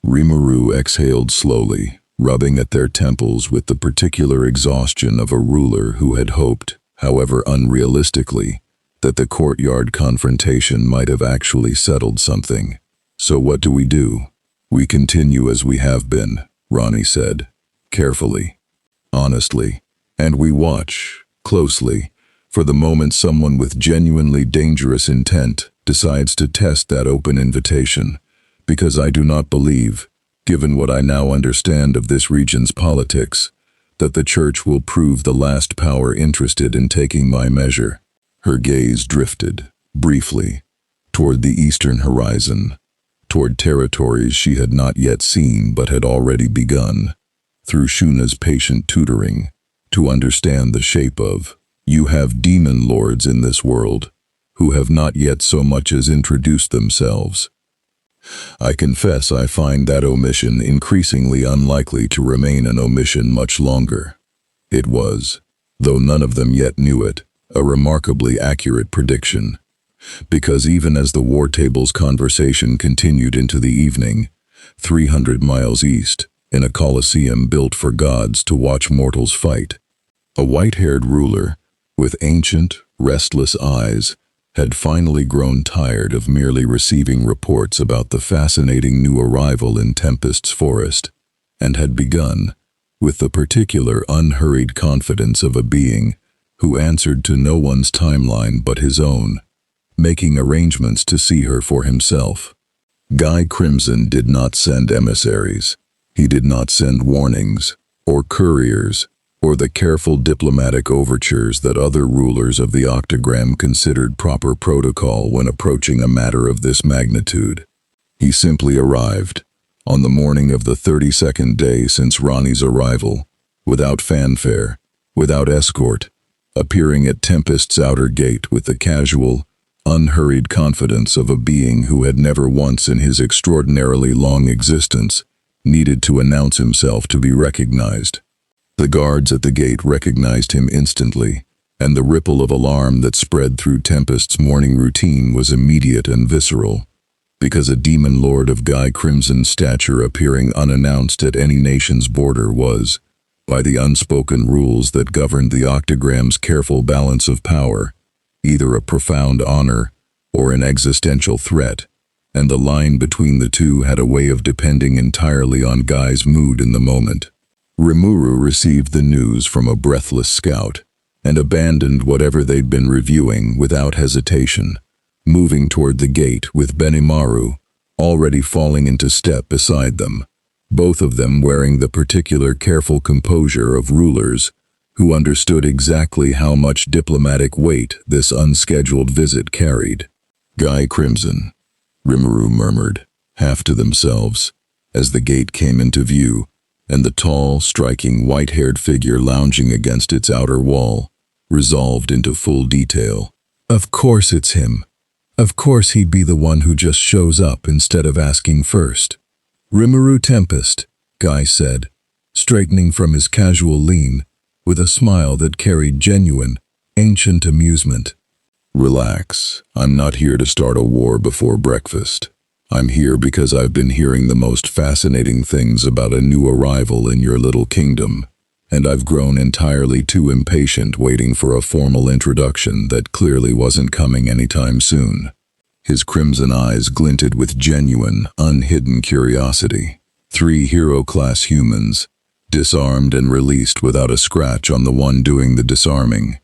Rimuru exhaled slowly, rubbing at their temples with the particular exhaustion of a ruler who had hoped, however unrealistically, that the courtyard confrontation might have actually settled something. So what do? We continue as we have been, Ranni said, carefully, honestly, and we watch, closely, for the moment someone with genuinely dangerous intent decides to test that open invitation, because I do not believe, given what I now understand of this region's politics, that the church will prove the last power interested in taking my measure. Her gaze drifted, briefly, toward the eastern horizon, toward territories she had not yet seen but had already begun, through Shuna's patient tutoring, to understand the shape of. You have demon lords in this world, who have not yet so much as introduced themselves. I confess I find that omission increasingly unlikely to remain an omission much longer. It was, though none of them yet knew it, a remarkably accurate prediction, because even as the war table's conversation continued into the evening, 300 miles east, in a coliseum built for gods to watch mortals fight, a white-haired ruler, with ancient, restless eyes, had finally grown tired of merely receiving reports about the fascinating new arrival in Tempest's forest, and had begun, with the particular unhurried confidence of a being who answered to no one's timeline but his own, making arrangements to see her for himself. Guy Crimson did not send emissaries. He did not send warnings, or couriers, or the careful diplomatic overtures that other rulers of the Octagram considered proper protocol when approaching a matter of this magnitude. He simply arrived, on the morning of the 32nd day since Ranni's arrival, without fanfare, without escort, appearing at Tempest's outer gate with the casual, unhurried confidence of a being who had never once in his extraordinarily long existence needed to announce himself to be recognized. The guards at the gate recognized him instantly, and the ripple of alarm that spread through Tempest's morning routine was immediate and visceral, because a demon lord of Guy Crimson's stature appearing unannounced at any nation's border was, by the unspoken rules that governed the Octagram's careful balance of power, either a profound honor or an existential threat, and the line between the two had a way of depending entirely on Guy's mood in the moment. Rimuru received the news from a breathless scout, and abandoned whatever they'd been reviewing without hesitation, moving toward the gate with Benimaru already falling into step beside them, both of them wearing the particular careful composure of rulers who understood exactly how much diplomatic weight this unscheduled visit carried. Guy Crimson, Rimuru murmured, half to themselves, as the gate came into view, and the tall, striking, white-haired figure lounging against its outer wall, resolved into full detail. Of course it's him. Of course he'd be the one who just shows up instead of asking first. Rimuru Tempest, Guy said, straightening from his casual lean, with a smile that carried genuine, ancient amusement. Relax, I'm not here to start a war before breakfast. I'm here because I've been hearing the most fascinating things about a new arrival in your little kingdom, and I've grown entirely too impatient waiting for a formal introduction that clearly wasn't coming anytime soon. His crimson eyes glinted with genuine, unhidden curiosity. 3 hero-class humans, disarmed and released without a scratch on the one doing the disarming.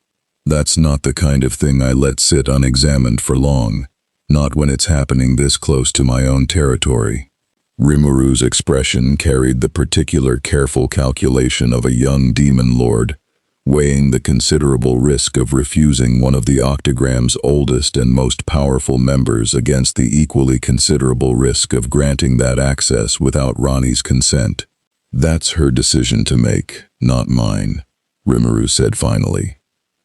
That's not the kind of thing I let sit unexamined for long, not when it's happening this close to my own territory. Rimuru's expression carried the particular careful calculation of a young demon lord, weighing the considerable risk of refusing one of the Octogram's oldest and most powerful members against the equally considerable risk of granting that access without Ranni's consent. That's her decision to make, not mine, Rimuru said finally.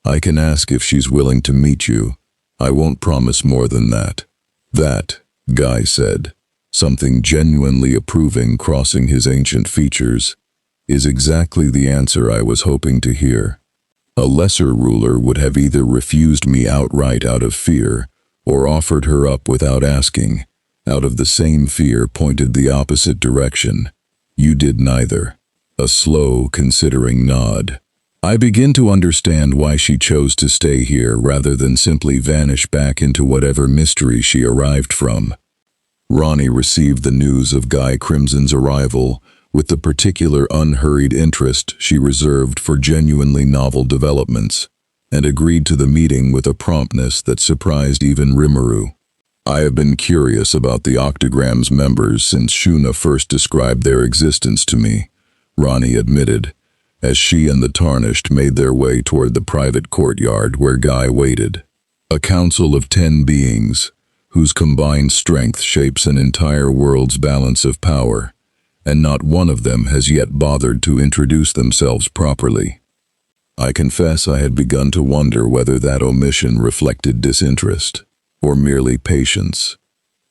I can ask if she's willing to meet you. I won't promise more than that. That, Guy said, something genuinely approving crossing his ancient features, is exactly the answer I was hoping to hear. A lesser ruler would have either refused me outright out of fear, or offered her up without asking, out of the same fear pointed the opposite direction. You did neither. A slow, considering nod. I begin to understand why she chose to stay here rather than simply vanish back into whatever mystery she arrived from. Ranni received the news of Guy Crimson's arrival with the particular unhurried interest she reserved for genuinely novel developments, and agreed to the meeting with a promptness that surprised even Rimuru. I have been curious about the Octogram's members since Shuna first described their existence to me, Ranni admitted, as she and the Tarnished made their way toward the private courtyard where Guy waited. A council of 10 beings, whose combined strength shapes an entire world's balance of power, and not one of them has yet bothered to introduce themselves properly. I confess I had begun to wonder whether that omission reflected disinterest, or merely patience.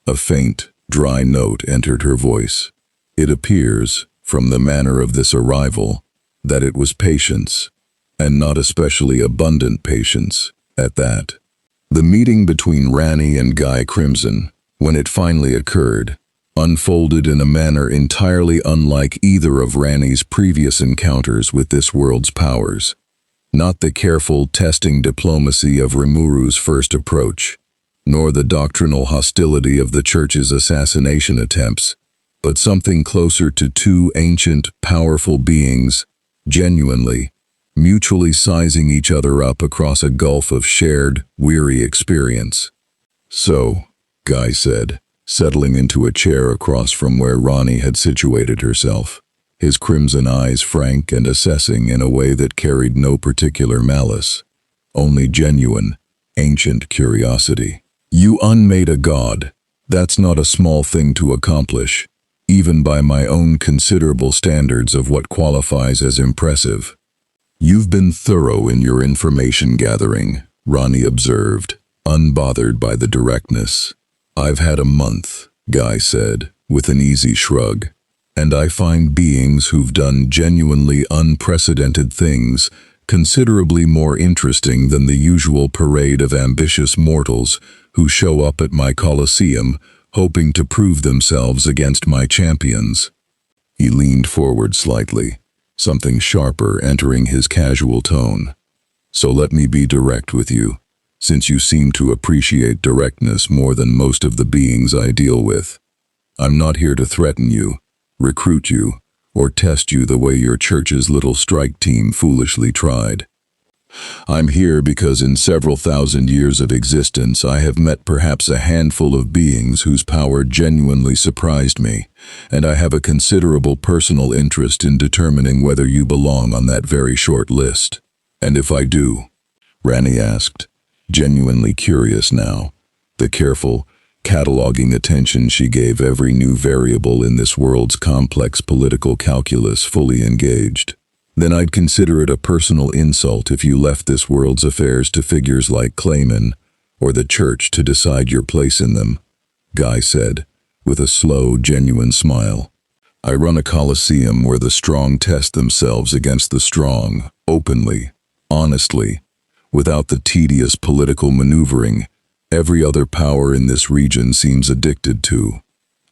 A faint, dry note entered her voice. It appears, from the manner of this arrival, that it was patience, and not especially abundant patience, at that. The meeting between Ranni and Guy Crimson, when it finally occurred, unfolded in a manner entirely unlike either of Ranni's previous encounters with this world's powers. Not the careful, testing diplomacy of Rimuru's first approach, nor the doctrinal hostility of the Church's assassination attempts, but something closer to 2 ancient, powerful beings, genuinely, mutually sizing each other up across a gulf of shared, weary experience. So, Guy said, settling into a chair across from where Ranni had situated herself, his crimson eyes frank and assessing in a way that carried no particular malice, only genuine, ancient curiosity. You unmade a god. That's not a small thing to accomplish, even by my own considerable standards of what qualifies as impressive. You've been thorough in your information gathering, Ranni observed, unbothered by the directness. I've had a month, Guy said, with an easy shrug, and I find beings who've done genuinely unprecedented things considerably more interesting than the usual parade of ambitious mortals who show up at my Colosseum hoping to prove themselves against my champions. He leaned forward slightly, something sharper entering his casual tone. So let me be direct with you, since you seem to appreciate directness more than most of the beings I deal with. I'm not here to threaten you, recruit you, or test you the way your church's little strike team foolishly tried. I'm here because in several thousand years of existence I have met perhaps a handful of beings whose power genuinely surprised me, and I have a considerable personal interest in determining whether you belong on that very short list. And if I do? Ranni asked, genuinely curious now, the careful, cataloging attention she gave every new variable in this world's complex political calculus fully engaged. Then I'd consider it a personal insult if you left this world's affairs to figures like Clayman or the Church to decide your place in them, Guy said, with a slow, genuine smile. I run a Colosseum where the strong test themselves against the strong, openly, honestly, without the tedious political maneuvering every other power in this region seems addicted to.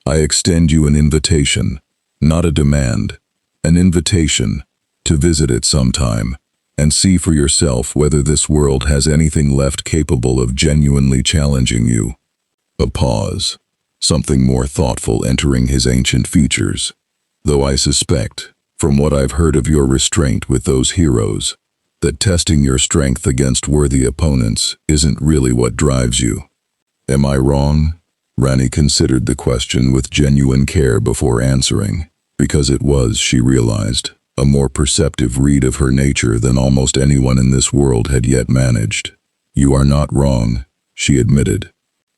I extend you an invitation, not a demand, an invitation, to visit it sometime, and see for yourself whether this world has anything left capable of genuinely challenging you. A pause, something more thoughtful entering his ancient features. Though I suspect, from what I've heard of your restraint with those heroes, that testing your strength against worthy opponents isn't really what drives you. Am I wrong? Ranni considered the question with genuine care before answering, because it was, she realized, a more perceptive read of her nature than almost anyone in this world had yet managed. You are not wrong, she admitted.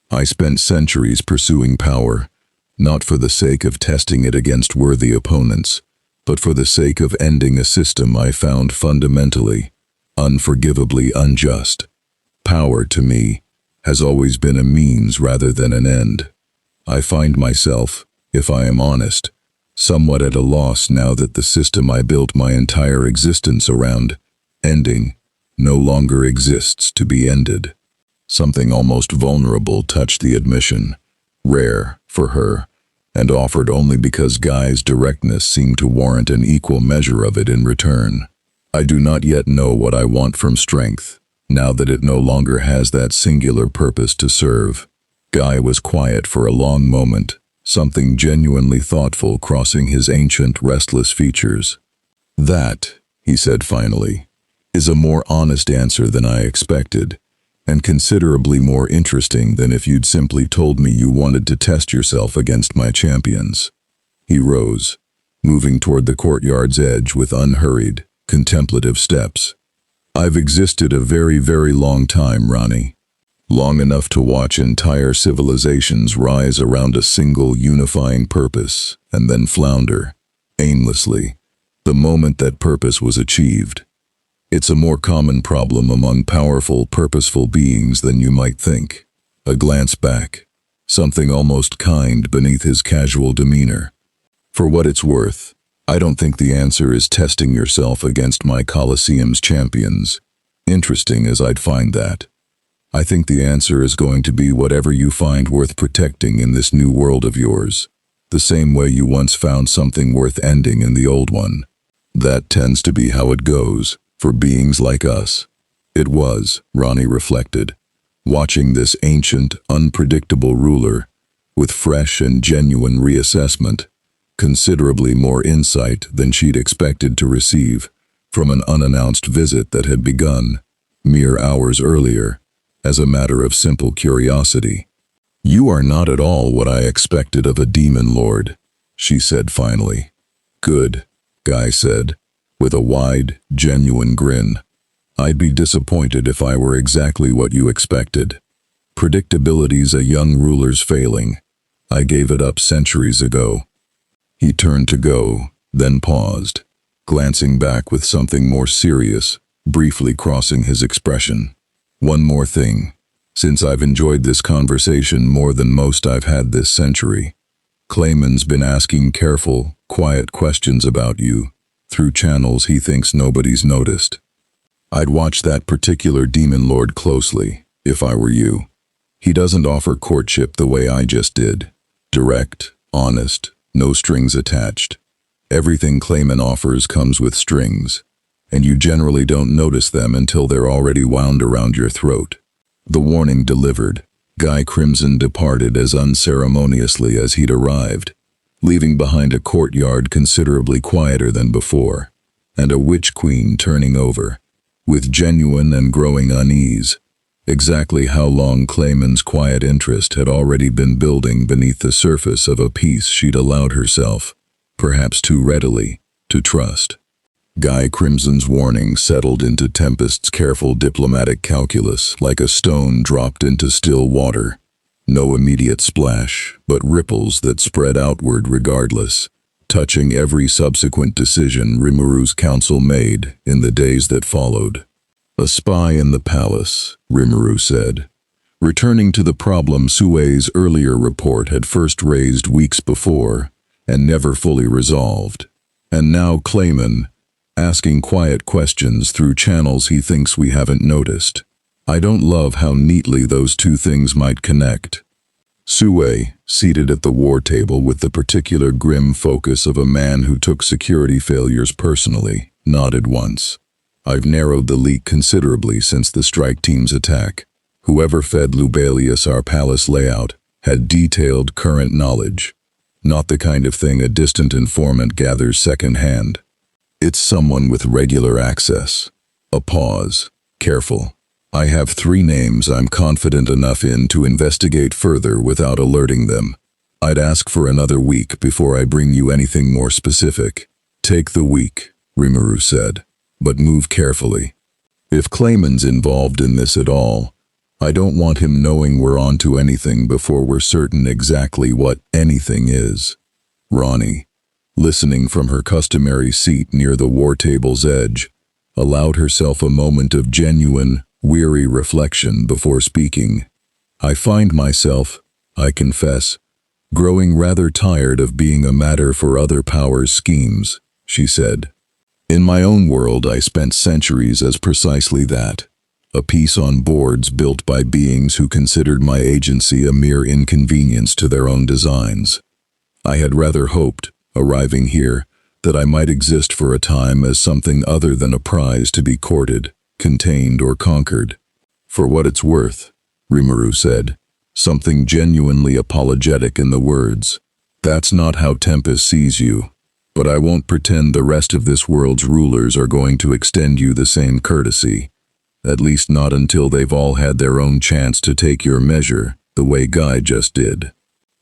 I spent centuries pursuing power, not for the sake of testing it against worthy opponents, but for the sake of ending a system I found fundamentally, unforgivably unjust. Power, to me, has always been a means rather than an end. I find myself, if I am honest, somewhat at a loss now that the system I built my entire existence around, ending, no longer exists to be ended. Something almost vulnerable touched the admission, rare for her, and offered only because Guy's directness seemed to warrant an equal measure of it in return. I do not yet know what I want from strength, now that it no longer has that singular purpose to serve. Guy was quiet for a long moment, something genuinely thoughtful crossing his ancient, restless features. That, he said finally, is a more honest answer than I expected, and considerably more interesting than if you'd simply told me you wanted to test yourself against my champions. He rose, moving toward the courtyard's edge with unhurried, contemplative steps. I've existed a very, very long time, Ranni. Long enough to watch entire civilizations rise around a single unifying purpose and then flounder, aimlessly, the moment that purpose was achieved. It's a more common problem among powerful, purposeful beings than you might think. A glance back, something almost kind beneath his casual demeanor. For what it's worth, I don't think the answer is testing yourself against my Colosseum's champions, interesting as I'd find that. I think the answer is going to be whatever you find worth protecting in this new world of yours, the same way you once found something worth ending in the old one. That tends to be how it goes, for beings like us. It was, Ranni reflected, watching this ancient, unpredictable ruler, with fresh and genuine reassessment, considerably more insight than she'd expected to receive from an unannounced visit that had begun, mere hours earlier, as a matter of simple curiosity. You are not at all what I expected of a demon lord, she said finally. Good, Guy said, with a wide, genuine grin. I'd be disappointed if I were exactly what you expected. Predictability's a young ruler's failing. I gave it up centuries ago. He turned to go, then paused, glancing back with something more serious, briefly crossing his expression. One more thing. Since I've enjoyed this conversation more than most I've had this century, Clayman's been asking careful, quiet questions about you, through channels he thinks nobody's noticed. I'd watch that particular demon lord closely, if I were you. He doesn't offer courtship the way I just did. Direct, honest, no strings attached. Everything Clayman offers comes with strings, and you generally don't notice them until they're already wound around your throat. The warning delivered, Guy Crimson departed as unceremoniously as he'd arrived, leaving behind a courtyard considerably quieter than before, and a witch queen turning over, with genuine and growing unease, exactly how long Clayman's quiet interest had already been building beneath the surface of a peace she'd allowed herself, perhaps too readily, to trust. Guy Crimson's warning settled into Tempest's careful diplomatic calculus like a stone dropped into still water. No immediate splash, but ripples that spread outward regardless, touching every subsequent decision Rimuru's council made in the days that followed. A spy in the palace, Rimuru said, returning to the problem Sue's earlier report had first raised weeks before and never fully resolved. And now Clayman, asking quiet questions through channels he thinks we haven't noticed. I don't love how neatly those two things might connect. Sue, seated at the war table with the particular grim focus of a man who took security failures personally, nodded once. I've narrowed the leak considerably since the strike team's attack. Whoever fed Lubelius our palace layout had detailed current knowledge. Not the kind of thing a distant informant gathers secondhand. It's someone with regular access. A pause. Careful. I have 3 names I'm confident enough in to investigate further without alerting them. I'd ask for another week before I bring you anything more specific. Take the week, Rimuru said, but move carefully. If Clayman's involved in this at all, I don't want him knowing we're onto anything before we're certain exactly what anything is. Ranni, listening from her customary seat near the war table's edge, allowed herself a moment of genuine, weary reflection before speaking. I find myself, I confess, growing rather tired of being a matter for other powers' schemes, she said. In my own world I spent centuries as precisely that, a piece on boards built by beings who considered my agency a mere inconvenience to their own designs. I had rather hoped, arriving here, that I might exist for a time as something other than a prize to be courted, contained, or conquered. For what it's worth, Rimuru said, something genuinely apologetic in the words. That's not how Tempest sees you, but I won't pretend the rest of this world's rulers are going to extend you the same courtesy. At least not until they've all had their own chance to take your measure, the way Guy just did.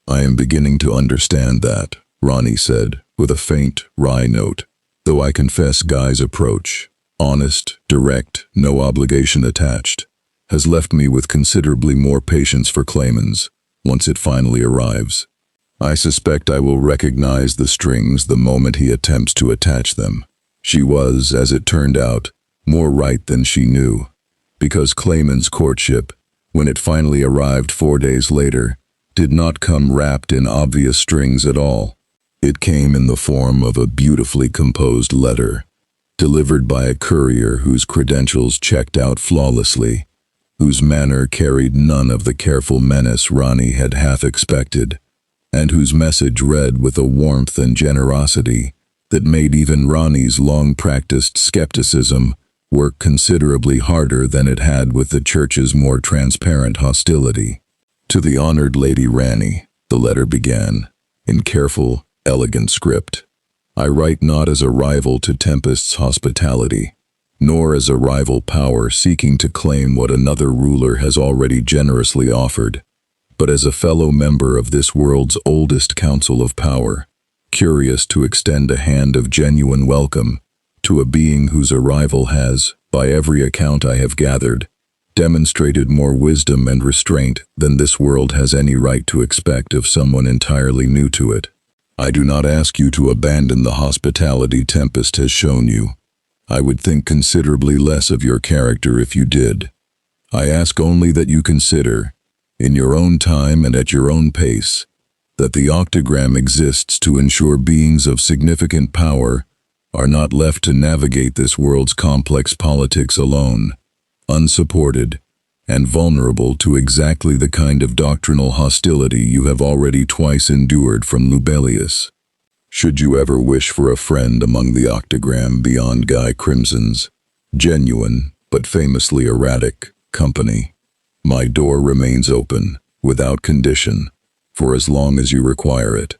I am beginning to understand that, Ranni said, with a faint, wry note, though I confess Guy's approach, honest, direct, no obligation attached, has left me with considerably more patience for Clayman's, once it finally arrives. I suspect I will recognize the strings the moment he attempts to attach them. She was, as it turned out, more right than she knew, because Clayman's courtship, when it finally arrived 4 days later, did not come wrapped in obvious strings at all. It came in the form of a beautifully composed letter, delivered by a courier whose credentials checked out flawlessly, whose manner carried none of the careful menace Ranni had half expected, and whose message read with a warmth and generosity that made even Ranni's long-practiced skepticism work considerably harder than it had with the Church's more transparent hostility. To the honored Lady Ranni, the letter began, in careful, elegant script. I write not as a rival to Tempest's hospitality, nor as a rival power seeking to claim what another ruler has already generously offered, but as a fellow member of this world's oldest council of power, curious to extend a hand of genuine welcome to a being whose arrival has, by every account I have gathered, demonstrated more wisdom and restraint than this world has any right to expect of someone entirely new to it. I do not ask you to abandon the hospitality Tempest has shown you. I would think considerably less of your character if you did. I ask only that you consider, in your own time and at your own pace, that the octagram exists to ensure beings of significant power are not left to navigate this world's complex politics alone, unsupported, and vulnerable to exactly the kind of doctrinal hostility you have already twice endured from Lubelius. Should you ever wish for a friend among the octagram beyond Guy Crimson's genuine, but famously erratic, company, my door remains open, without condition, for as long as you require it.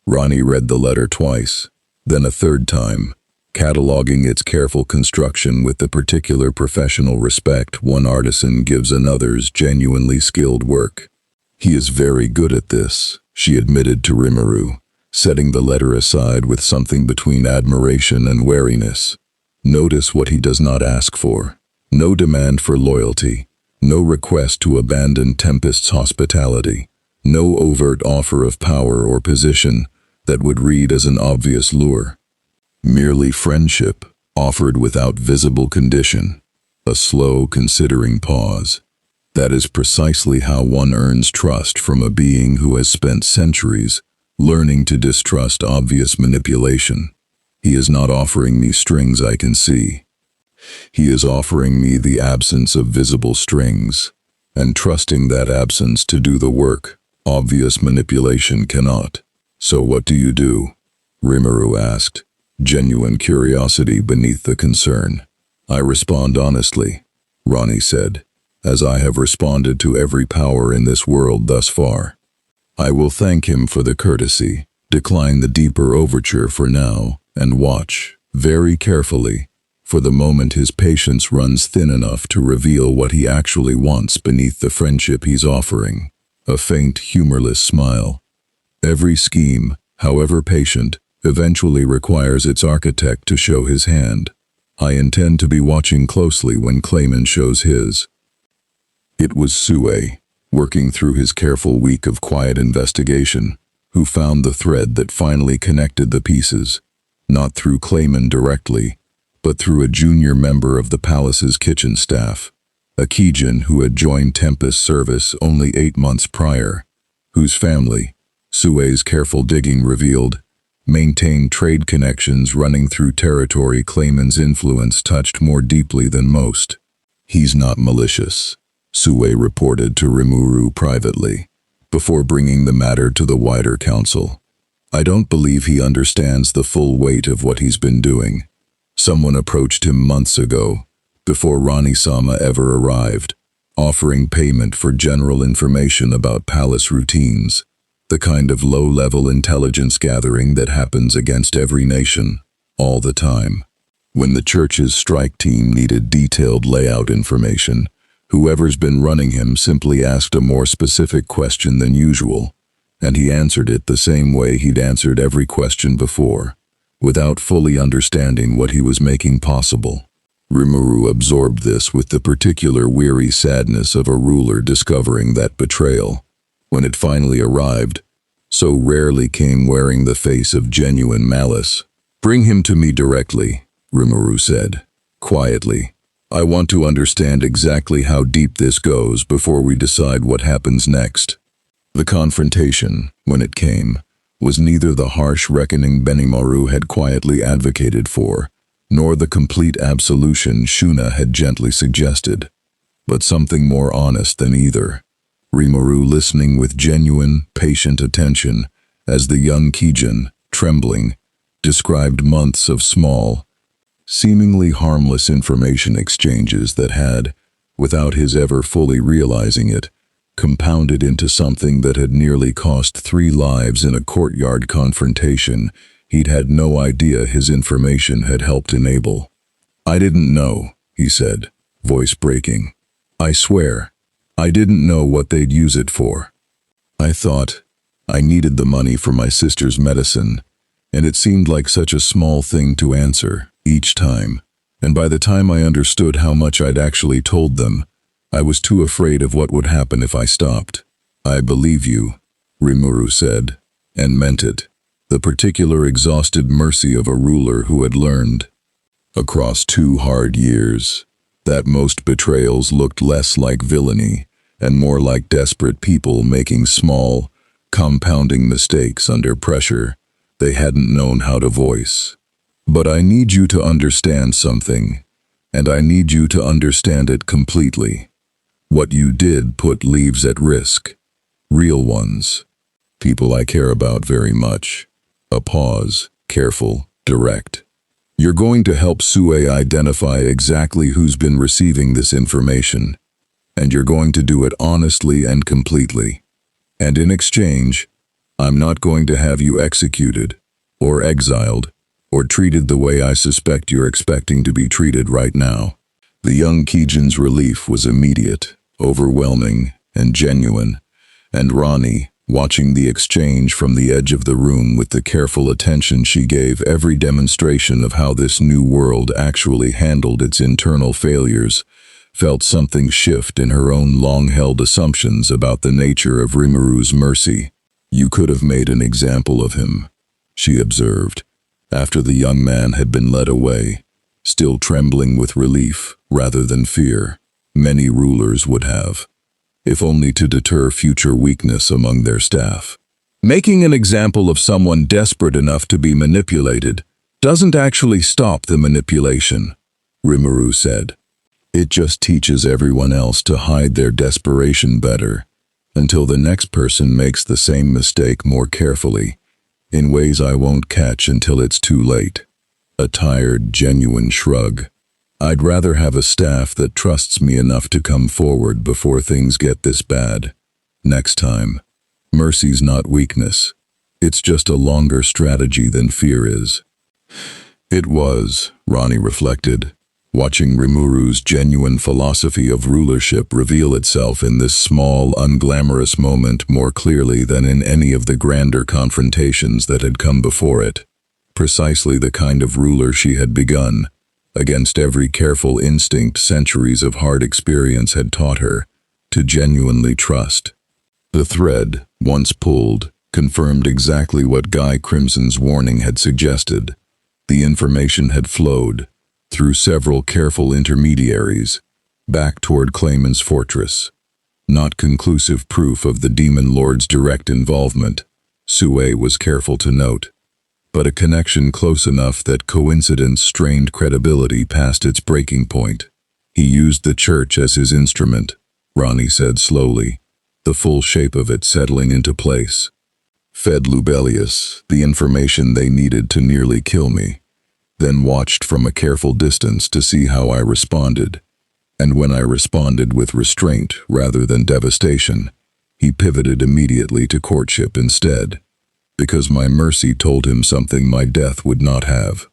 Ranni read the letter twice, then a third time, cataloging its careful construction with the particular professional respect one artisan gives another's genuinely skilled work. He is very good at this, she admitted to Rimuru, setting the letter aside with something between admiration and wariness. Notice what he does not ask for. No demand for loyalty, no request to abandon Tempest's hospitality, no overt offer of power or position that would read as an obvious lure. Merely friendship, offered without visible condition, a slow, considering pause. That is precisely how one earns trust from a being who has spent centuries learning to distrust obvious manipulation. He is not offering me strings I can see. He is offering me the absence of visible strings, and trusting that absence to do the work, Obvious manipulation cannot. So what do you do? Rimuru asked, genuine curiosity beneath the concern. I respond honestly, Ranni said, as I have responded to every power in this world thus far. I will thank him for the courtesy, decline the deeper overture for now, and watch, very carefully, for the moment his patience runs thin enough to reveal what he actually wants beneath the friendship he's offering. A faint, humorless smile. Every scheme, however patient, eventually requires its architect to show his hand. I intend to be watching closely when Clayman shows his. It was Sue, working through his careful week of quiet investigation, who found the thread that finally connected the pieces, not through Clayman directly, but through a junior member of the palace's kitchen staff, a Kijin who had joined Tempest service only 8 months prior, whose family, Sue's careful digging revealed, maintained trade connections running through territory Clayman's influence touched more deeply than most. He's not malicious, Sue reported to Rimuru privately, before bringing the matter to the wider council. I don't believe he understands the full weight of what he's been doing. Someone approached him months ago, before Ranni-sama ever arrived, offering payment for general information about palace routines, the kind of low-level intelligence gathering that happens against every nation, all the time. When the church's strike team needed detailed layout information, whoever's been running him simply asked a more specific question than usual, and he answered it the same way he'd answered every question before, without fully understanding what he was making possible. Rimuru absorbed this with the particular weary sadness of a ruler discovering that betrayal, when it finally arrived, so rarely came wearing the face of genuine malice. Bring him to me directly, Rimuru said, quietly. I want to understand exactly how deep this goes before we decide what happens next. The confrontation, when it came, was neither the harsh reckoning Benimaru had quietly advocated for, nor the complete absolution Shuna had gently suggested, but something more honest than either. Rimuru listening with genuine, patient attention as the young Kijin, trembling, described months of small, seemingly harmless information exchanges that had, without his ever fully realizing it, compounded into something that had nearly cost 3 lives in a courtyard confrontation he'd had no idea his information had helped enable. I didn't know, he said, voice breaking. I swear, I didn't know what they'd use it for. I thought I needed the money for my sister's medicine, and it seemed like such a small thing to answer each time, and by the time I understood how much I'd actually told them, I was too afraid of what would happen if I stopped. I believe you, Rimuru said, and meant it, the particular exhausted mercy of a ruler who had learned, across 2 hard years, that most betrayals looked less like villainy and more like desperate people making small, compounding mistakes under pressure they hadn't known how to voice. But I need you to understand something, and I need you to understand it completely. What you did put lives at risk. Real ones. People I care about very much. A pause, careful, direct. You're going to help Sue identify exactly who's been receiving this information, and you're going to do it honestly and completely. And in exchange, I'm not going to have you executed, or exiled, or treated the way I suspect you're expecting to be treated right now. The young Kijin's relief was immediate, overwhelming, and genuine, and Ranni, watching the exchange from the edge of the room with the careful attention she gave every demonstration of how this new world actually handled its internal failures, felt something shift in her own long-held assumptions about the nature of Rimuru's mercy. You could have made an example of him, she observed, after the young man had been led away, still trembling with relief rather than fear. Many rulers would have, if only to deter future weakness among their staff. Making an example of someone desperate enough to be manipulated doesn't actually stop the manipulation, Rimuru said. It just teaches everyone else to hide their desperation better, until the next person makes the same mistake more carefully, in ways I won't catch until it's too late. A tired, genuine shrug. I'd rather have a staff that trusts me enough to come forward before things get this bad. Next time. Mercy's not weakness. It's just a longer strategy than fear is. It was, Ranni reflected, watching Rimuru's genuine philosophy of rulership reveal itself in this small, unglamorous moment more clearly than in any of the grander confrontations that had come before it. Precisely the kind of ruler she had begun, against every careful instinct centuries of hard experience had taught her, to genuinely trust. The thread, once pulled, confirmed exactly what Guy Crimson's warning had suggested. The information had flowed, through several careful intermediaries, back toward Clayman's fortress. Not conclusive proof of the Demon Lord's direct involvement, Sue was careful to note, but a connection close enough that coincidence strained credibility past its breaking point. He used the church as his instrument, Ranni said slowly, the full shape of it settling into place. Fed Lubelius the information they needed to nearly kill me, then watched from a careful distance to see how I responded. And when I responded with restraint rather than devastation, he pivoted immediately to courtship instead, because my mercy told him something my death would not have.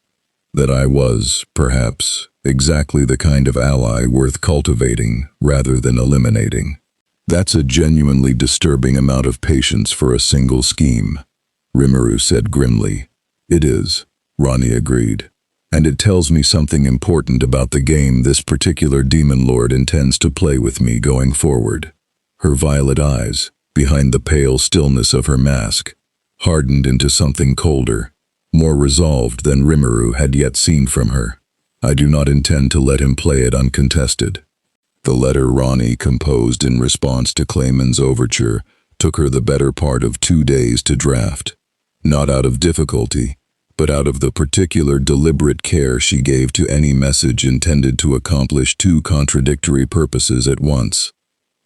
That I was, perhaps, exactly the kind of ally worth cultivating rather than eliminating. That's a genuinely disturbing amount of patience for a single scheme, Rimuru said grimly. It is, Ranni agreed. And it tells me something important about the game this particular demon lord intends to play with me going forward. Her violet eyes, behind the pale stillness of her mask, hardened into something colder, more resolved than Rimuru had yet seen from her. I do not intend to let him play it uncontested. The letter Ranni composed in response to Clayman's overture took her the better part of 2 days to draft, not out of difficulty, but out of the particular deliberate care she gave to any message intended to accomplish 2 contradictory purposes at once,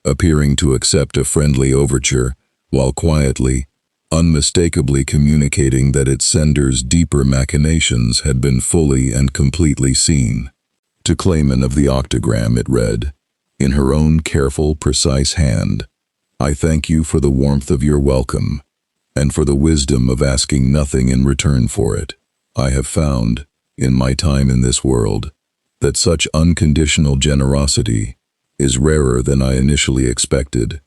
appearing to accept a friendly overture, while quietly, unmistakably communicating that its sender's deeper machinations had been fully and completely seen. To Clayman of the Octagram it read, in her own careful, precise hand, I thank you for the warmth of your welcome, and for the wisdom of asking nothing in return for it. I have found, in my time in this world, that such unconditional generosity is rarer than I initially expected,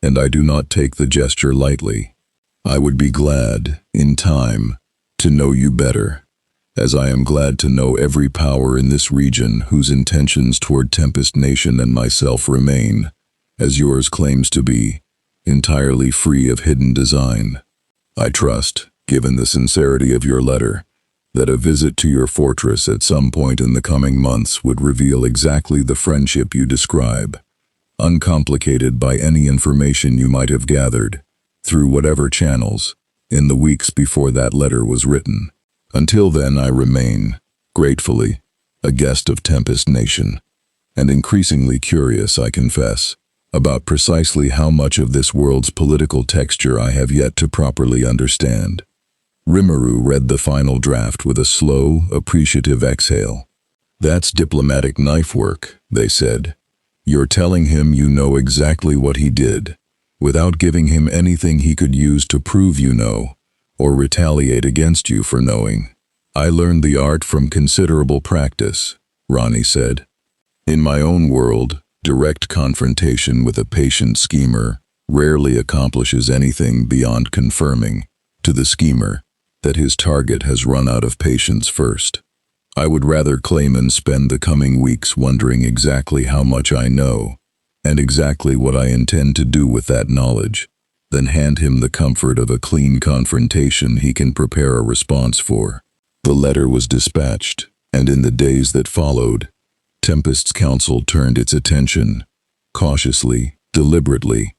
and I do not take the gesture lightly. I would be glad, in time, to know you better, as I am glad to know every power in this region whose intentions toward Tempest Nation and myself remain, as yours claims to be, entirely free of hidden design. I trust, given the sincerity of your letter, that a visit to your fortress at some point in the coming months would reveal exactly the friendship you describe, uncomplicated by any information you might have gathered, through whatever channels, in the weeks before that letter was written. Until then I remain, gratefully, a guest of Tempest Nation, and increasingly curious, I confess, about precisely how much of this world's political texture I have yet to properly understand. Rimuru read the final draft with a slow, appreciative exhale. That's diplomatic knife work, they said. You're telling him you know exactly what he did, without giving him anything he could use to prove you know, or retaliate against you for knowing. I learned the art from considerable practice, Ranni said. In my own world, direct confrontation with a patient schemer rarely accomplishes anything beyond confirming, to the schemer, that his target has run out of patience first. I would rather Clayman spend the coming weeks wondering exactly how much I know, and exactly what I intend to do with that knowledge, than hand him the comfort of a clean confrontation he can prepare a response for. The letter was dispatched, and in the days that followed, Tempest's council turned its attention, cautiously, deliberately,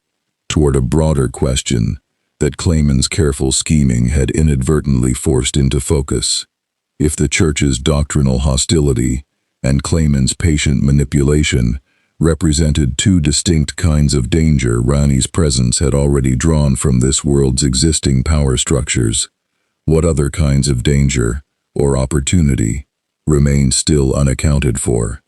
toward a broader question that Clayman's careful scheming had inadvertently forced into focus. If the Church's doctrinal hostility and Clayman's patient manipulation represented two distinct kinds of danger Ranni's presence had already drawn from this world's existing power structures. What other kinds of danger, or opportunity, remained still unaccounted for?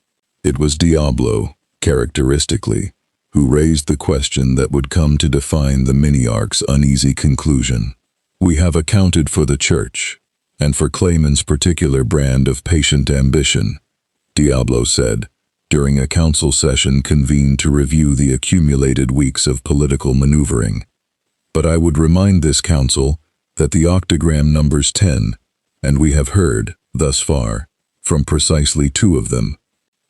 It was Diablo, characteristically, who raised the question that would come to define the mini-arc's uneasy conclusion. We have accounted for the Church, and for Clayman's particular brand of patient ambition, Diablo said, during a council session convened to review the accumulated weeks of political maneuvering. But I would remind this council that the octagram numbers 10, and we have heard, thus far, from precisely 2 of them.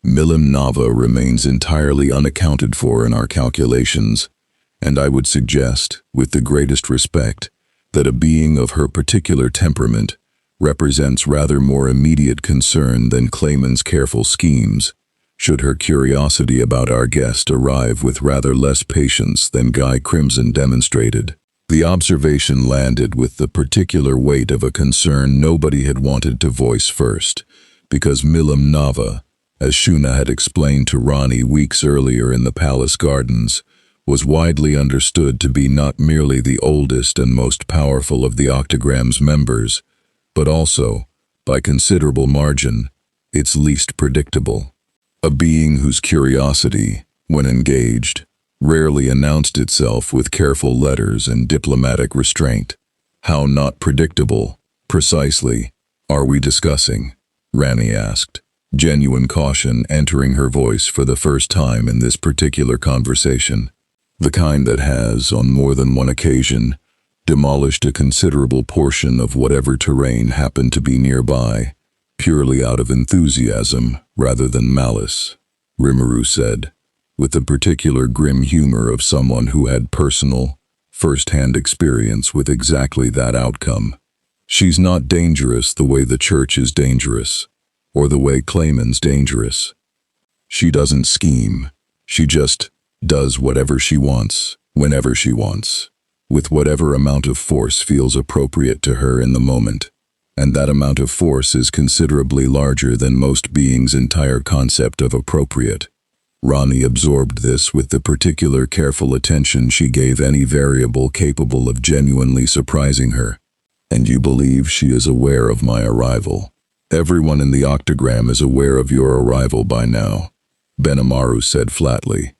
Milim Nava remains entirely unaccounted for in our calculations, and I would suggest, with the greatest respect, that a being of her particular temperament represents rather more immediate concern than Clayman's careful schemes, should her curiosity about our guest arrive with rather less patience than Guy Crimson demonstrated. The observation landed with the particular weight of a concern nobody had wanted to voice first, because Milim Nava, as Shuna had explained to Ranni weeks earlier in the palace gardens, was widely understood to be not merely the oldest and most powerful of the Octogram's members, but also, by considerable margin, its least predictable. A being whose curiosity, when engaged, rarely announced itself with careful letters and diplomatic restraint. How not predictable, precisely, are we discussing? Ranni asked, genuine caution entering her voice for the first time in this particular conversation. The kind that has, on more than one occasion, demolished a considerable portion of whatever terrain happened to be nearby, purely out of enthusiasm rather than malice, Rimuru said, with the particular grim humor of someone who had personal, first-hand experience with exactly that outcome. She's not dangerous the way the Church is dangerous, or the way Clayman's dangerous. She doesn't scheme. She just does whatever she wants, whenever she wants, with whatever amount of force feels appropriate to her in the moment. And that amount of force is considerably larger than most beings' entire concept of appropriate. Ranni absorbed this with the particular careful attention she gave any variable capable of genuinely surprising her. And you believe she is aware of my arrival? Everyone in the Octagram is aware of your arrival by now, Benimaru said flatly.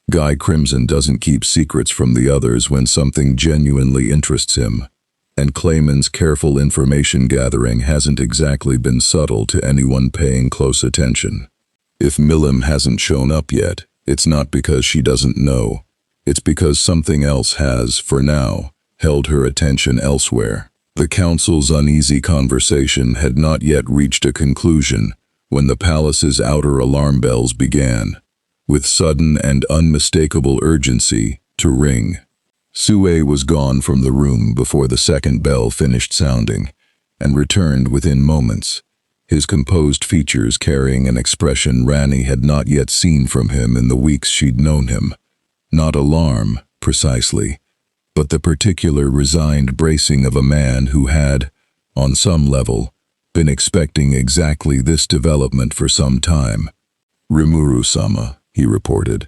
Guy Crimson doesn't keep secrets from the others when something genuinely interests him, and Clayman's careful information gathering hasn't exactly been subtle to anyone paying close attention. If Milim hasn't shown up yet, it's not because she doesn't know. It's because something else has, for now, held her attention elsewhere. The council's uneasy conversation had not yet reached a conclusion when the palace's outer alarm bells began, with sudden and unmistakable urgency, to ring. Sue was gone from the room before the second bell finished sounding, and returned within moments, his composed features carrying an expression Ranni had not yet seen from him in the weeks she'd known him. Not alarm, precisely, but the particular resigned bracing of a man who had, on some level, been expecting exactly this development for some time. Rimuru-sama, he reported.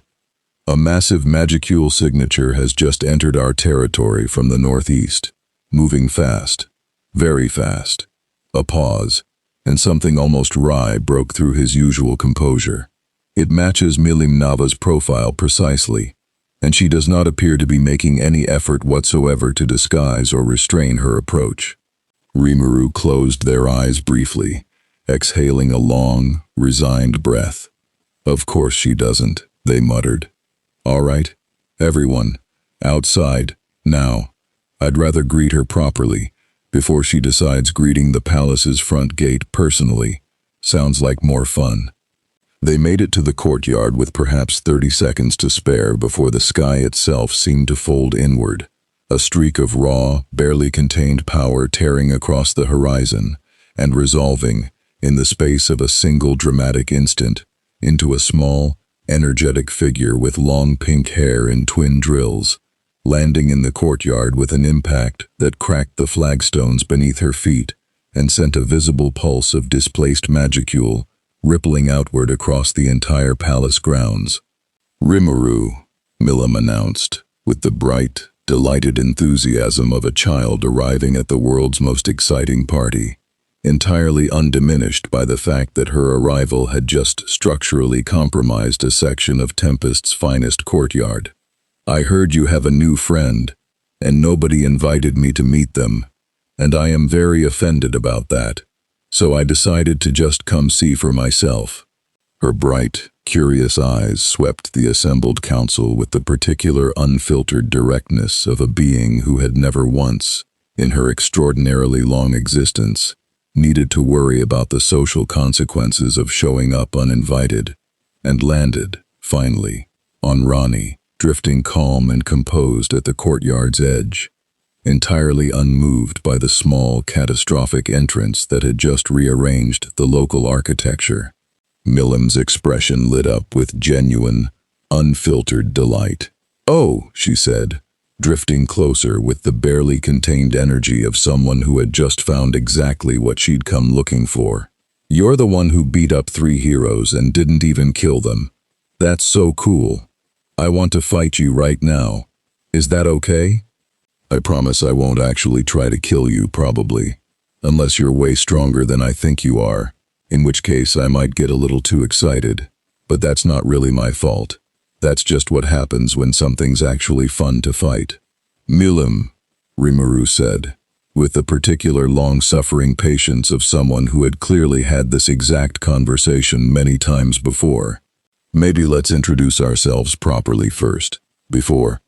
A massive magicule signature has just entered our territory from the northeast, moving fast, very fast. A pause, and something almost wry broke through his usual composure. It matches Milim Nava's profile precisely, and she does not appear to be making any effort whatsoever to disguise or restrain her approach. Rimuru closed their eyes briefly, exhaling a long, resigned breath. Of course she doesn't, they muttered. All right, everyone, outside, now. I'd rather greet her properly, before she decides greeting the palace's front gate personally. Sounds like more fun. They made it to the courtyard with perhaps 30 seconds to spare before the sky itself seemed to fold inward, a streak of raw, barely contained power tearing across the horizon and resolving, in the space of a single dramatic instant, into a small, energetic figure with long pink hair and twin drills, landing in the courtyard with an impact that cracked the flagstones beneath her feet and sent a visible pulse of displaced magicule rippling outward across the entire palace grounds. Rimuru, Milim announced, with the bright, delighted enthusiasm of a child arriving at the world's most exciting party, entirely undiminished by the fact that her arrival had just structurally compromised a section of Tempest's finest courtyard. I heard you have a new friend, and nobody invited me to meet them, and I am very offended about that, so I decided to just come see for myself. Her bright, curious eyes swept the assembled council with the particular unfiltered directness of a being who had never once, in her extraordinarily long existence, needed to worry about the social consequences of showing up uninvited, and landed, finally, on Ranni, drifting calm and composed at the courtyard's edge, entirely unmoved by the small, catastrophic entrance that had just rearranged the local architecture. Milim's expression lit up with genuine, unfiltered delight. "Oh," she said, drifting closer with the barely contained energy of someone who had just found exactly what she'd come looking for. "You're the one who beat up 3 heroes and didn't even kill them. That's so cool. I want to fight you right now. Is that okay? I promise I won't actually try to kill you, probably, unless you're way stronger than I think you are, in which case I might get a little too excited. But that's not really my fault. That's just what happens when something's actually fun to fight." "Milim," Rimuru said, with the particular long-suffering patience of someone who had clearly had this exact conversation many times before. "Maybe let's introduce ourselves properly first, before—"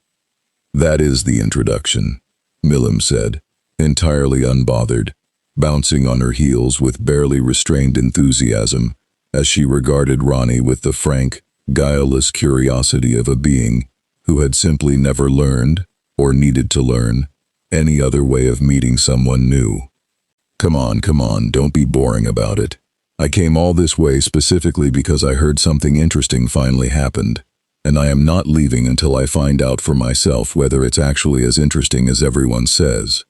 "That is the introduction," Milim said, entirely unbothered, bouncing on her heels with barely restrained enthusiasm as she regarded Ranni with the frank, guileless curiosity of a being who had simply never learned, or needed to learn, any other way of meeting someone new. Come on, don't be boring about it. I came all this way specifically because I heard something interesting finally happened, and I am not leaving until I find out for myself whether it's actually as interesting as everyone says."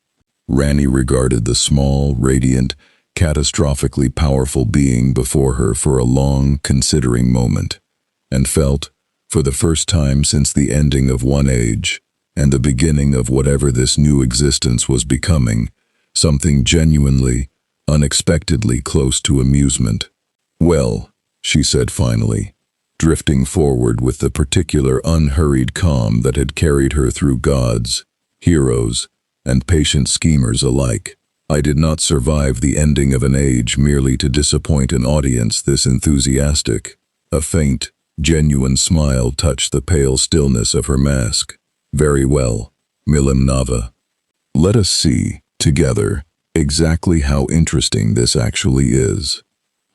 Ranni regarded the small, radiant, catastrophically powerful being before her for a long, considering moment, and felt, for the first time since the ending of one age, and the beginning of whatever this new existence was becoming, something genuinely, unexpectedly close to amusement. "Well," she said finally, drifting forward with the particular unhurried calm that had carried her through gods, heroes, and patient schemers alike, "I did not survive the ending of an age merely to disappoint an audience this enthusiastic." A faint, genuine smile touched the pale stillness of her mask. "Very well, Milim Nava. Let us see, together, exactly how interesting this actually is."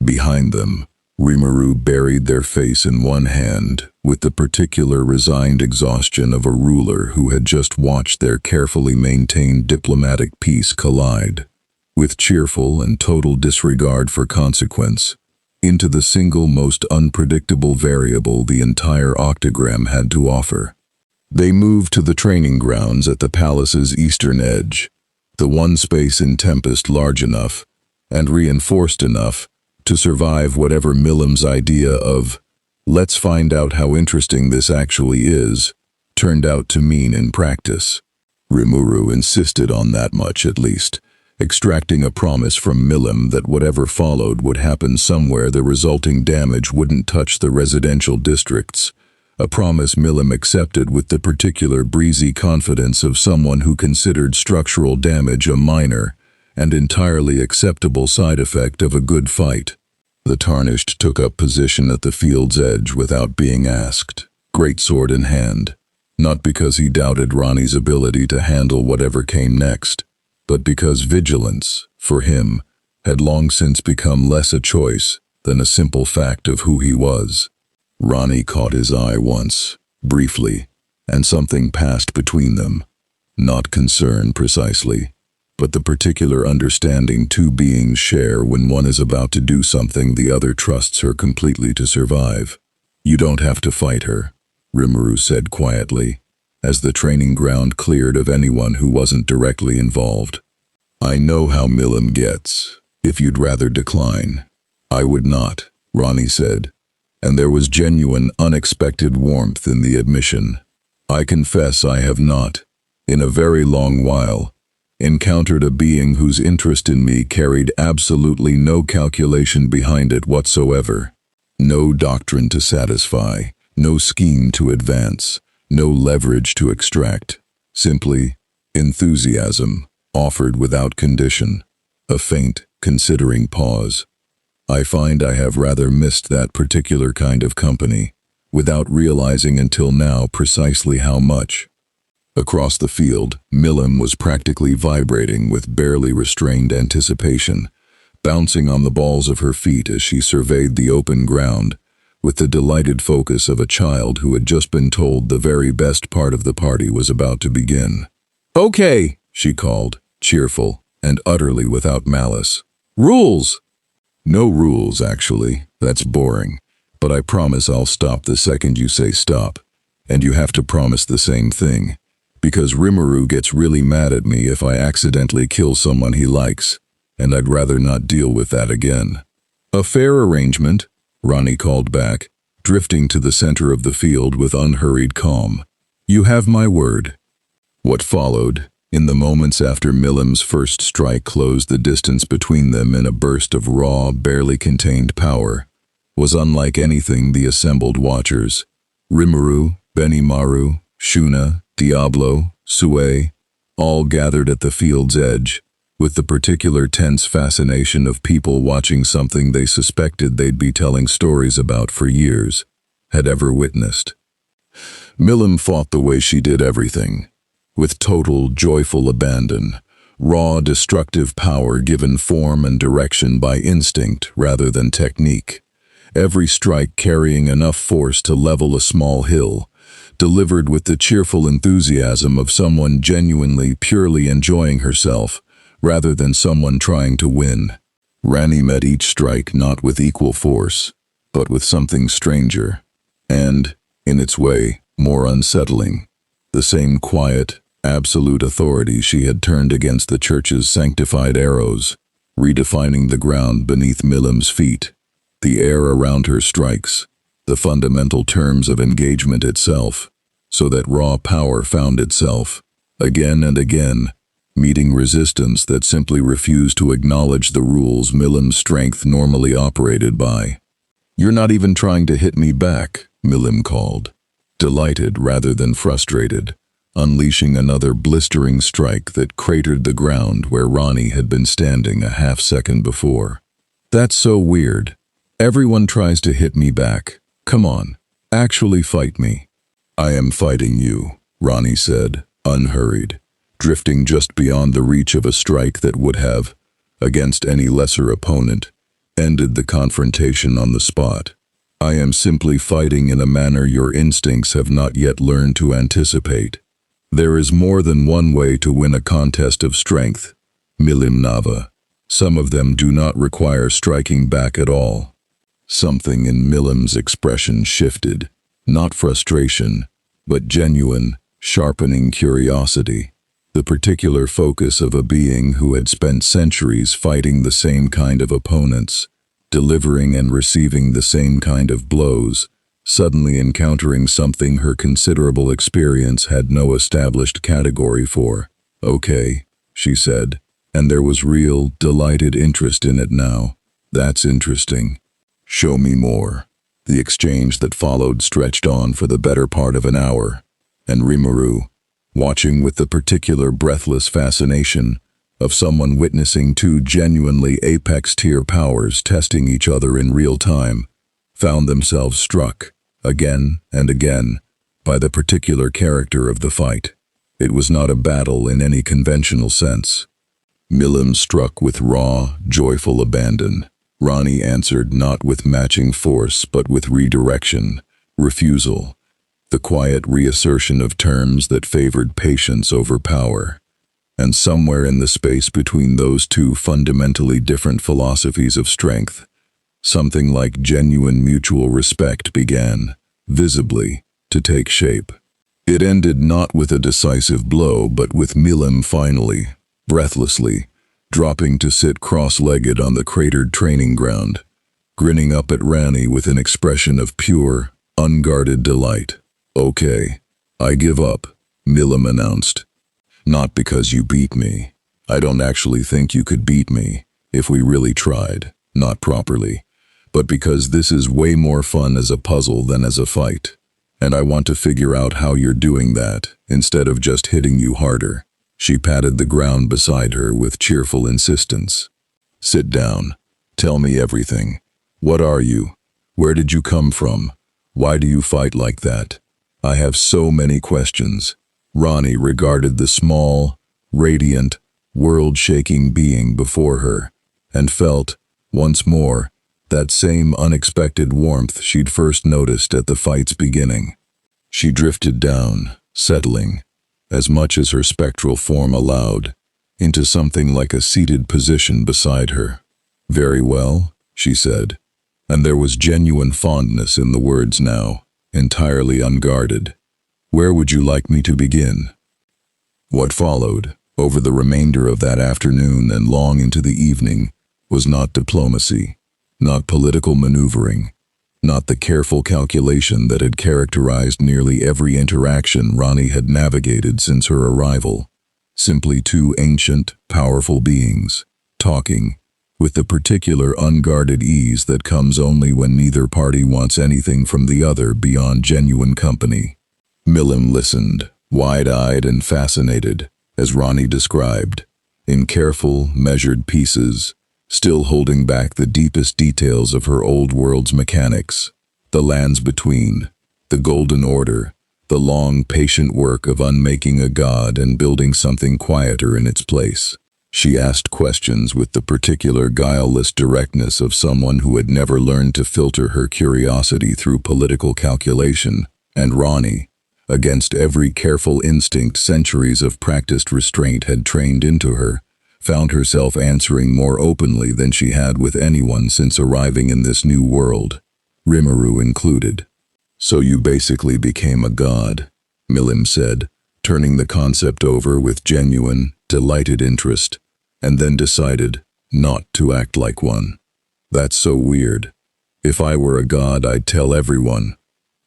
Behind them, Rimuru buried their face in one hand with the particular resigned exhaustion of a ruler who had just watched their carefully maintained diplomatic peace collide, with cheerful and total disregard for consequence, into the single most unpredictable variable the entire octagram had to offer. They moved to the training grounds at the palace's eastern edge, the one space in Tempest large enough, and reinforced enough, to survive whatever Milim's idea of, "let's find out how interesting this actually is," turned out to mean in practice. Rimuru insisted on that much at least, extracting a promise from Milim that whatever followed would happen somewhere the resulting damage wouldn't touch the residential districts, a promise Milim accepted with the particular breezy confidence of someone who considered structural damage a minor and entirely acceptable side effect of a good fight. The Tarnished took up position at the field's edge without being asked, greatsword in hand, not because he doubted Ranni's ability to handle whatever came next, but because vigilance, for him, had long since become less a choice than a simple fact of who he was. Ranni caught his eye once, briefly, and something passed between them. Not concern precisely, but the particular understanding two beings share when one is about to do something the other trusts her completely to survive. "You don't have to fight her," Rimuru said quietly, as the training ground cleared of anyone who wasn't directly involved. "I know how Milim gets, if you'd rather decline." "I would not," Ranni said, and there was genuine, unexpected warmth in the admission. I confess I have not, in a very long while, encountered a being whose interest in me carried absolutely no calculation behind it whatsoever. No doctrine to satisfy, no scheme to advance, no leverage to extract. Simply, enthusiasm, offered without condition. A faint, considering pause. I find I have rather missed that particular kind of company, without realizing until now precisely how much. Across the field, Milim was practically vibrating with barely restrained anticipation, bouncing on the balls of her feet as she surveyed the open ground, with the delighted focus of a child who had just been told the very best part of the party was about to begin. "Okay," she called, cheerful and utterly without malice. "Rules!" "No rules, actually. That's boring. But I promise I'll stop the second you say stop. And you have to promise the same thing. Because Rimuru gets really mad at me if I accidentally kill someone he likes, and I'd rather not deal with that again." "A fair arrangement," Ranni called back, drifting to the center of the field with unhurried calm. "You have my word." What followed, in the moments after Milim's first strike closed the distance between them in a burst of raw, barely contained power, was unlike anything the assembled watchers, Rimuru, Benimaru, Shuna, Diablo, Sue, all gathered at the field's edge, with the particular tense fascination of people watching something they suspected they'd be telling stories about for years, had ever witnessed. Milim fought the way she did everything, with total, joyful abandon, raw, destructive power given form and direction by instinct rather than technique, every strike carrying enough force to level a small hill, delivered with the cheerful enthusiasm of someone genuinely, purely enjoying herself, rather than someone trying to win. Ranni met each strike not with equal force, but with something stranger, and, in its way, more unsettling. The same quiet, absolute authority she had turned against the church's sanctified arrows, redefining the ground beneath Milim's feet, the air around her strikes, the fundamental terms of engagement itself, so that raw power found itself, again and again, meeting resistance that simply refused to acknowledge the rules Milim's strength normally operated by. "You're not even trying to hit me back," Milim called, delighted rather than frustrated, unleashing another blistering strike that cratered the ground where Ranni had been standing a half-second before. "That's so weird. Everyone tries to hit me back. Come on, actually fight me." "I am fighting you," Ranni said, unhurried, drifting just beyond the reach of a strike that would have, against any lesser opponent, ended the confrontation on the spot. "I am simply fighting in a manner your instincts have not yet learned to anticipate. There is more than one way to win a contest of strength, Milim Nava. Some of them do not require striking back at all." Something in Milim's expression shifted, not frustration, but genuine, sharpening curiosity, the particular focus of a being who had spent centuries fighting the same kind of opponents, delivering and receiving the same kind of blows, suddenly encountering something her considerable experience had no established category for. "Okay," she said, and there was real, delighted interest in it now. "That's interesting. Show me more." The exchange that followed stretched on for the better part of an hour, and Rimuru, watching with the particular breathless fascination of someone witnessing two genuinely apex-tier powers testing each other in real time, found themselves struck, again and again, by the particular character of the fight. It was not a battle in any conventional sense. Milim struck with raw, joyful abandon. Ranni answered not with matching force but with redirection, refusal, the quiet reassertion of terms that favored patience over power. And somewhere in the space between those two fundamentally different philosophies of strength, something like genuine mutual respect began, visibly, to take shape. It ended not with a decisive blow but with Milim finally, breathlessly, dropping to sit cross-legged on the cratered training ground, grinning up at Ranni with an expression of pure, unguarded delight. "Okay, I give up," Milim announced. "Not because you beat me. I don't actually think you could beat me, if we really tried, not properly, but because this is way more fun as a puzzle than as a fight. And I want to figure out how you're doing that, instead of just hitting you harder." She patted the ground beside her with cheerful insistence. "Sit down. Tell me everything. What are you? Where did you come from? Why do you fight like that? I have so many questions." Ranni regarded the small, radiant, world-shaking being before her, and felt, once more, that same unexpected warmth she'd first noticed at the fight's beginning. She drifted down, settling, as much as her spectral form allowed, into something like a seated position beside her. "Very well," she said, and there was genuine fondness in the words now, entirely unguarded. "Where would you like me to begin?" What followed, over the remainder of that afternoon and long into the evening, was not diplomacy, not political maneuvering, not the careful calculation that had characterized nearly every interaction Ranni had navigated since her arrival. Simply two ancient, powerful beings, talking, with the particular unguarded ease that comes only when neither party wants anything from the other beyond genuine company. Milim listened, wide-eyed and fascinated, as Ranni described, in careful, measured pieces, still holding back the deepest details of her old world's mechanics, the lands between, the golden order, the long, patient work of unmaking a god and building something quieter in its place. She asked questions with the particular guileless directness of someone who had never learned to filter her curiosity through political calculation, and Ranni, against every careful instinct centuries of practiced restraint had trained into her, found herself answering more openly than she had with anyone since arriving in this new world, Rimuru included. "So you basically became a god," Milim said, turning the concept over with genuine, delighted interest, and then decided not to act like one. "That's so weird. If I were a god, I'd tell everyone."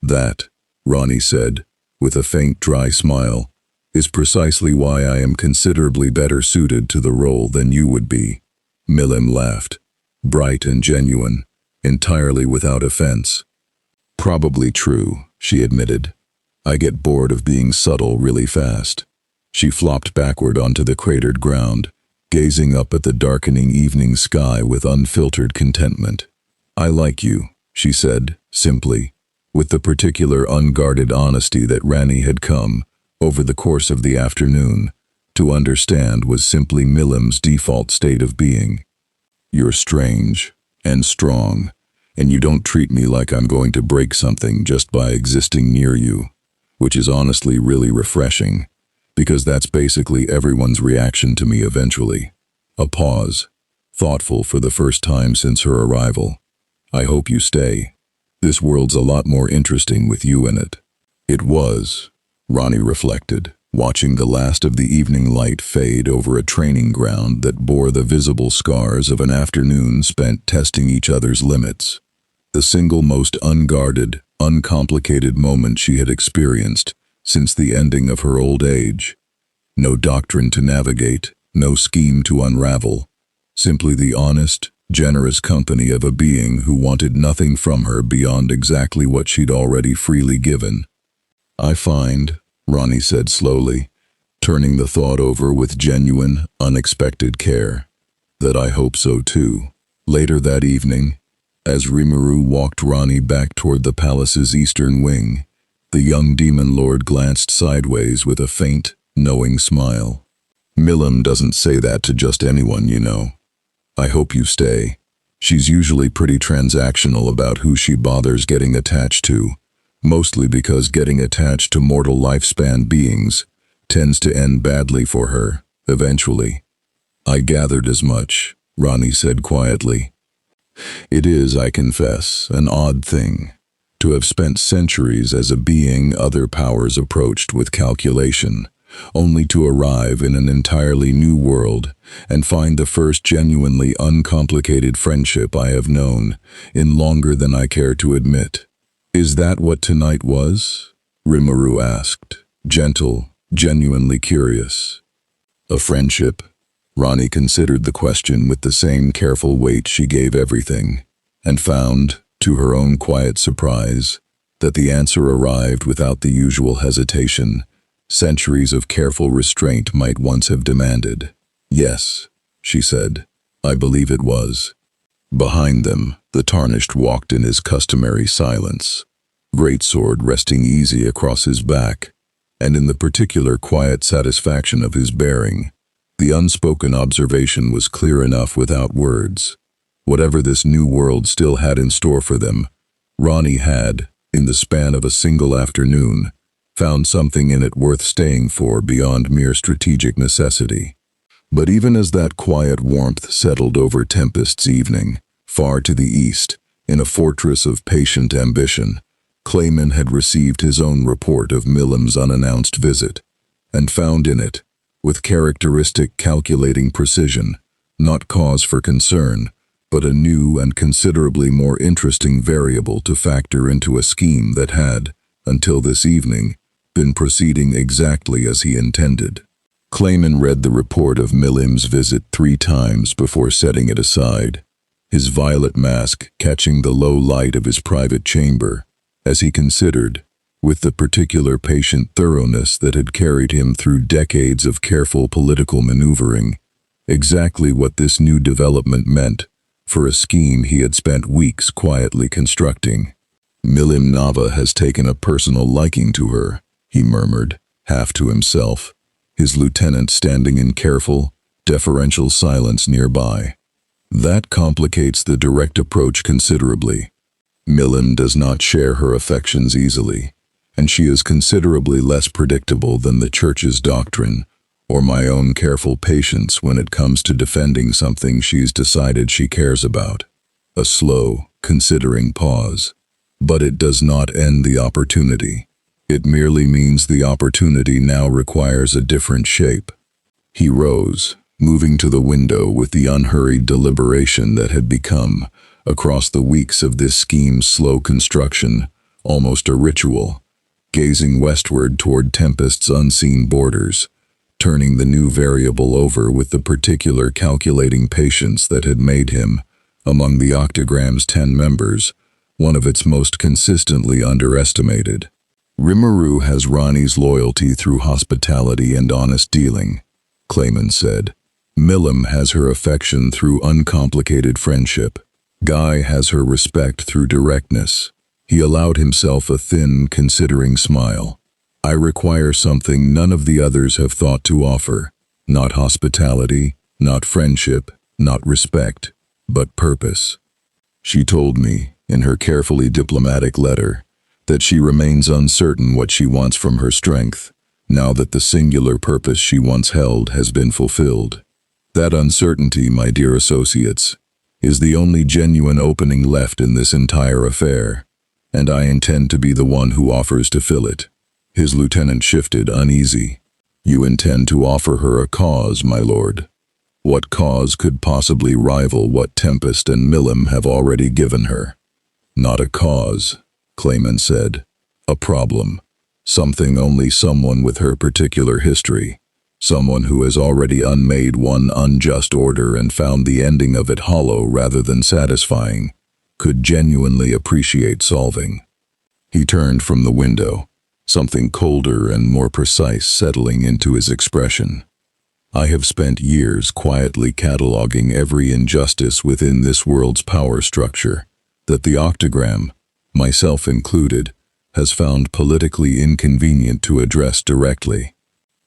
"That," Ranni said, with a faint dry smile, "is precisely why I am considerably better suited to the role than you would be." Milim laughed, bright and genuine, entirely without offense. "Probably true," she admitted. "I get bored of being subtle really fast." She flopped backward onto the cratered ground, gazing up at the darkening evening sky with unfiltered contentment. "I like you," she said, simply, with the particular unguarded honesty that Ranni had come, over the course of the afternoon, to understand was simply Milim's default state of being. "You're strange, and strong, and you don't treat me like I'm going to break something just by existing near you, which is honestly really refreshing, because that's basically everyone's reaction to me eventually." A pause, thoughtful for the first time since her arrival. "I hope you stay. This world's a lot more interesting with you in it." It was, Ranni reflected, watching the last of the evening light fade over a training ground that bore the visible scars of an afternoon spent testing each other's limits. The single most unguarded, uncomplicated moment she had experienced since the ending of her old age. No doctrine to navigate, no scheme to unravel, simply the honest, generous company of a being who wanted nothing from her beyond exactly what she'd already freely given. "I find," Ranni said slowly, turning the thought over with genuine, unexpected care, "that I hope so too." Later that evening, as Rimuru walked Ranni back toward the palace's eastern wing, the young demon lord glanced sideways with a faint, knowing smile. "Milim doesn't say that to just anyone, you know. I hope you stay. She's usually pretty transactional about who she bothers getting attached to, mostly because getting attached to mortal lifespan beings tends to end badly for her, eventually." "I gathered as much," Ranni said quietly. "It is, I confess, an odd thing, to have spent centuries as a being other powers approached with calculation, only to arrive in an entirely new world and find the first genuinely uncomplicated friendship I have known in longer than I care to admit. "Is that what tonight was?" Rimuru asked, gentle, genuinely curious. "A friendship?" Ranni considered the question with the same careful weight she gave everything, and found, to her own quiet surprise, that the answer arrived without the usual hesitation centuries of careful restraint might once have demanded. "Yes," she said, "I believe it was." Behind them, the Tarnished walked in his customary silence, greatsword resting easy across his back, and in the particular quiet satisfaction of his bearing. The unspoken observation was clear enough without words. Whatever this new world still had in store for them, Ranni had, in the span of a single afternoon, found something in it worth staying for beyond mere strategic necessity. But even as that quiet warmth settled over Tempest's evening, far to the east, in a fortress of patient ambition, Clayman had received his own report of Milim's unannounced visit, and found in it, with characteristic calculating precision, not cause for concern, but a new and considerably more interesting variable to factor into a scheme that had, until this evening, been proceeding exactly as he intended. Clayman read the report of Milim's visit 3 times before setting it aside, his violet mask catching the low light of his private chamber, as he considered, with the particular patient thoroughness that had carried him through decades of careful political maneuvering, exactly what this new development meant for a scheme he had spent weeks quietly constructing. "Milim Nava has taken a personal liking to her," he murmured, half to himself, his lieutenant standing in careful, deferential silence nearby. "That complicates the direct approach considerably. Milim does not share her affections easily, and she is considerably less predictable than the Church's doctrine, or my own careful patience when it comes to defending something she's decided she cares about." A slow, considering pause. "But it does not end the opportunity. It merely means the opportunity now requires a different shape." He rose, moving to the window with the unhurried deliberation that had become, across the weeks of this scheme's slow construction, almost a ritual, gazing westward toward Tempest's unseen borders, turning the new variable over with the particular calculating patience that had made him, among the Octogram's 10 members, one of its most consistently underestimated. "Rimuru has Ranni's loyalty through hospitality and honest dealing," Clayman said. "Milim has her affection through uncomplicated friendship. Guy has her respect through directness." He allowed himself a thin, considering smile. "I require something none of the others have thought to offer. Not hospitality, not friendship, not respect, but purpose." She told me, in her carefully diplomatic letter, that she remains uncertain what she wants from her strength, now that the singular purpose she once held has been fulfilled. That uncertainty, my dear associates, is the only genuine opening left in this entire affair, and I intend to be the one who offers to fill it. His lieutenant shifted, uneasy. "You intend to offer her a cause, my lord. What cause could possibly rival what Tempest and Milim have already given her?" "Not a cause," Clayman said. "A problem. Something only someone with her particular history, someone who has already unmade one unjust order and found the ending of it hollow rather than satisfying, could genuinely appreciate solving." He turned from the window, something colder and more precise settling into his expression. "I have spent years quietly cataloging every injustice within this world's power structure that the Octogram, myself included, has found politically inconvenient to address directly.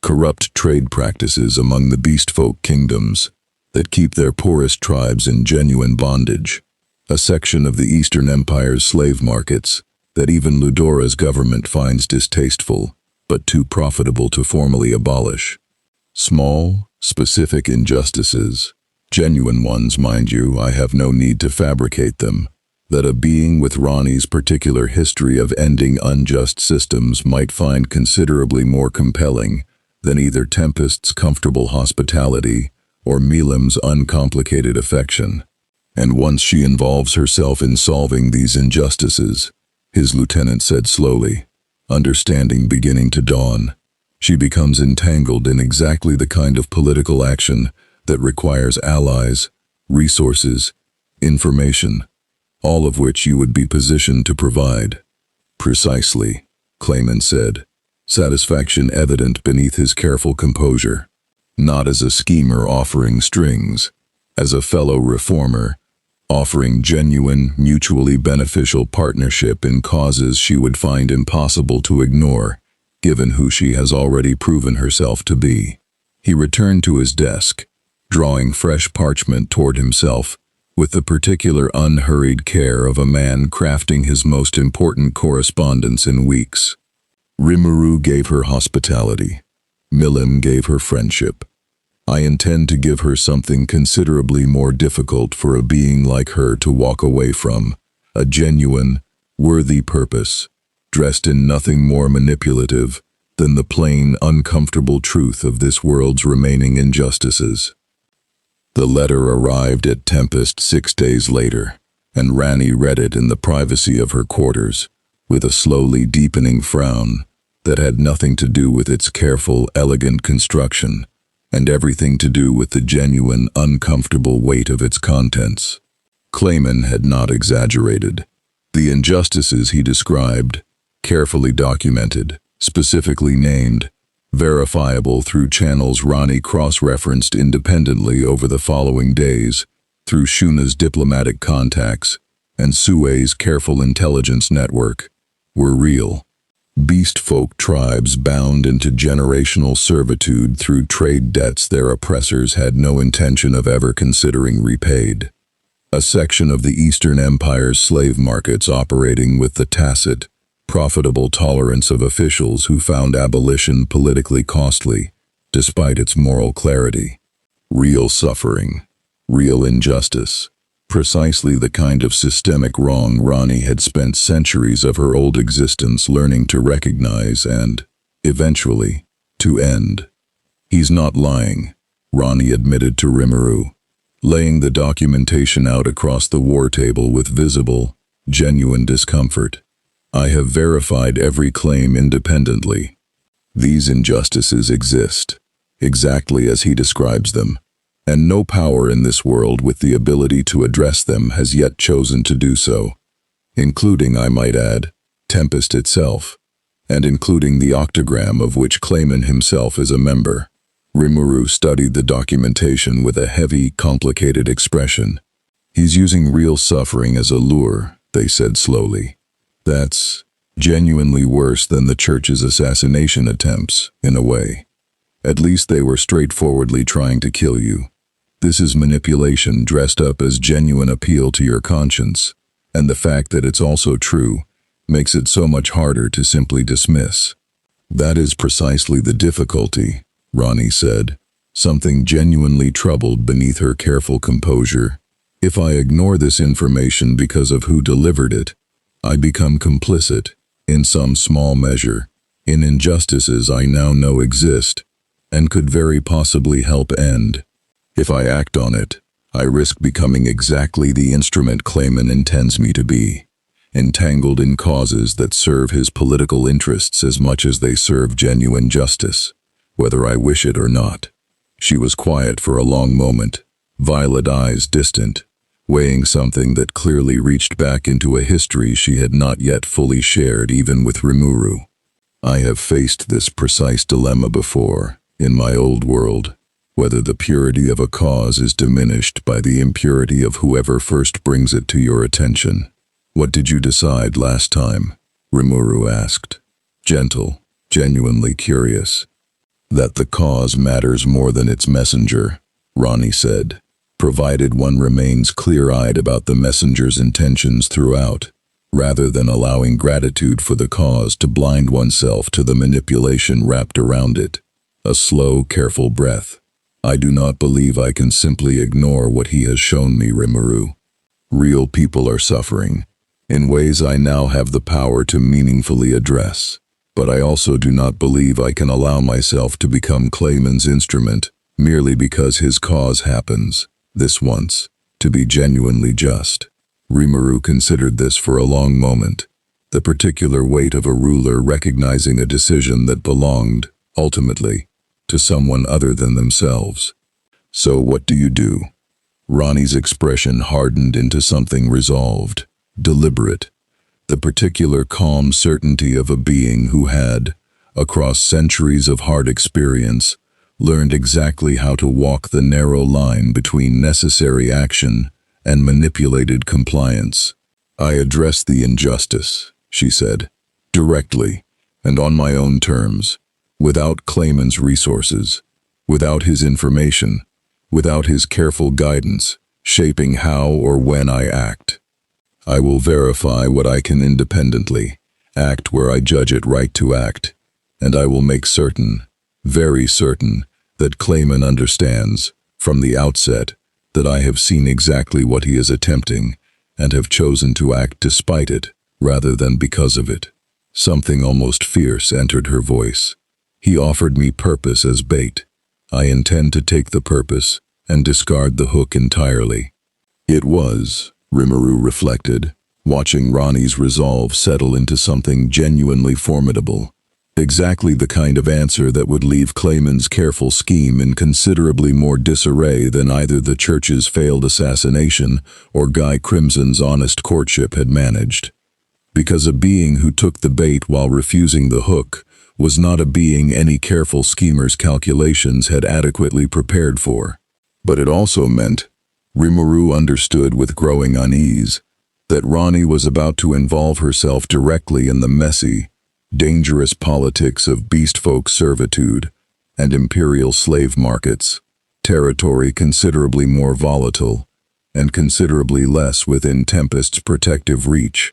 Corrupt trade practices among the beastfolk kingdoms that keep their poorest tribes in genuine bondage. A section of the Eastern Empire's slave markets that even Ludora's government finds distasteful, but too profitable to formally abolish. Small, specific injustices, genuine ones, mind you, I have no need to fabricate them, that a being with Ranni's particular history of ending unjust systems might find considerably more compelling than either Tempest's comfortable hospitality or Milim's uncomplicated affection. And once she involves herself in solving these injustices, his lieutenant said slowly, understanding beginning to dawn, she becomes entangled in exactly the kind of political action that requires allies, resources, information, all of which you would be positioned to provide. Precisely, Clayman said, satisfaction evident beneath his careful composure. Not as a schemer offering strings, as a fellow reformer, offering genuine, mutually beneficial partnership in causes she would find impossible to ignore, given who she has already proven herself to be. He returned to his desk, drawing fresh parchment toward himself, with the particular unhurried care of a man crafting his most important correspondence in weeks. Rimuru gave her hospitality. Milim gave her friendship. I intend to give her something considerably more difficult for a being like her to walk away from, a genuine, worthy purpose, dressed in nothing more manipulative than the plain, uncomfortable truth of this world's remaining injustices. The letter arrived at Tempest 6 days later, and Ranni read it in the privacy of her quarters, with a slowly deepening frown that had nothing to do with its careful, elegant construction, and everything to do with the genuine, uncomfortable weight of its contents. Clayman had not exaggerated. The injustices he described, carefully documented, specifically named, verifiable through channels Ranni cross-referenced independently over the following days, through Shuna's diplomatic contacts and Sue's careful intelligence network, were real. Beast folk tribes bound into generational servitude through trade debts their oppressors had no intention of ever considering repaid. A section of the Eastern Empire's slave markets operating with the tacit, profitable tolerance of officials who found abolition politically costly, despite its moral clarity. Real suffering, real injustice, precisely the kind of systemic wrong Ranni had spent centuries of her old existence learning to recognize and, eventually, to end. He's not lying, Ranni admitted to Rimuru, laying the documentation out across the war table with visible, genuine discomfort. I have verified every claim independently. These injustices exist, exactly as he describes them, and no power in this world with the ability to address them has yet chosen to do so, including, I might add, Tempest itself, and including the octagram of which Clayman himself is a member. Rimuru studied the documentation with a heavy, complicated expression. He's using real suffering as a lure, they said slowly. That's genuinely worse than the Church's assassination attempts, in a way. At least they were straightforwardly trying to kill you. This is manipulation dressed up as genuine appeal to your conscience, and the fact that it's also true makes it so much harder to simply dismiss. That is precisely the difficulty, Ranni said, something genuinely troubled beneath her careful composure. If I ignore this information because of who delivered it, I become complicit, in some small measure, in injustices I now know exist, and could very possibly help end. If I act on it, I risk becoming exactly the instrument Clayman intends me to be, entangled in causes that serve his political interests as much as they serve genuine justice, whether I wish it or not. She was quiet for a long moment, violet eyes distant, weighing something that clearly reached back into a history she had not yet fully shared even with Rimuru. I have faced this precise dilemma before, in my old world, whether the purity of a cause is diminished by the impurity of whoever first brings it to your attention. What did you decide last time? Rimuru asked, gentle, genuinely curious. That the cause matters more than its messenger, Ranni said, provided one remains clear-eyed about the messenger's intentions throughout, rather than allowing gratitude for the cause to blind oneself to the manipulation wrapped around it. A slow, careful breath. I do not believe I can simply ignore what he has shown me, Rimuru. Real people are suffering, in ways I now have the power to meaningfully address. But I also do not believe I can allow myself to become Clayman's instrument merely because his cause happens, this once, to be genuinely just. Rimuru considered this for a long moment, the particular weight of a ruler recognizing a decision that belonged, ultimately, to someone other than themselves. So what do you do? Ranni's expression hardened into something resolved, deliberate, the particular calm certainty of a being who had, across centuries of hard experience, learned exactly how to walk the narrow line between necessary action and manipulated compliance. I address the injustice, she said, directly, and on my own terms, without Clayman's resources, without his information, without his careful guidance, shaping how or when I act. I will verify what I can independently, act where I judge it right to act, and I will make certain, very certain, that Clayman understands, from the outset, that I have seen exactly what he is attempting, and have chosen to act despite it, rather than because of it. Something almost fierce entered her voice. He offered me purpose as bait. I intend to take the purpose and discard the hook entirely. It was, Rimuru reflected, watching Ranni's resolve settle into something genuinely formidable. Exactly the kind of answer that would leave Clayman's careful scheme in considerably more disarray than either the Church's failed assassination or Guy Crimson's honest courtship had managed. Because a being who took the bait while refusing the hook was not a being any careful schemer's calculations had adequately prepared for. But it also meant, Rimuru understood with growing unease, that Ranni was about to involve herself directly in the messy, dangerous politics of beastfolk servitude and imperial slave markets, territory considerably more volatile and considerably less within Tempest's protective reach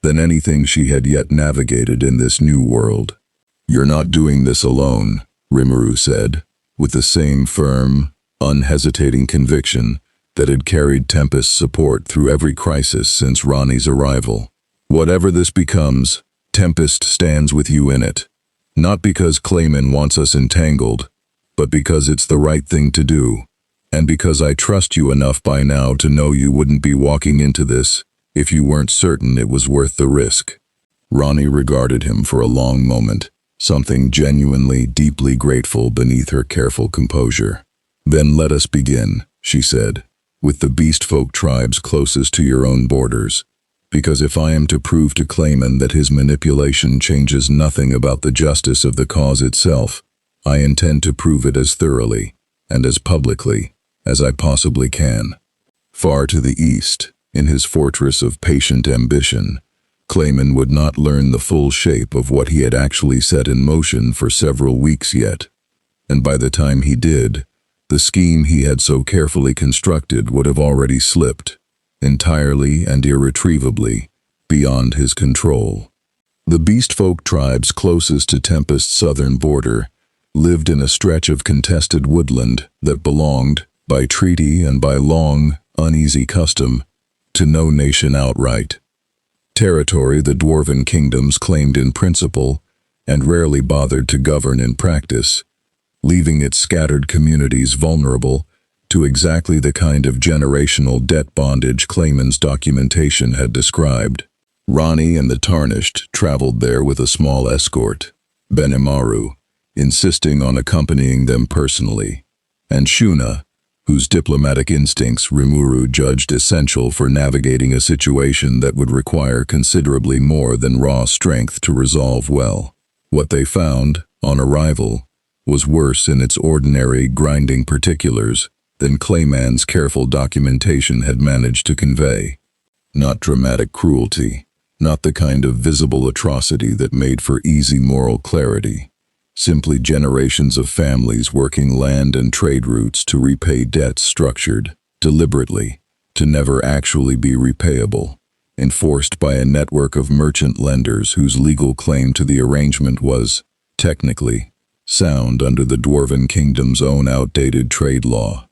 than anything she had yet navigated in this new world. You're not doing this alone, Rimuru said, with the same firm, unhesitating conviction that had carried Tempest's support through every crisis since Ranni's arrival. Whatever this becomes, Tempest stands with you in it, not because Clayman wants us entangled, but because it's the right thing to do, and because I trust you enough by now to know you wouldn't be walking into this if you weren't certain it was worth the risk. Ranni regarded him for a long moment, something genuinely, deeply grateful beneath her careful composure. Then let us begin, she said, with the beastfolk tribes closest to your own borders. Because if I am to prove to Clayman that his manipulation changes nothing about the justice of the cause itself, I intend to prove it as thoroughly, and as publicly, as I possibly can. Far to the east, in his fortress of patient ambition, Clayman would not learn the full shape of what he had actually set in motion for several weeks yet, and by the time he did, the scheme he had so carefully constructed would have already slipped, entirely and irretrievably, beyond his control. The beastfolk tribes closest to Tempest's southern border lived in a stretch of contested woodland that belonged, by treaty and by long, uneasy custom, to no nation outright. Territory the dwarven kingdoms claimed in principle and rarely bothered to govern in practice, leaving its scattered communities vulnerable to exactly the kind of generational debt bondage Clayman's documentation had described. Ranni and the Tarnished traveled there with a small escort, Benimaru, insisting on accompanying them personally, and Shuna, whose diplomatic instincts Rimuru judged essential for navigating a situation that would require considerably more than raw strength to resolve well. What they found, on arrival, was worse in its ordinary, grinding particulars than Clayman's careful documentation had managed to convey. Not dramatic cruelty, not the kind of visible atrocity that made for easy moral clarity. Simply generations of families working land and trade routes to repay debts structured, deliberately, to never actually be repayable, enforced by a network of merchant lenders whose legal claim to the arrangement was, technically, sound under the Dwarven Kingdom's own outdated trade law.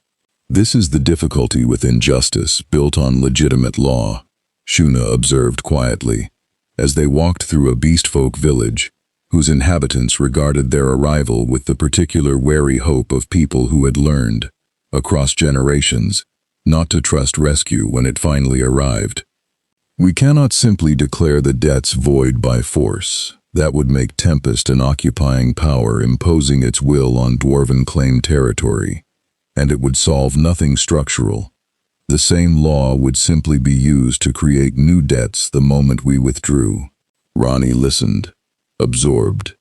This is the difficulty with injustice built on legitimate law, Shuna observed quietly, as they walked through a beastfolk village, whose inhabitants regarded their arrival with the particular wary hope of people who had learned, across generations, not to trust rescue when it finally arrived. We cannot simply declare the debts void by force. That would make Tempest an occupying power imposing its will on Dwarven claimed territory, and it would solve nothing structural. The same law would simply be used to create new debts the moment we withdrew. Ranni listened, absorbed,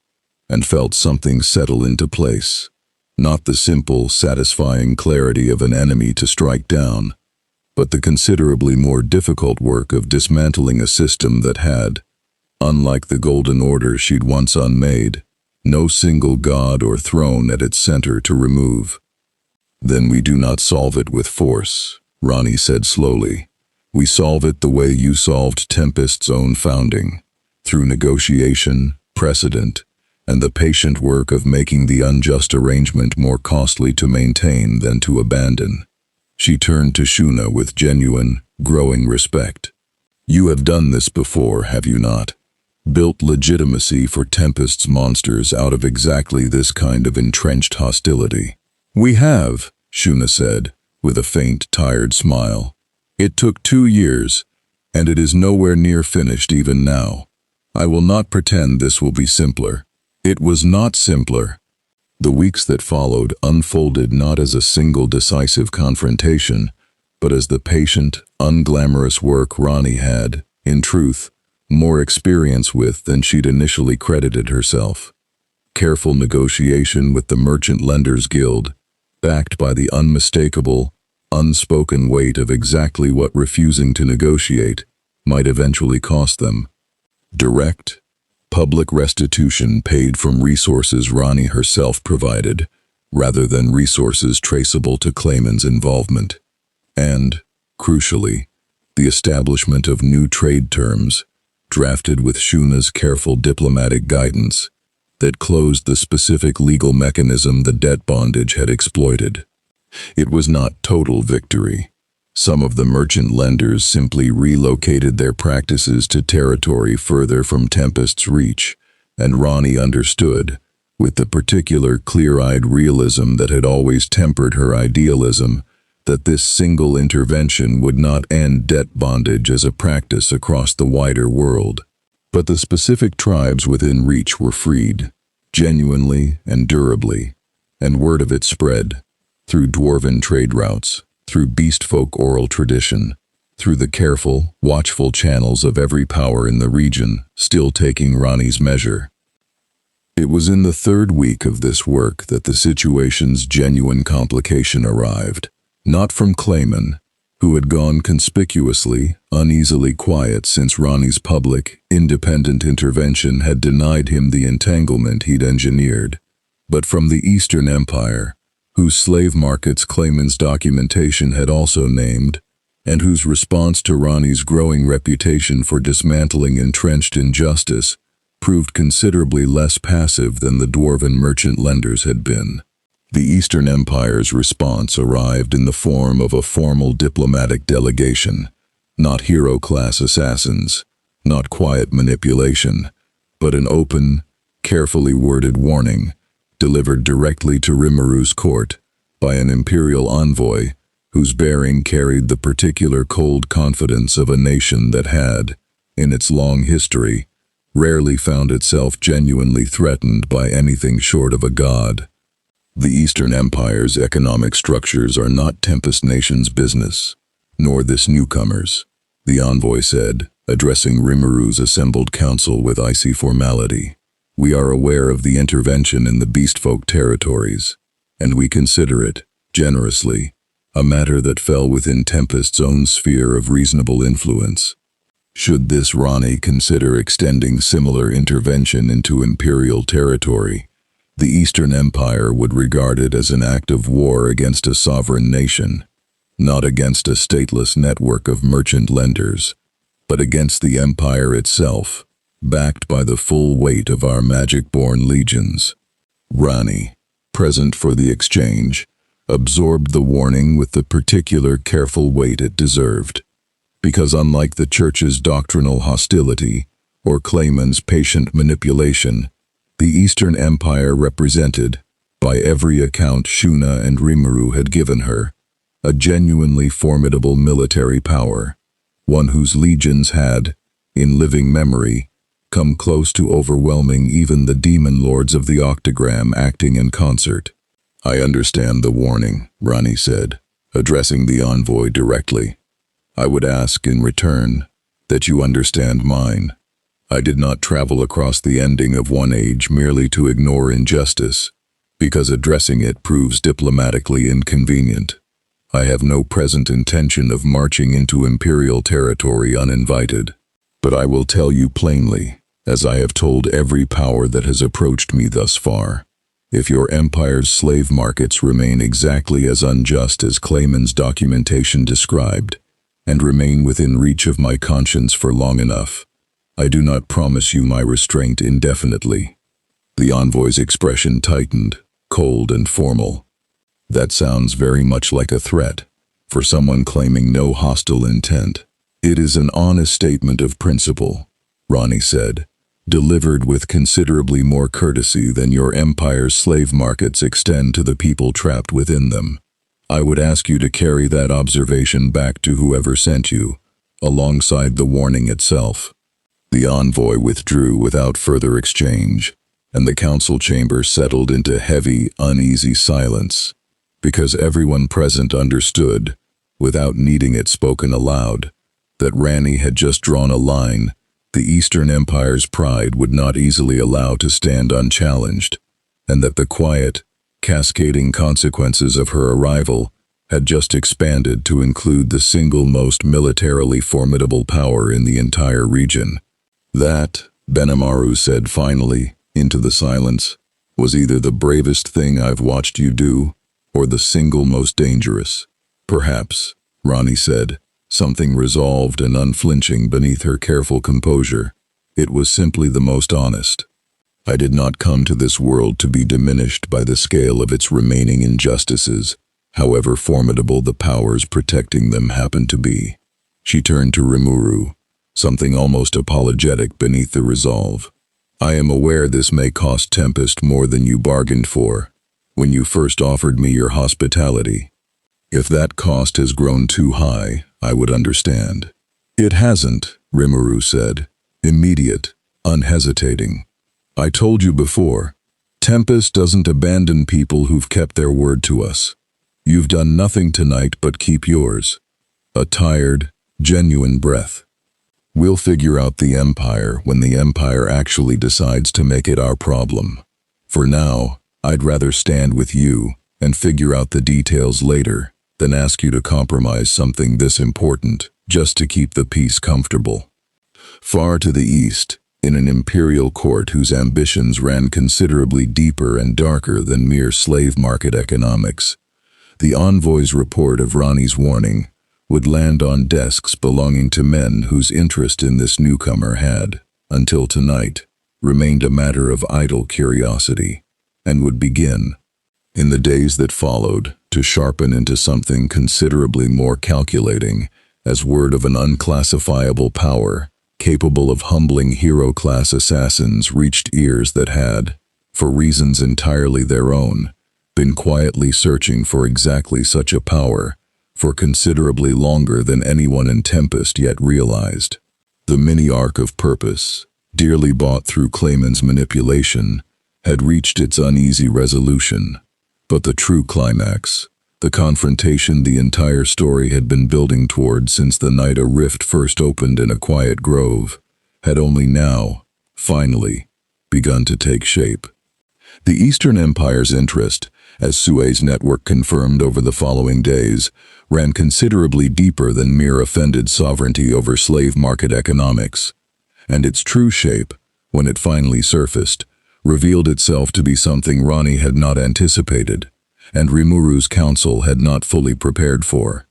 and felt something settle into place. Not the simple, satisfying clarity of an enemy to strike down, but the considerably more difficult work of dismantling a system that had, unlike the Golden Order she'd once unmade, no single god or throne at its center to remove. Then we do not solve it with force, Ranni said slowly. We solve it the way you solved Tempest's own founding, through negotiation, precedent, and the patient work of making the unjust arrangement more costly to maintain than to abandon. She turned to Shuna with genuine, growing respect. You have done this before, have you not? Built legitimacy for Tempest's monsters out of exactly this kind of entrenched hostility. We have, Shuna said, with a faint, tired smile. It took 2 years, and it is nowhere near finished even now. I will not pretend this will be simpler. It was not simpler. The weeks that followed unfolded not as a single decisive confrontation, but as the patient, unglamorous work Ranni had, in truth, more experience with than she'd initially credited herself. Careful negotiation with the Merchant Lenders Guild, backed by the unmistakable, unspoken weight of exactly what refusing to negotiate might eventually cost them. Direct, public restitution paid from resources Ranni herself provided, rather than resources traceable to Clayman's involvement. And, crucially, the establishment of new trade terms, drafted with Shuna's careful diplomatic guidance, that closed the specific legal mechanism the debt bondage had exploited. It was not total victory. Some of the merchant lenders simply relocated their practices to territory further from Tempest's reach, and Ranni understood, with the particular clear-eyed realism that had always tempered her idealism, that this single intervention would not end debt bondage as a practice across the wider world. But the specific tribes within reach were freed, genuinely and durably, and word of it spread, through dwarven trade routes, through beastfolk oral tradition, through the careful, watchful channels of every power in the region, still taking Ranni's measure. It was in the 3rd week of this work that the situation's genuine complication arrived, not from Clayman, who had gone conspicuously, uneasily quiet since Ranni's public, independent intervention had denied him the entanglement he'd engineered, but from the Eastern Empire, whose slave markets Clayman's documentation had also named, and whose response to Ranni's growing reputation for dismantling entrenched injustice proved considerably less passive than the dwarven merchant lenders had been. The Eastern Empire's response arrived in the form of a formal diplomatic delegation, not hero-class assassins, not quiet manipulation, but an open, carefully worded warning, delivered directly to Rimuru's court by an imperial envoy whose bearing carried the particular cold confidence of a nation that had, in its long history, rarely found itself genuinely threatened by anything short of a god. The Eastern Empire's economic structures are not Tempest Nation's business, nor this newcomer's, the envoy said, addressing Rimuru's assembled council with icy formality. We are aware of the intervention in the beastfolk territories, and we consider it, generously, a matter that fell within Tempest's own sphere of reasonable influence. Should this Ranni consider extending similar intervention into imperial territory, the Eastern Empire would regard it as an act of war against a sovereign nation, not against a stateless network of merchant lenders, but against the empire itself, backed by the full weight of our magic-born legions. Ranni, present for the exchange, absorbed the warning with the particular careful weight it deserved, because unlike the Church's doctrinal hostility or Clayman's patient manipulation, The Eastern Empire represented, by every account Shuna and Rimuru had given her, a genuinely formidable military power, one whose legions had, in living memory, come close to overwhelming even the demon lords of the Octagram acting in concert. "I understand the warning," Ranni said, addressing the envoy directly. "I would ask, in return, that you understand mine. I did not travel across the ending of one age merely to ignore injustice, because addressing it proves diplomatically inconvenient. I have no present intention of marching into imperial territory uninvited. But I will tell you plainly, as I have told every power that has approached me thus far, if your empire's slave markets remain exactly as unjust as Clayman's documentation described, and remain within reach of my conscience for long enough, I do not promise you my restraint indefinitely." The envoy's expression tightened, cold and formal. "That sounds very much like a threat, for someone claiming no hostile intent." "It is an honest statement of principle," Ranni said, "delivered with considerably more courtesy than your empire's slave markets extend to the people trapped within them. I would ask you to carry that observation back to whoever sent you, alongside the warning itself." The envoy withdrew without further exchange, and the council chamber settled into heavy, uneasy silence, because everyone present understood, without needing it spoken aloud, that Ranni had just drawn a line the Eastern Empire's pride would not easily allow to stand unchallenged, and that the quiet, cascading consequences of her arrival had just expanded to include the single most militarily formidable power in the entire region. "That," Benimaru said finally, into the silence, "was either the bravest thing I've watched you do, or the single most dangerous." "Perhaps," Ranni said, something resolved and unflinching beneath her careful composure. "It was simply the most honest. I did not come to this world to be diminished by the scale of its remaining injustices, however formidable the powers protecting them happened to be." She turned to Rimuru, something almost apologetic beneath the resolve. "I am aware this may cost Tempest more than you bargained for, when you first offered me your hospitality. If that cost has grown too high, I would understand." "It hasn't," Rimuru said, immediate, unhesitating. "I told you before, Tempest doesn't abandon people who've kept their word to us. You've done nothing tonight but keep yours." A tired, genuine breath. "We'll figure out the Empire when the Empire actually decides to make it our problem. For now, I'd rather stand with you and figure out the details later than ask you to compromise something this important just to keep the peace comfortable." Far to the east, in an imperial court whose ambitions ran considerably deeper and darker than mere slave market economics, the envoy's report of Ranni's warning would land on desks belonging to men whose interest in this newcomer had, until tonight, remained a matter of idle curiosity, and would begin, in the days that followed, to sharpen into something considerably more calculating, as word of an unclassifiable power, capable of humbling hero-class assassins, reached ears that had, for reasons entirely their own, been quietly searching for exactly such a power, for considerably longer than anyone in Tempest yet realized. The mini-arc of purpose, dearly bought through Clayman's manipulation, had reached its uneasy resolution. But the true climax, the confrontation the entire story had been building toward since the night a rift first opened in a quiet grove, had only now, finally, begun to take shape. The Eastern Empire's interest, as Sue's network confirmed over the following days, ran considerably deeper than mere offended sovereignty over slave market economics, and its true shape, when it finally surfaced, revealed itself to be something Ranni had not anticipated, and Rimuru's council had not fully prepared for.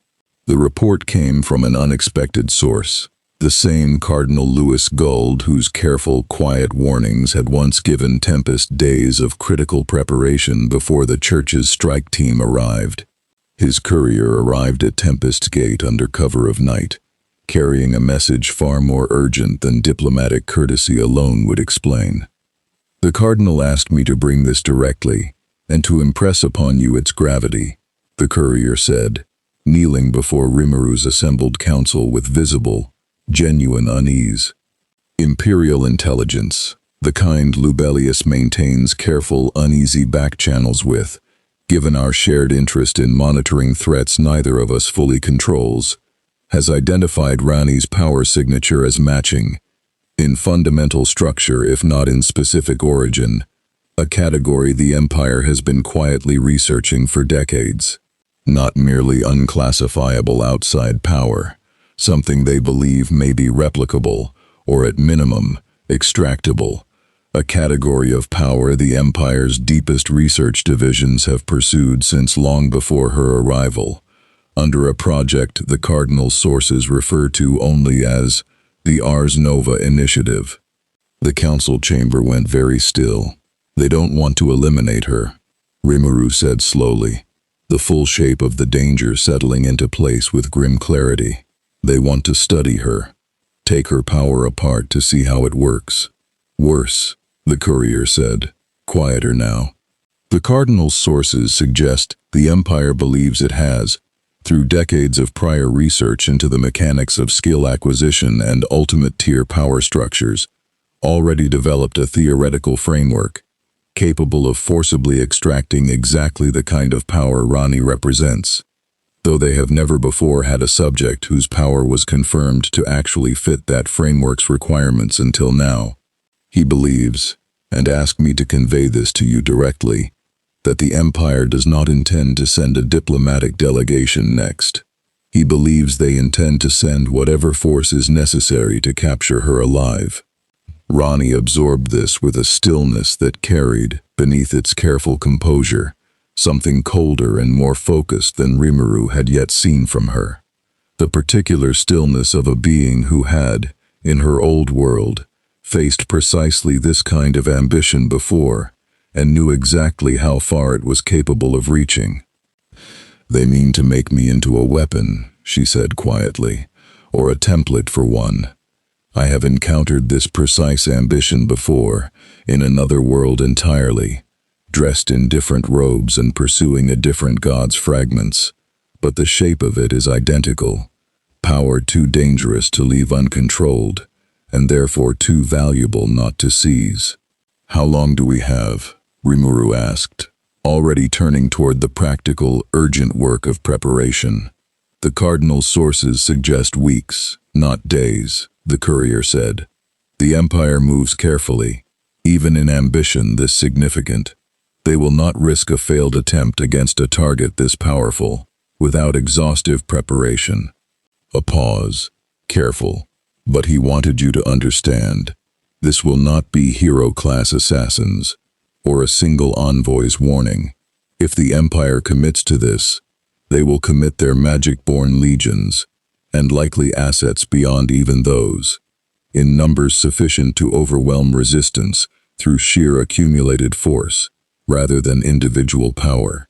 The report came from an unexpected source, the same Cardinal Louis Gould whose careful, quiet warnings had once given Tempest days of critical preparation before the church's strike team arrived. His courier arrived at Tempest's gate under cover of night, carrying a message far more urgent than diplomatic courtesy alone would explain. The cardinal asked me to bring this directly, and to impress upon you its gravity, the courier said, kneeling before Rimuru's assembled council with visible, genuine unease. Imperial intelligence, the kind Lubelius maintains careful, uneasy backchannels with, given our shared interest in monitoring threats neither of us fully controls, has identified Ranni's power signature as matching, in fundamental structure if not in specific origin, a category the Empire has been quietly researching for decades. Not merely unclassifiable outside power, something they believe may be replicable, or at minimum, extractable, a category of power the Empire's deepest research divisions have pursued since long before her arrival, under a project the Cardinal's sources refer to only as the Ars Nova Initiative. The council chamber went very still. They don't want to eliminate her, Rimuru said slowly, the full shape of the danger settling into place with grim clarity. They want to study her, take her power apart to see how it works. Worse, the courier said, quieter now. The Cardinal's sources suggest the Empire believes it has, through decades of prior research into the mechanics of skill acquisition and ultimate tier power structures, already developed a theoretical framework, capable of forcibly extracting exactly the kind of power Ranni represents, though they have never before had a subject whose power was confirmed to actually fit that framework's requirements until now. He believes, and asked me to convey this to you directly, that the Empire does not intend to send a diplomatic delegation next. He believes they intend to send whatever force is necessary to capture her alive. Ranni absorbed this with a stillness that carried, beneath its careful composure, something colder and more focused than Rimuru had yet seen from her. The particular stillness of a being who had, in her old world, faced precisely this kind of ambition before, and knew exactly how far it was capable of reaching. "They mean to make me into a weapon," she said quietly, "or a template for one. I have encountered this precise ambition before, in another world entirely, dressed in different robes and pursuing a different god's fragments, but the shape of it is identical. Power too dangerous to leave uncontrolled, and therefore too valuable not to seize." "How long do we have?" Rimuru asked, already turning toward the practical, urgent work of preparation. "The Cardinal's sources suggest weeks, not days," the courier said. "The Empire moves carefully, even in ambition this significant. They will not risk a failed attempt against a target this powerful, without exhaustive preparation." A pause, careful, but he wanted you to understand. This will not be hero-class assassins, or a single envoy's warning. If the Empire commits to this, they will commit their magic-born legions, and likely assets beyond even those, in numbers sufficient to overwhelm resistance through sheer accumulated force, rather than individual power.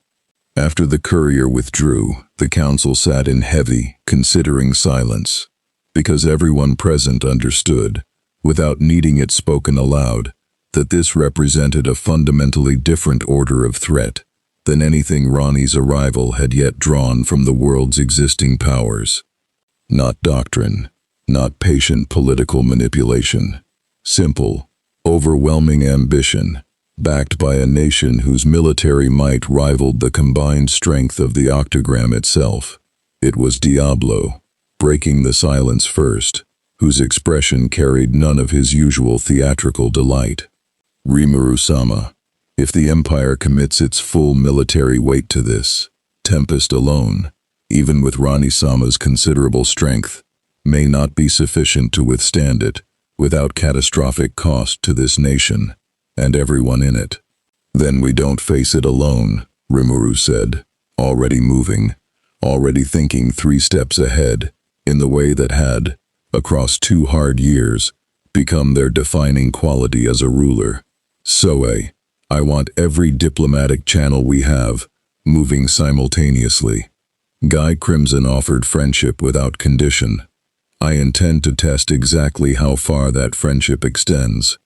After the courier withdrew, the council sat in heavy, considering silence, because everyone present understood, without needing it spoken aloud, that this represented a fundamentally different order of threat than anything Ranni's arrival had yet drawn from the world's existing powers. Not doctrine, not patient political manipulation. Simple, overwhelming ambition, backed by a nation whose military might rivaled the combined strength of the octagram itself. It was Diablo, breaking the silence first, whose expression carried none of his usual theatrical delight. "Rimuru-sama, if the Empire commits its full military weight to this, Tempest alone, even with Ranni-sama's considerable strength, may not be sufficient to withstand it without catastrophic cost to this nation and everyone in it." "Then we don't face it alone," Rimuru said, already moving, already thinking 3 steps ahead, in the way that had, across 2 hard years, become their defining quality as a ruler. "Soe, I want every diplomatic channel we have, moving simultaneously." Guy Crimson offered friendship without condition. I intend to test exactly how far that friendship extends.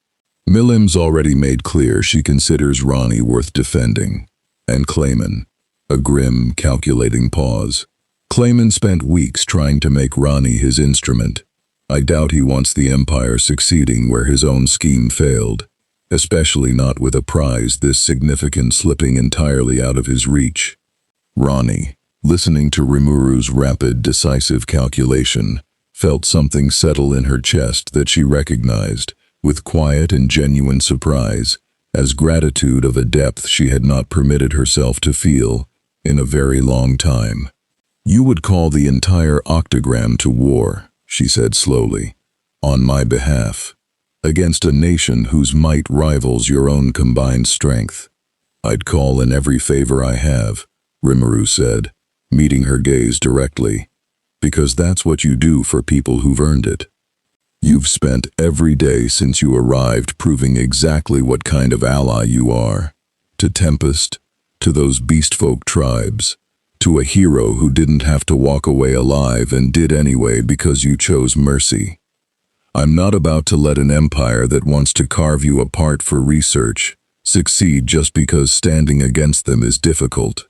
Milim's already made clear she considers Ranni worth defending. And Clayman, a grim, calculating pause. Clayman spent weeks trying to make Ranni his instrument. I doubt he wants the Empire succeeding where his own scheme failed, especially not with a prize this significant slipping entirely out of his reach. Ranni, listening to Rimuru's rapid, decisive calculation, felt something settle in her chest that she recognized, with quiet and genuine surprise, as gratitude of a depth she had not permitted herself to feel in a very long time. "You would call the entire octagram to war," she said slowly, "on my behalf, against a nation whose might rivals your own combined strength." "I'd call in every favor I have," Rimuru said, meeting her gaze directly, "because that's what you do for people who've earned it. You've spent every day since you arrived proving exactly what kind of ally you are. To Tempest, to those beastfolk tribes, to a hero who didn't have to walk away alive and did anyway because you chose mercy. I'm not about to let an empire that wants to carve you apart for research succeed just because standing against them is difficult."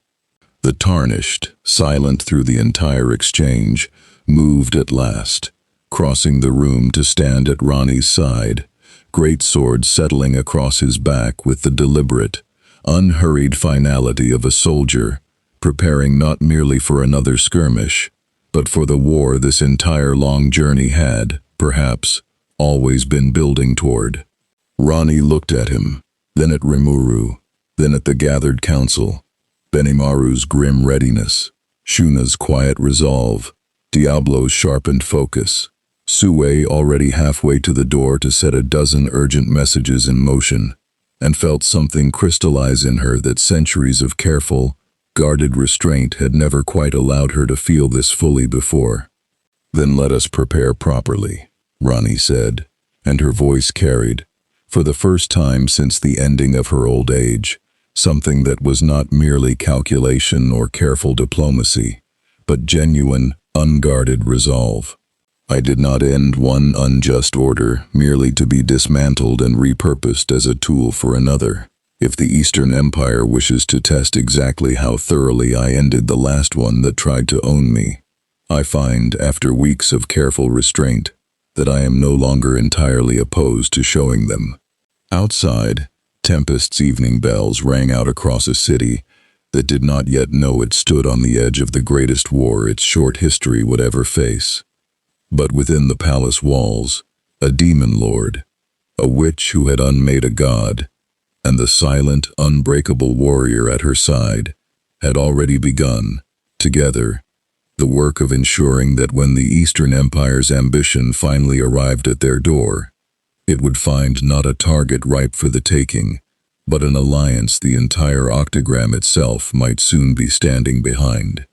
The Tarnished, silent through the entire exchange, moved at last, crossing the room to stand at Ranni's side, great sword settling across his back with the deliberate, unhurried finality of a soldier, preparing not merely for another skirmish, but for the war this entire long journey had, perhaps, always been building toward. Ranni looked at him, then at Rimuru, then at the gathered council, Benimaru's grim readiness, Shuna's quiet resolve, Diablo's sharpened focus, Sue already halfway to the door to set a dozen urgent messages in motion, and felt something crystallize in her that centuries of careful, guarded restraint had never quite allowed her to feel this fully before. "Then let us prepare properly," Ranni said, and her voice carried, for the first time since the ending of her old age, something that was not merely calculation or careful diplomacy, but genuine, unguarded resolve. "I did not end one unjust order merely to be dismantled and repurposed as a tool for another. If the Eastern Empire wishes to test exactly how thoroughly I ended the last one that tried to own me, I find, after weeks of careful restraint, that I am no longer entirely opposed to showing them." Outside, Tempest's evening bells rang out across a city that did not yet know it stood on the edge of the greatest war its short history would ever face. But within the palace walls, a demon lord, a witch who had unmade a god, and the silent, unbreakable warrior at her side, had already begun, together, the work of ensuring that when the Eastern Empire's ambition finally arrived at their door, it would find not a target ripe for the taking, but an alliance the entire octagram itself might soon be standing behind.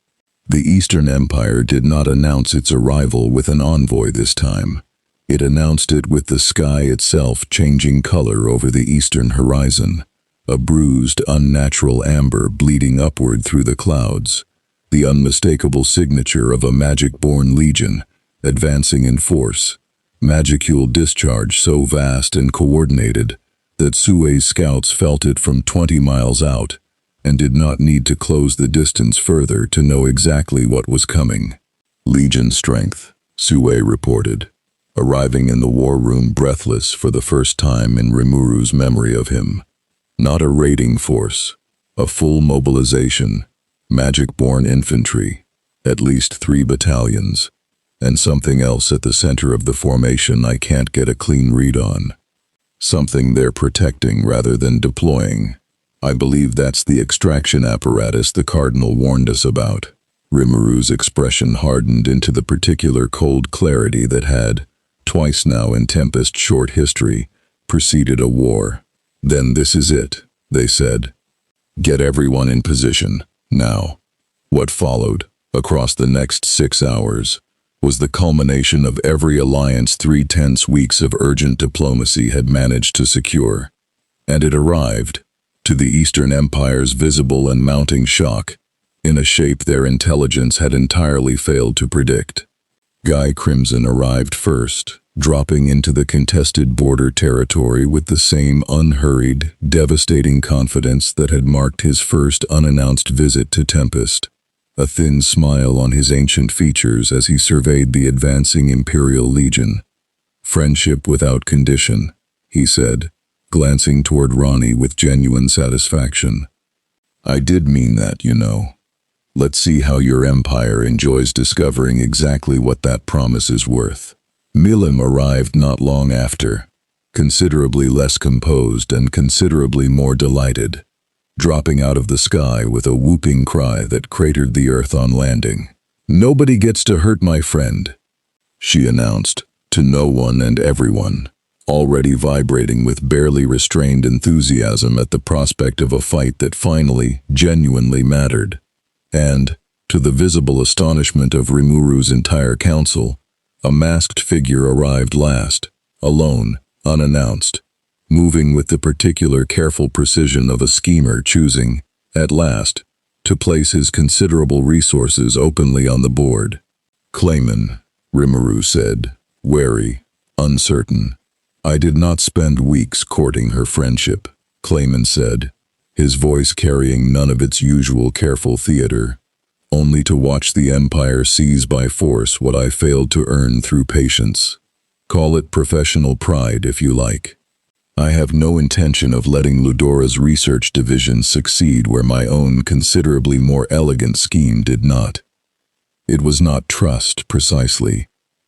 The Eastern Empire did not announce its arrival with an envoy this time. It announced it with the sky itself changing color over the eastern horizon, a bruised, unnatural amber bleeding upward through the clouds, the unmistakable signature of a magic-born legion, advancing in force, magicule discharge so vast and coordinated that Sue's scouts felt it from 20 miles out, and did not need to close the distance further to know exactly what was coming. "Legion strength," Sue reported, arriving in the war room breathless for the first time in Rimuru's memory of him. Not a raiding force, a full mobilization, magic-born infantry, at least 3 battalions, and something else at the center of the formation I can't get a clean read on. Something they're protecting rather than deploying. I believe that's the extraction apparatus the Cardinal warned us about. Rimuru's expression hardened into the particular cold clarity that had, twice now in Tempest's short history, preceded a war. "Then this is it," they said. "Get everyone in position, now." What followed, across the next 6 hours, was the culmination of every alliance 3 tense weeks of urgent diplomacy had managed to secure. And it arrived, to the Eastern Empire's visible and mounting shock, in a shape their intelligence had entirely failed to predict. Guy Crimson arrived first, dropping into the contested border territory with the same unhurried, devastating confidence that had marked his first unannounced visit to Tempest. A thin smile on his ancient features as he surveyed the advancing Imperial Legion. "Friendship without condition," he said, glancing toward Ranni with genuine satisfaction. "I did mean that, you know. Let's see how your empire enjoys discovering exactly what that promise is worth." Milim arrived not long after, considerably less composed and considerably more delighted, dropping out of the sky with a whooping cry that cratered the earth on landing. "Nobody gets to hurt my friend," she announced, to no one and everyone, already vibrating with barely restrained enthusiasm at the prospect of a fight that finally, genuinely mattered. And, to the visible astonishment of Rimuru's entire council, a masked figure arrived last, alone, unannounced, moving with the particular careful precision of a schemer choosing, at last, to place his considerable resources openly on the board. "Clayman," Rimuru said, wary, uncertain. "I did not spend weeks courting her friendship," Clayman said, his voice carrying none of its usual careful theater, "only to watch the Empire seize by force what I failed to earn through patience. Call it professional pride if you like. I have no intention of letting Ludora's research division succeed where my own considerably more elegant scheme did not." It was not trust, precisely.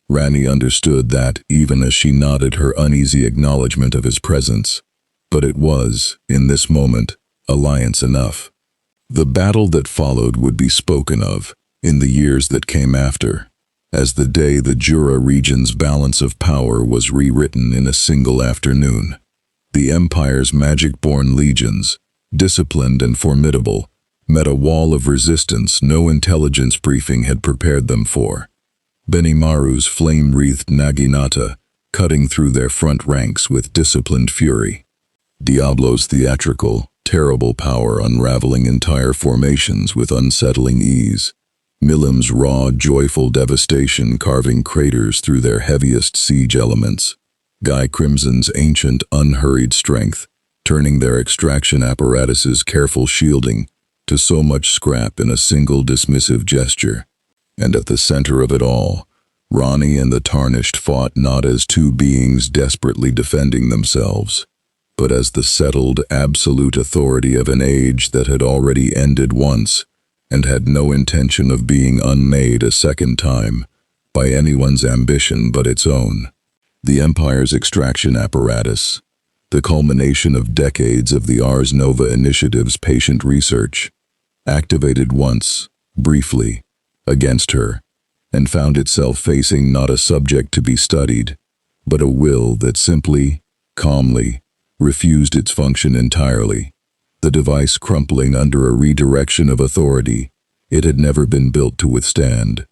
Ranni understood that even as she nodded her uneasy acknowledgement of his presence, but it was, in this moment, alliance enough. The battle that followed would be spoken of, in the years that came after, as the day the Jura region's balance of power was rewritten in a single afternoon. The Empire's magic-born legions, disciplined and formidable, met a wall of resistance no intelligence briefing had prepared them for. Benimaru's flame-wreathed Naginata cutting through their front ranks with disciplined fury. Diablo's theatrical, terrible power unraveling entire formations with unsettling ease. Milim's raw, joyful devastation carving craters through their heaviest siege elements. Guy Crimson's ancient, unhurried strength, turning their extraction apparatuses' careful shielding to so much scrap in a single dismissive gesture. And at the center of it all, Ranni and the Tarnished fought not as two beings desperately defending themselves, but as the settled, absolute authority of an age that had already ended once and had no intention of being unmade a second time by anyone's ambition but its own. The Empire's extraction apparatus, the culmination of decades of the Ars Nova Initiative's patient research, activated once, briefly, against her, and found itself facing not a subject to be studied, but a will that simply, calmly, refused its function entirely, the device crumpling under a redirection of authority it had never been built to withstand.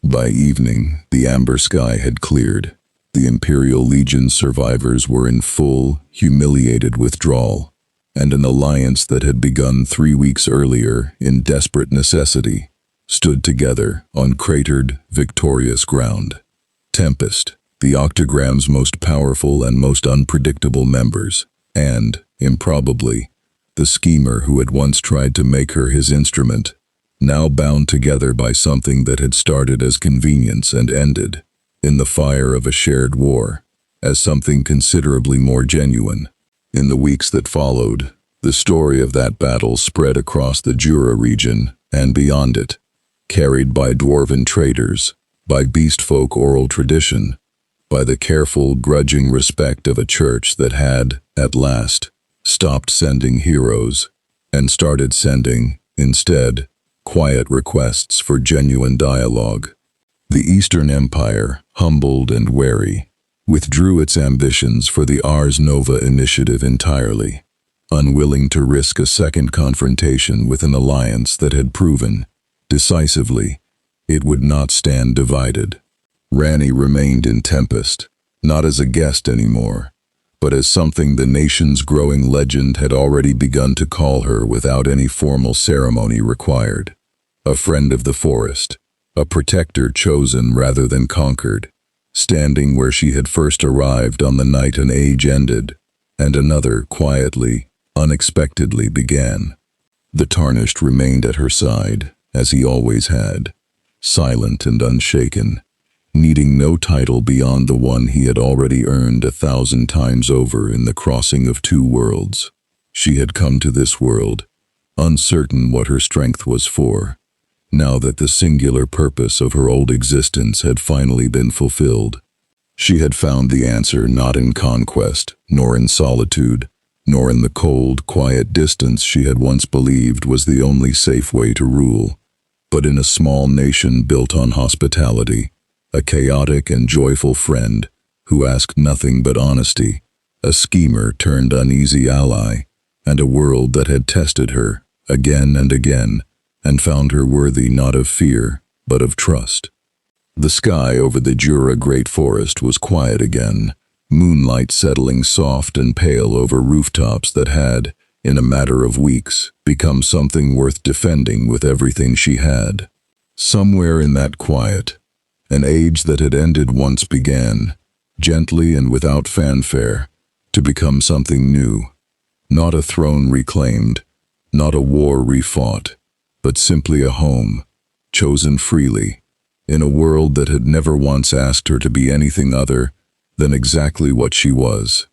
By evening, the amber sky had cleared. The Imperial Legion's survivors were in full, humiliated withdrawal, and an alliance that had begun 3 weeks earlier in desperate necessity stood together on cratered, victorious ground. Tempest, the Octogram's most powerful and most unpredictable members, and, improbably, the schemer who had once tried to make her his instrument, now bound together by something that had started as convenience and ended, in the fire of a shared war, as something considerably more genuine. In the weeks that followed, the story of that battle spread across the Jura region and beyond it, carried by dwarven traders, by beastfolk oral tradition, by the careful, grudging respect of a church that had, at last, stopped sending heroes and started sending, instead, quiet requests for genuine dialogue. The Eastern Empire, humbled and wary, withdrew its ambitions for the Ars Nova Initiative entirely, unwilling to risk a second confrontation with an alliance that had proven, decisively, it would not stand divided. Ranni remained in Tempest, not as a guest anymore, but as something the nation's growing legend had already begun to call her without any formal ceremony required. A friend of the forest, a protector chosen rather than conquered, standing where she had first arrived on the night an age ended, and another quietly, unexpectedly began. The Tarnished remained at her side, as he always had, silent and unshaken, needing no title beyond the one he had already earned 1,000 times over in the crossing of two worlds. She had come to this world, uncertain what her strength was for, now that the singular purpose of her old existence had finally been fulfilled. She had found the answer not in conquest, nor in solitude, nor in the cold, quiet distance she had once believed was the only safe way to rule, but in a small nation built on hospitality, a chaotic and joyful friend who asked nothing but honesty, a schemer turned uneasy ally, and a world that had tested her again and again and found her worthy not of fear but of trust. The sky over the Jura Great Forest was quiet again, moonlight settling soft and pale over rooftops that had, in a matter of weeks, become something worth defending with everything she had. Somewhere in that quiet, an age that had ended once began, gently and without fanfare, to become something new. Not a throne reclaimed, not a war refought, but simply a home, chosen freely, in a world that had never once asked her to be anything other than exactly what she was.